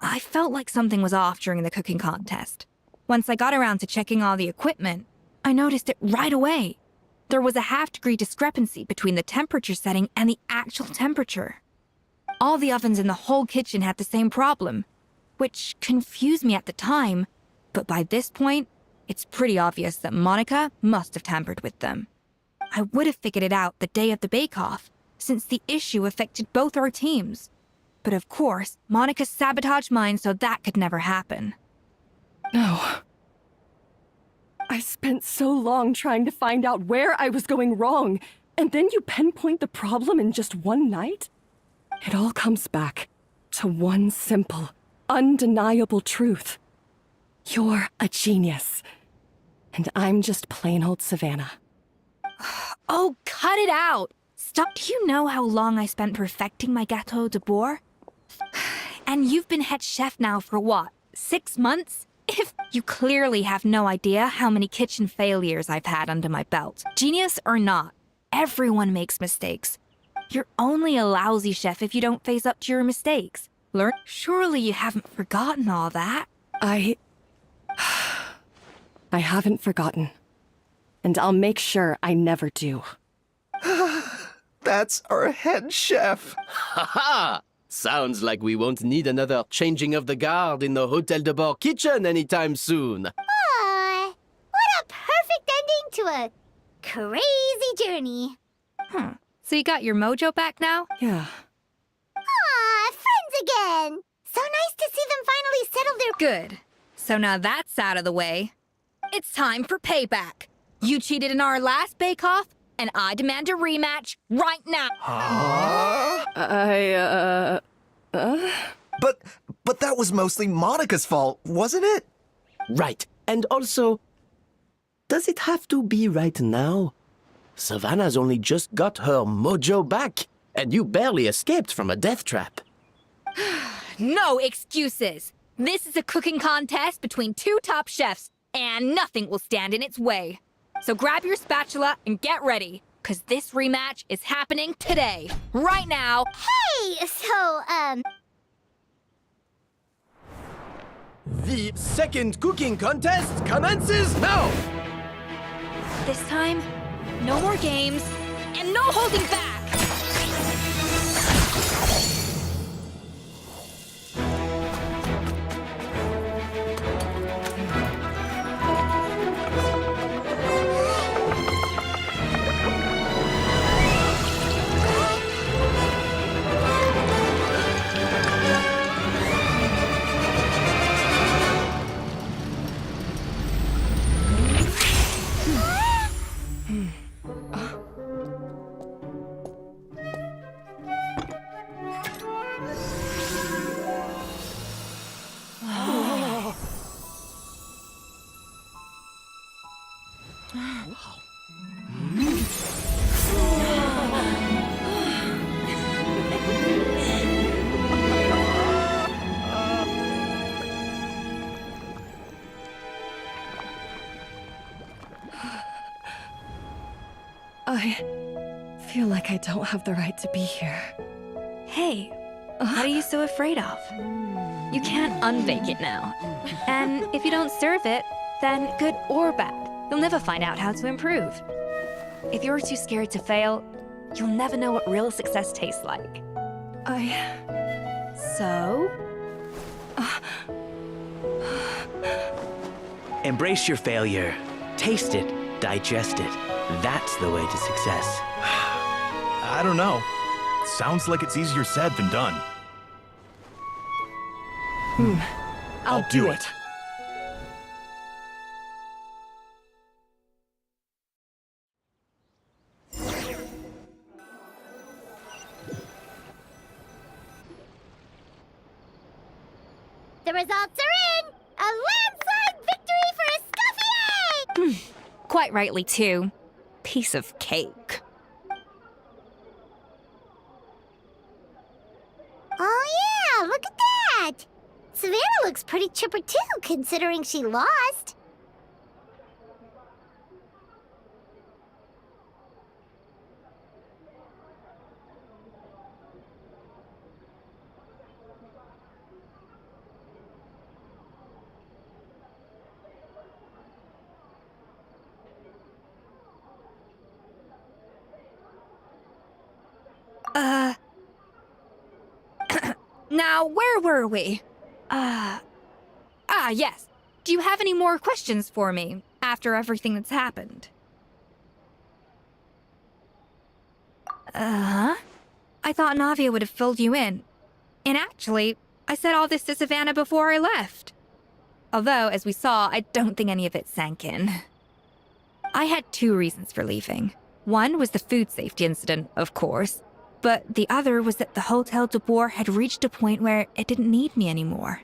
I felt like something was off during the cooking contest. Once I got around to checking all the equipment, I noticed it right away. There was a half-degree discrepancy between the temperature setting and the actual temperature. All the ovens in the whole kitchen had the same problem, which confused me at the time, but by this point, it's pretty obvious that Monica must have tampered with them. I would have figured it out the day of the bake-off, since the issue affected both our teams. But of course, Monica sabotaged mine so that could never happen. No. I spent so long trying to find out where I was going wrong, and then you pinpoint the problem in just one night? It all comes back to one simple, undeniable truth. You're a genius, and I'm just plain old Savannah. Oh, cut it out! Stop. Do you know how long I spent perfecting my Gâteau de Bourg? And you've been head chef now for what, 6 months? If you clearly have no idea how many kitchen failures I've had under my belt. Genius or not, everyone makes mistakes. You're only a lousy chef if you don't face up to your mistakes. Learn. Surely you haven't forgotten all that. I haven't forgotten. And I'll make sure I never do. That's our head chef. Ha ha! Sounds like we won't need another changing of the guard in the Hôtel de Bord kitchen anytime soon. What a perfect ending to a crazy journey. So you got your mojo back now? Yeah. Aw, friends again! So nice to see them finally settle their— Good. So now that's out of the way. It's time for payback. You cheated in our last bake-off, and I demand a rematch right now. But that was mostly Monica's fault, wasn't it? Right. And also, does it have to be right now? Savannah's only just got her mojo back, and you barely escaped from a death trap. No excuses. This is a cooking contest between two top chefs, and nothing will stand in its way. So grab your spatula and get ready, because this rematch is happening today, right now. Hey, so, The second cooking contest commences now! This time, no more games, and no holding back! I feel like I don't have the right to be here. Hey, what are you so afraid of? You can't unbake it now. And if you don't serve it, then good or bad, you'll never find out how to improve. If you're too scared to fail, you'll never know what real success tastes like. So? Embrace your failure. Taste it. Digest it. That's the way to success. I don't know. Sounds like it's easier said than done. I'll do it. the results are in! A landslide victory for Escoffier! Quite rightly, too. Piece of cake. Oh yeah, look at that! Savannah looks pretty chipper too, considering she lost. Now, where were we? Yes. Do you have any more questions for me after everything that's happened? I thought Navia would have filled you in. And actually, I said all this to Savannah before I left. Although, as we saw, I don't think any of it sank in. I had two reasons for leaving. One was the food safety incident, of course. But the other was that the Hotel de Boer had reached a point where it didn't need me anymore.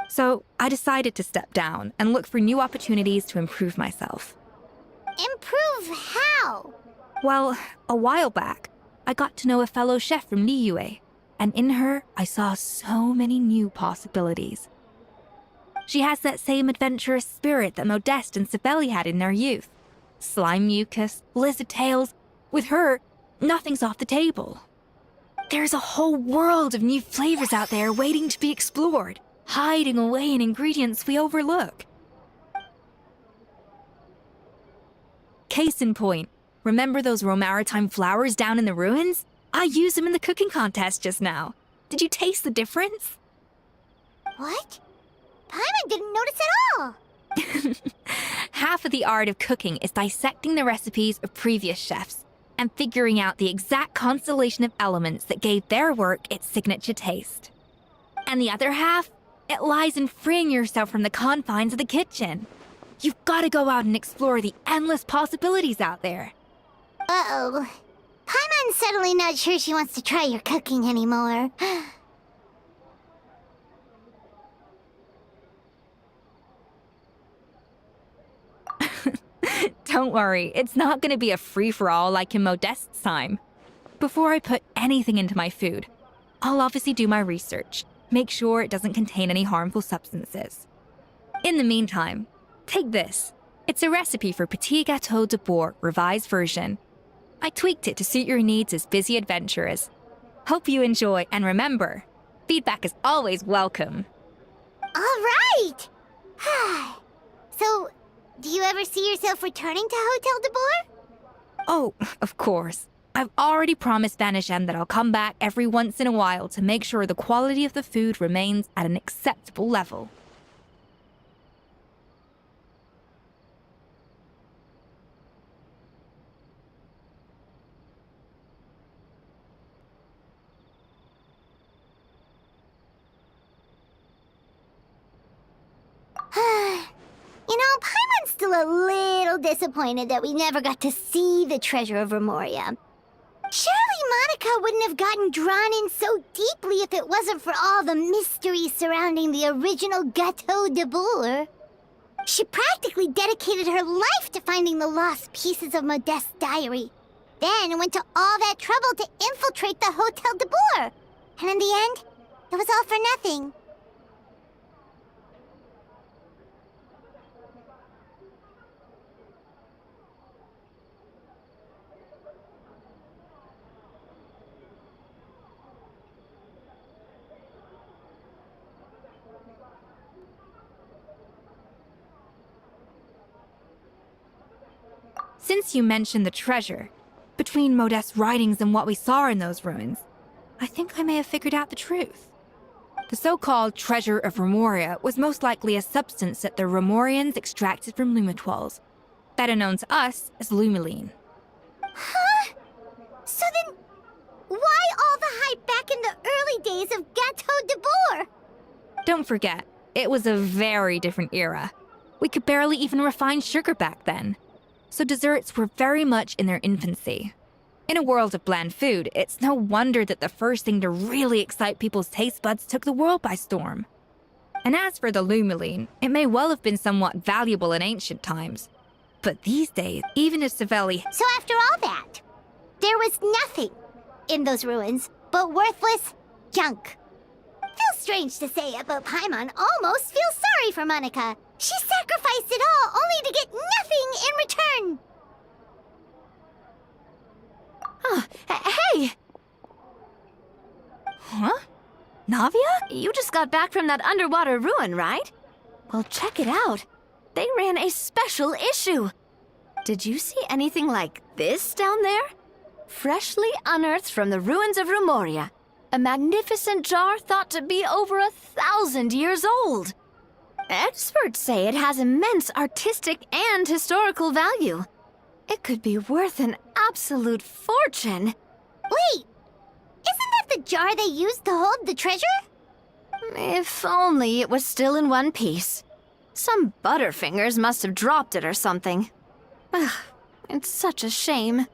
So I decided to step down and look for new opportunities to improve myself. Improve how? Well, a while back, I got to know a fellow chef from Liyue, and in her, I saw so many new possibilities. She has that same adventurous spirit that Modeste and Sibeli had in their youth. Slime mucus, lizard tails. With her, nothing's off the table. There's a whole world of new flavors out there waiting to be explored, hiding away in ingredients we overlook. Case in point, remember those Romaritime flowers down in the ruins? I used them in the cooking contest just now. Did you taste the difference? What? Paimon didn't notice at all. Half of the art of cooking is dissecting the recipes of previous chefs and figuring out the exact constellation of elements that gave their work its signature taste. And the other half, it lies in freeing yourself from the confines of the kitchen. You've got to go out and explore the endless possibilities out there. Uh-oh. Paimon's suddenly not sure she wants to try your cooking anymore. Don't worry, it's not going to be a free-for-all like in Modeste's time. Before I put anything into my food, I'll obviously do my research, make sure it doesn't contain any harmful substances. In the meantime, take this. It's a recipe for Petit Gâteau de Bourg, revised version. I tweaked it to suit your needs as busy adventurers. Hope you enjoy, and remember, feedback is always welcome. All right! So, do you ever see yourself returning to Hotel de Bourg? Oh, of course. I've already promised Vanishem that I'll come back every once in a while to make sure the quality of the food remains at an acceptable level. You know, Paimon's still a little disappointed that we never got to see the treasure of Remoria. Surely Monica wouldn't have gotten drawn in so deeply if it wasn't for all the mystery surrounding the original Gâteau de Bourg. She practically dedicated her life to finding the lost pieces of Modeste's diary. Then went to all that trouble to infiltrate the Hotel de Bourg. And in the end, it was all for nothing. Since you mentioned the treasure, between Modeste's writings and what we saw in those ruins, I think I may have figured out the truth. The so-called treasure of Remoria was most likely a substance that the Remorians extracted from Lumitoiles, better known to us as Lumiline. Huh? So then, why all the hype back in the early days of Gâteau de Bourg? Don't forget, it was a very different era. We could barely even refine sugar back then. So desserts were very much in their infancy. In a world of bland food, it's no wonder that the first thing to really excite people's taste buds took the world by storm. And as for the Lumiline, it may well have been somewhat valuable in ancient times. But these days, even if Savelli... So after all that, there was nothing in those ruins but worthless junk. Feels strange to say it, but Paimon almost feels sorry for Monica. She sacrificed it all only to get nothing in return. Oh, hey! Huh? Navia? You just got back from that underwater ruin, right? Well, check it out. They ran a special issue. Did you see anything like this down there? Freshly unearthed from the ruins of Remoria. A magnificent jar thought to be over 1,000 years old. Experts say it has immense artistic and historical value. It could be worth an absolute fortune. Wait, isn't that the jar they used to hold the treasure? If only it was still in one piece. Some butterfingers must have dropped it or something. Ugh, it's such a shame.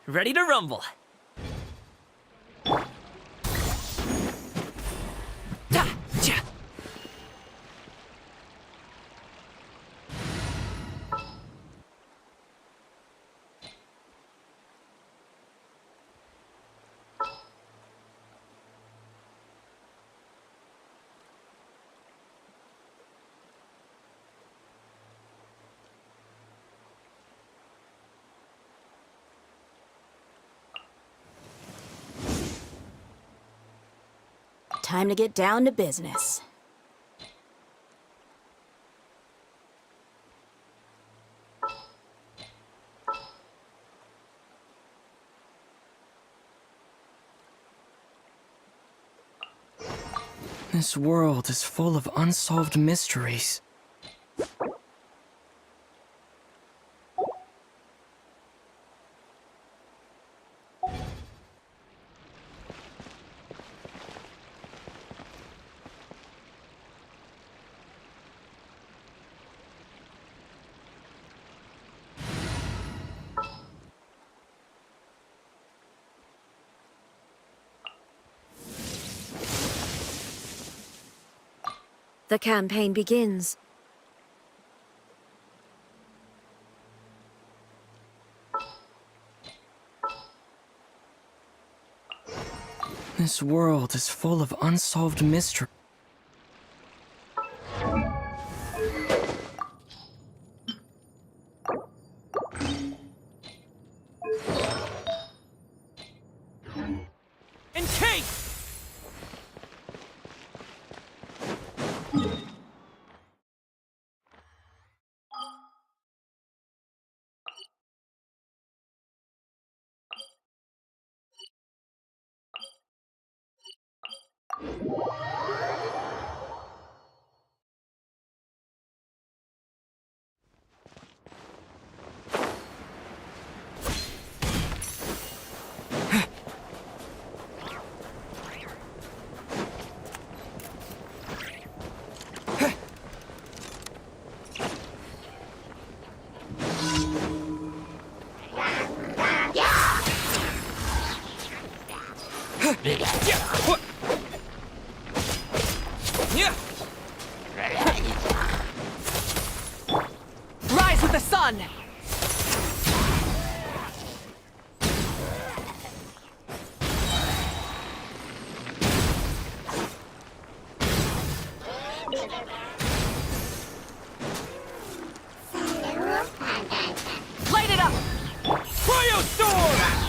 ready to rumble. Time to get down to business. This world is full of unsolved mysteries. The campaign begins. This world is full of unsolved mysteries. Rise with the sun! Light it up! Cryo Storm!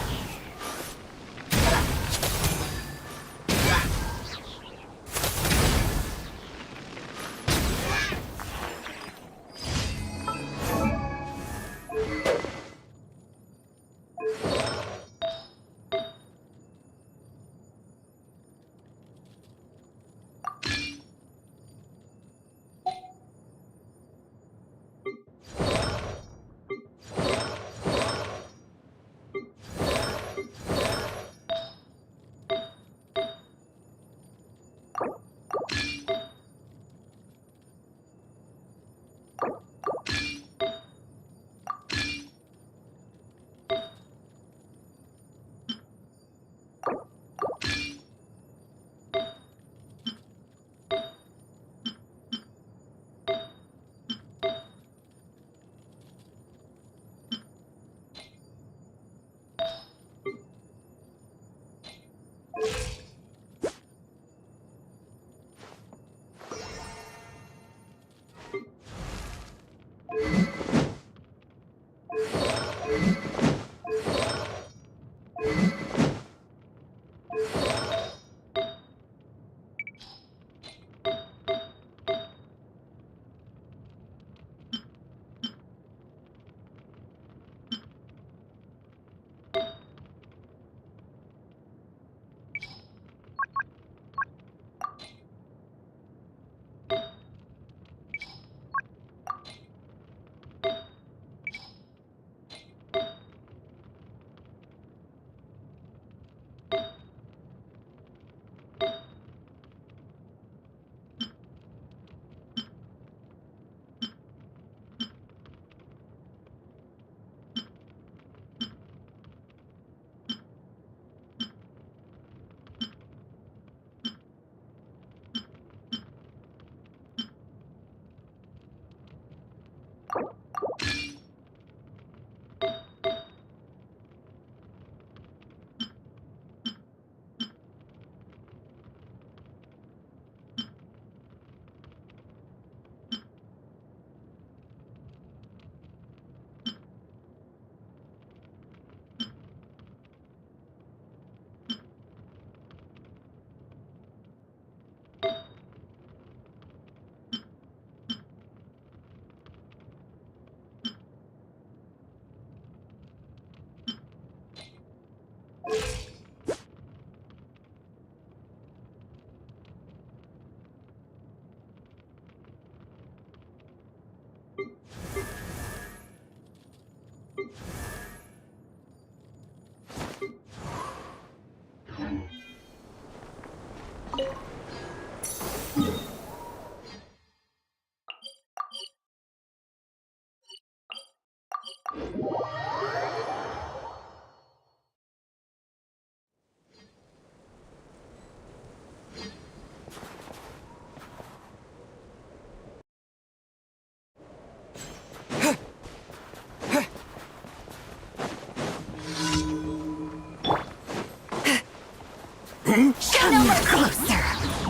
Show no mercy. Closer.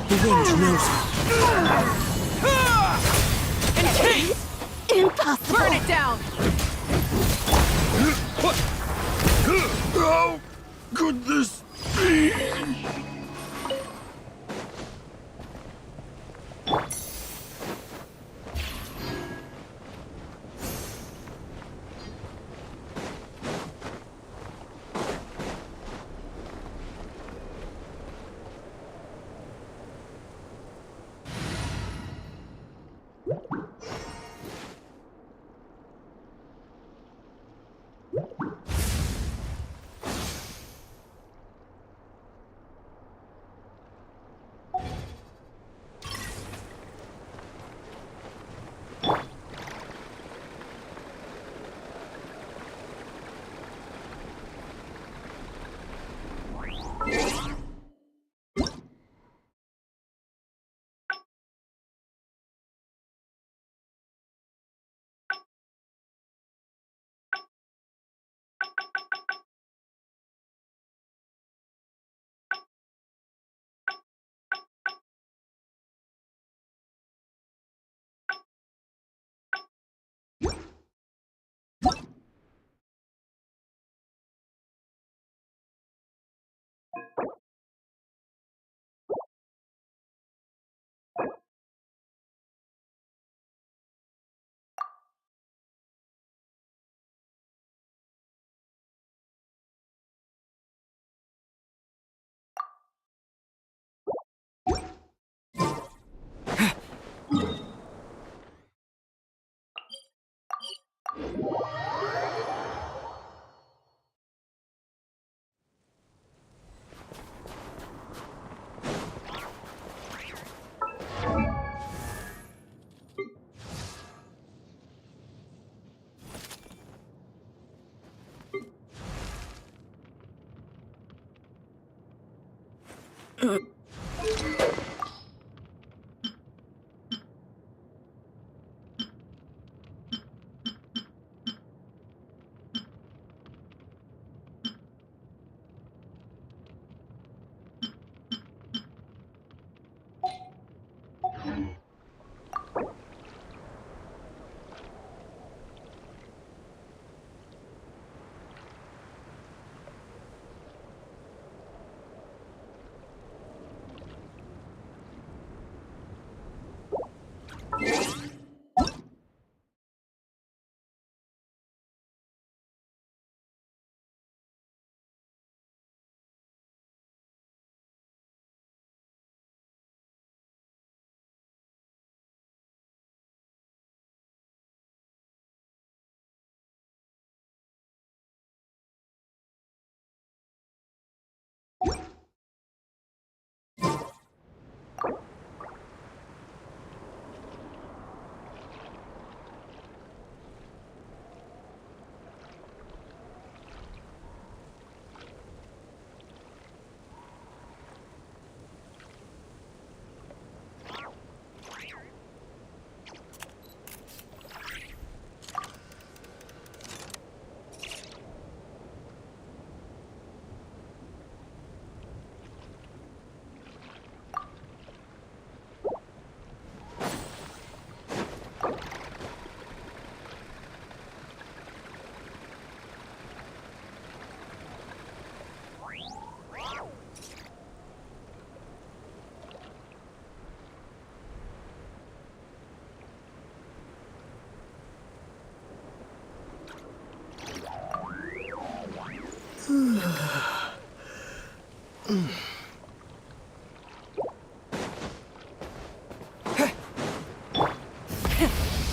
The wind knows Encase! Impossible. Burn it down! How could this be?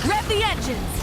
Rev the engines!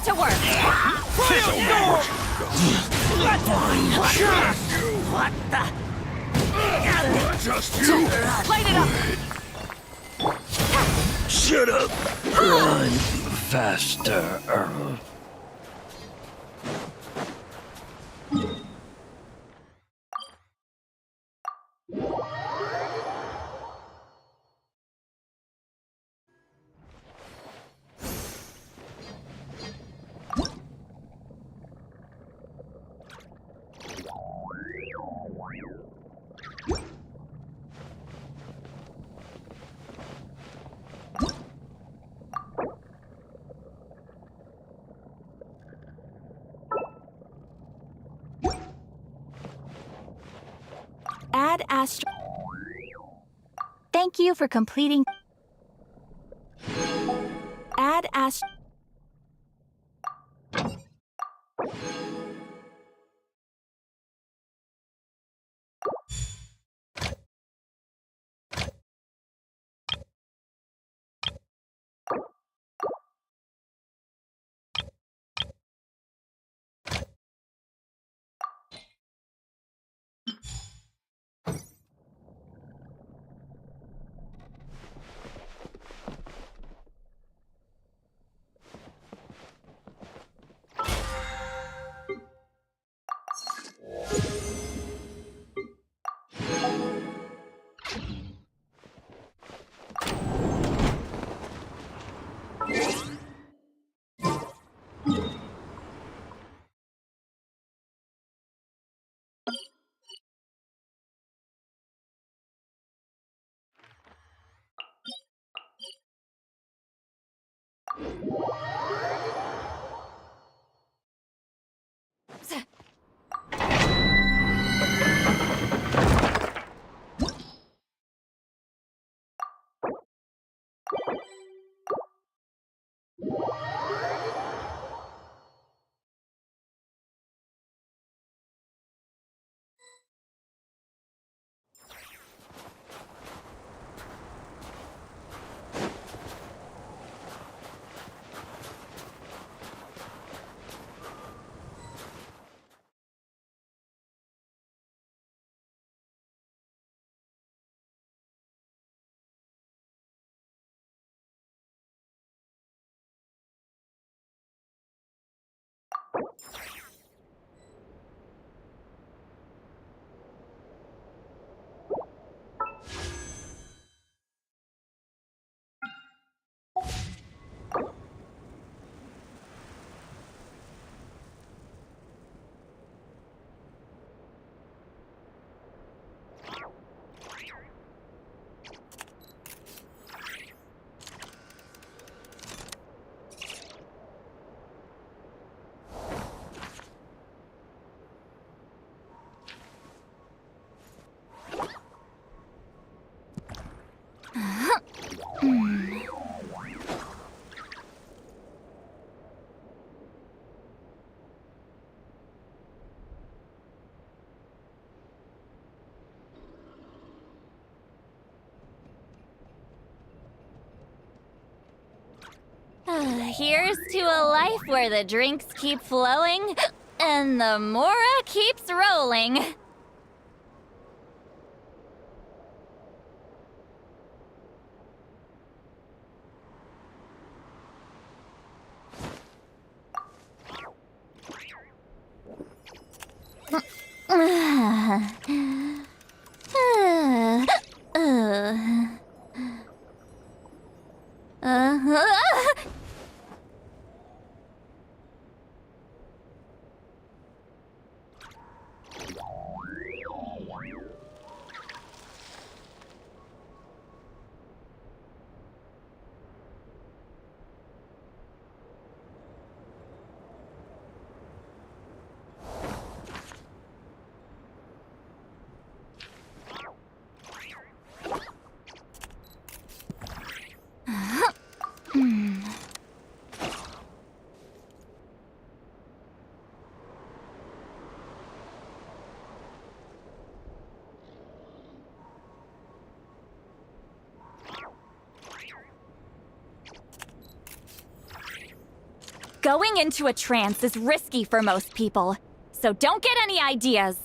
Get to work! What the? Just you. Light it up! Shut up. Run faster. Add Astro. Thank you for completing. Add Astro. Here's to a life where the drinks keep flowing and the Mora keeps rolling. Going into a trance is risky for most people, so don't get any ideas.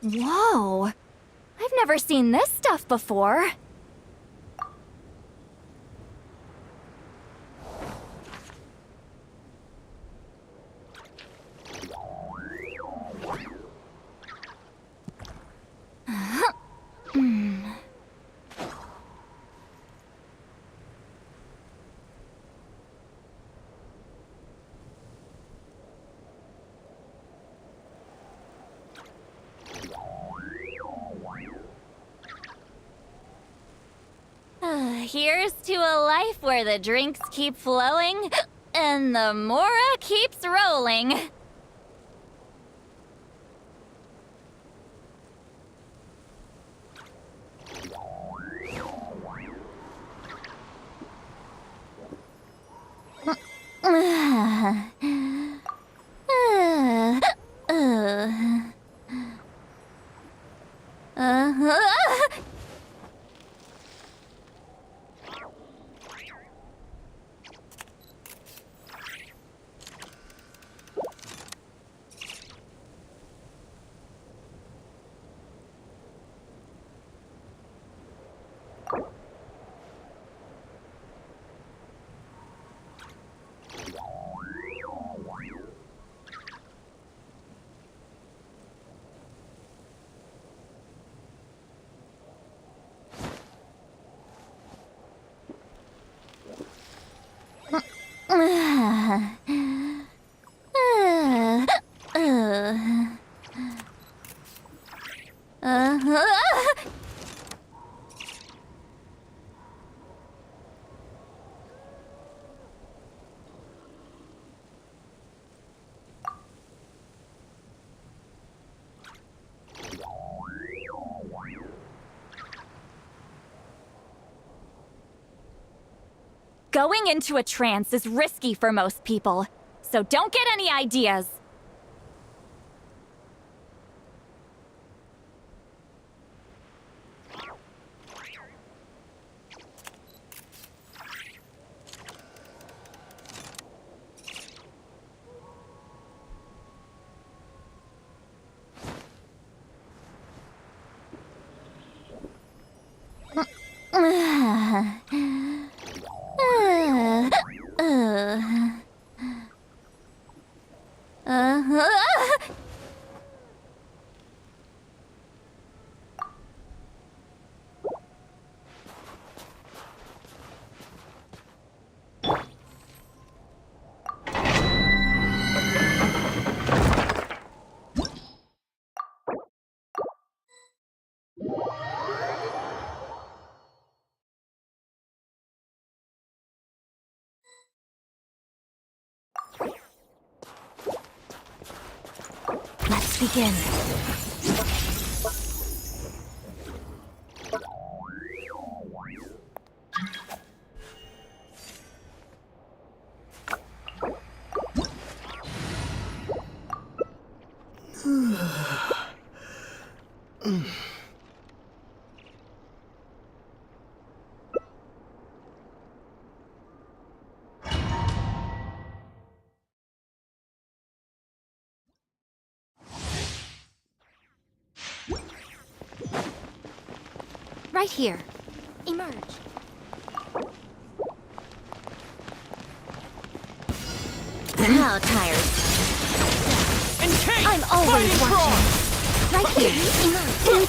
Whoa! I've never seen this stuff before. Here's to a life where the drinks keep flowing and the Mora keeps rolling. Going into a trance is risky for most people, so don't get any ideas. Let's begin. Right here. Emerge. How tired. I'm always watching. Right here. Emerge.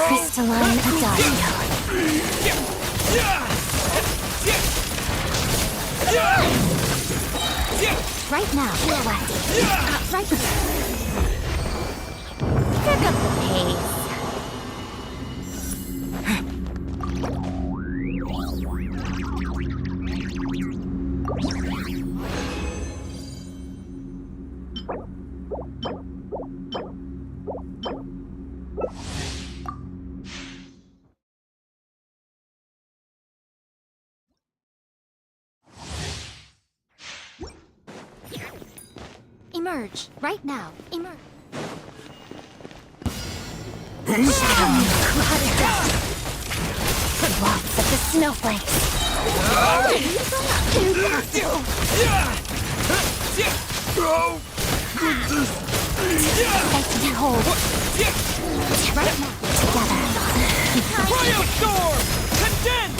Crystalline Adagio. Right now. Right here. Pick up the pace. Emerge. Right now. Emerge. Lots of the snowflakes. Oh, goodness me! Let's hold. Right now. Together. Cryostorm! Condense!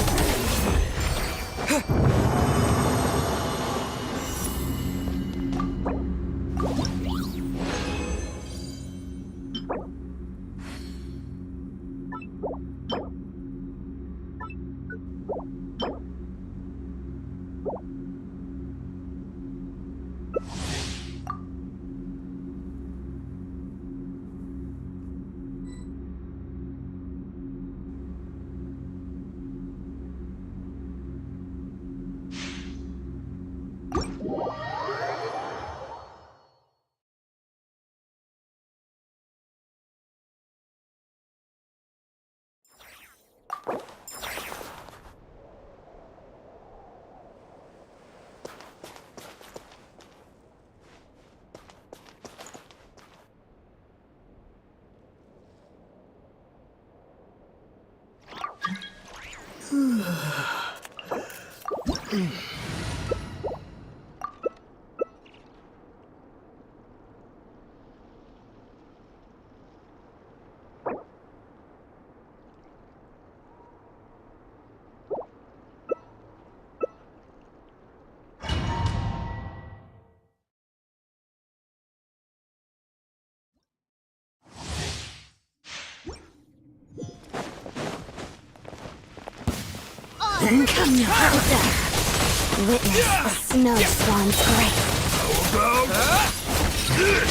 Come closer. Witness the snow swan's grace.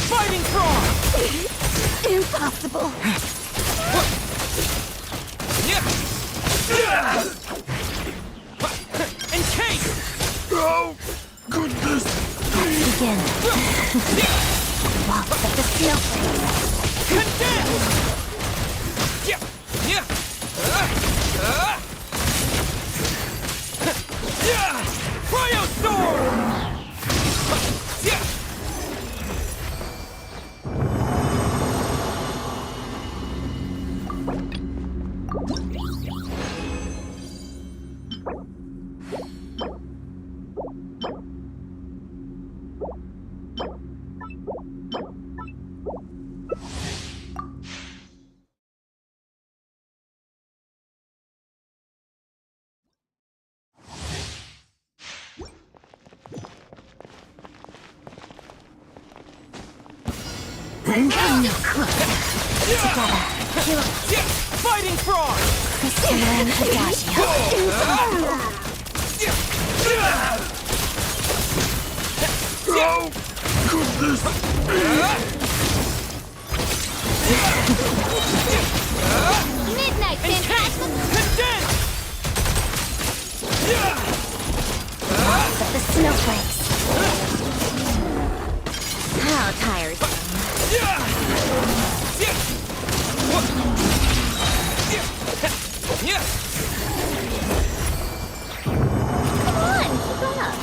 Fighting frog! Impossible. Encase! Oh, goodness me! Begin. Waltz of the snowflakes. Condense! Cryostorm! Fighting frog! Crystalline Adagio. Oh, goodness me! Midnight Phantasm! Condense! Waltz of the snowflakes. How tiresome. Come on, keep up.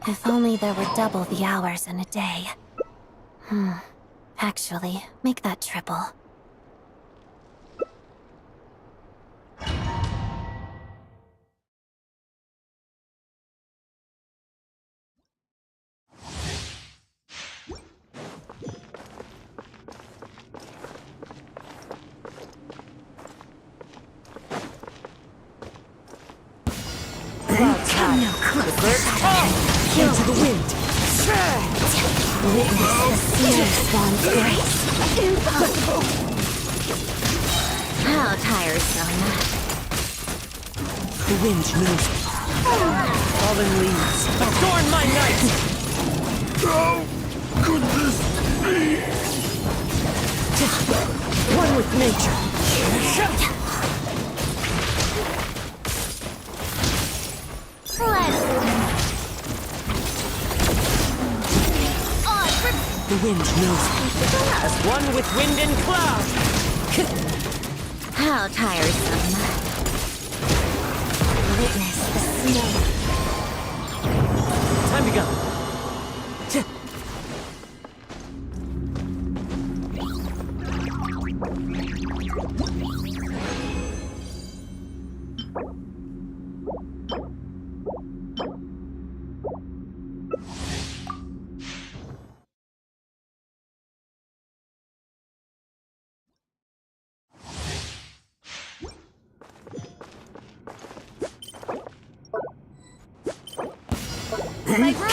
If only there were double the hours in a day. Actually, make that triple. Clouds high. The birds call. Into the wind. Witness the snow swan's grace. Impossible. How tiresome. The wind knows it. Fallen leaves. Adorn my night. How could this be? One with nature. The wind knows me. As one with wind and cloud. How tiresome. Witness the snow. Time to go.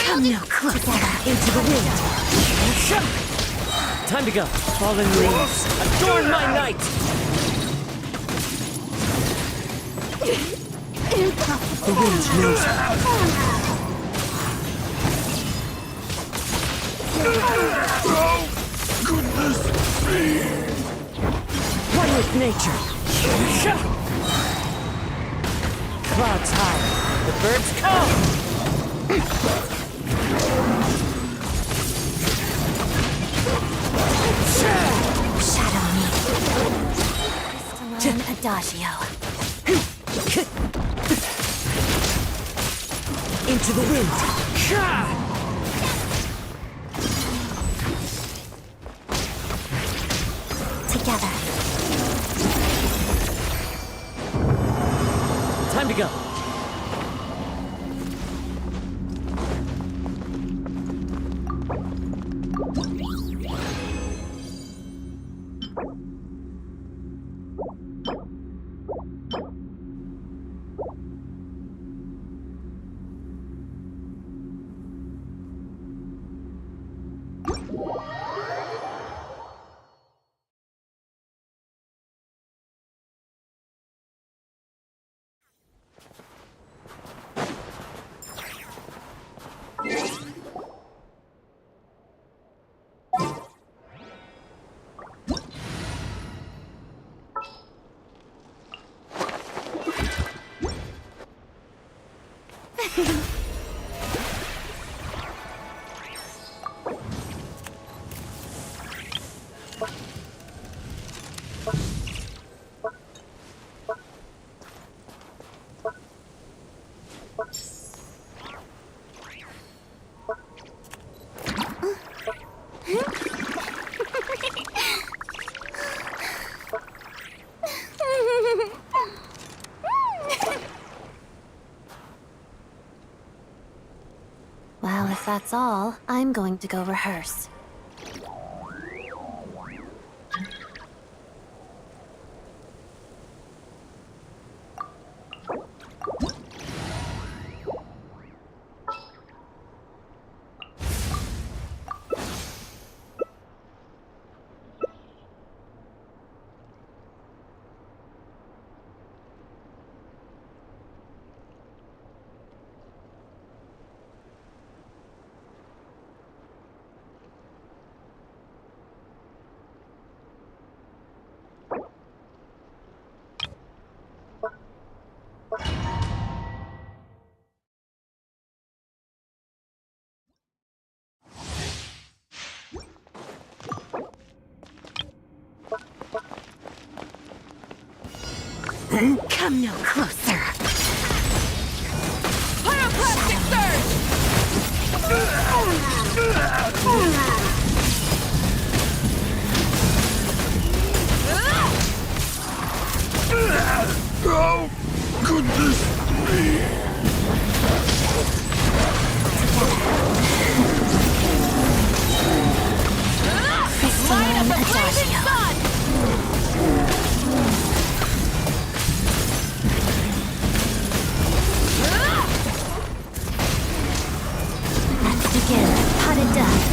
Come now, closer. Into the wind. Time to go. Fallen leaves. Adorn my night. The wind knows me. How could this be? One with nature. Clouds high. The birds come. Shadow me. Crystalline Adagio. Into the wind. Together. Time to go. Well, if that's all, I'm going to go rehearse. Come no closer. Pyroclastic surge! How could this be? Light up the blazing sun! Let's begin. Pot of death.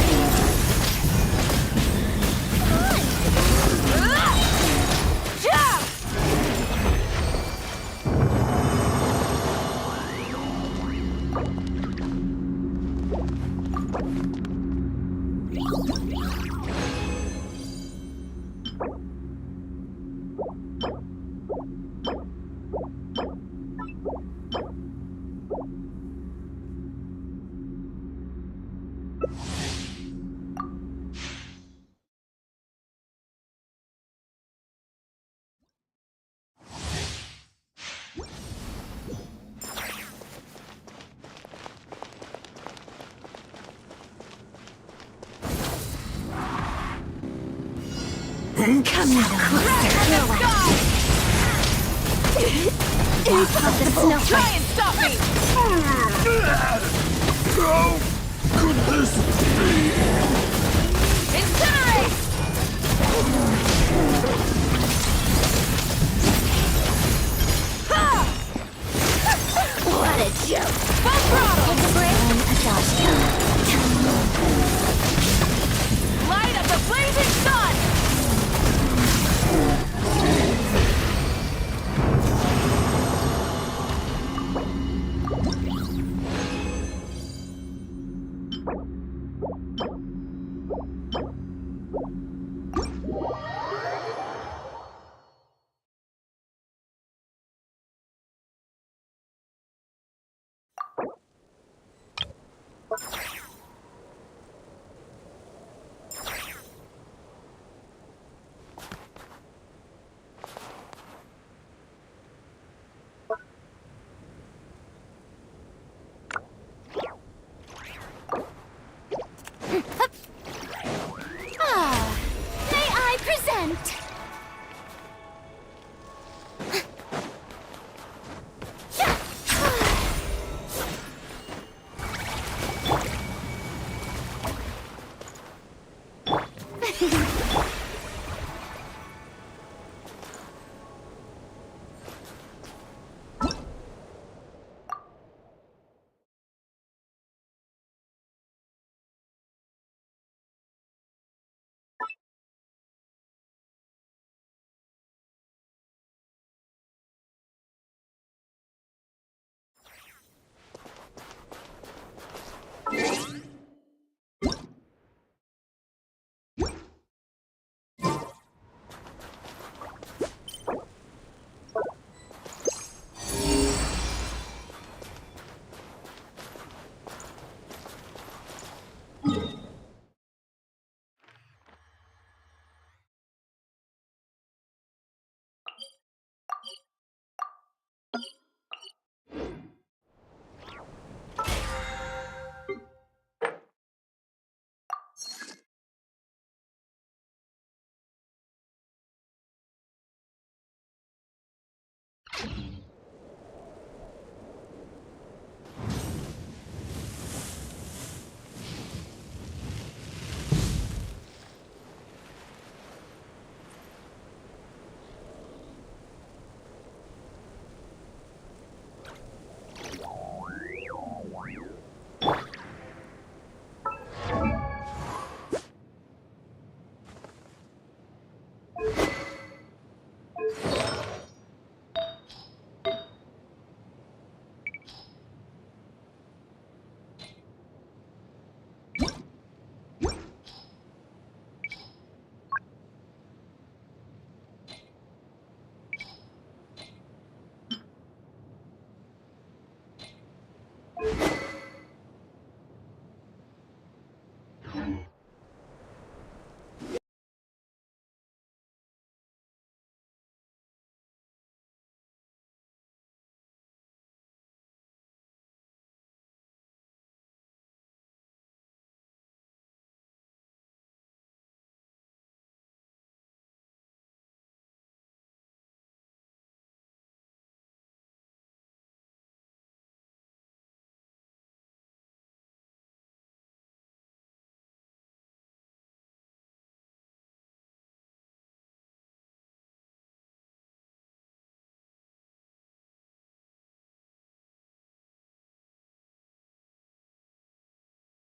Come now, closer. Of the snowflake. Try and stop me! How could this be? Incinerate! What a joke. Full throttle! Take a break. Light up the blazing sun! May I present?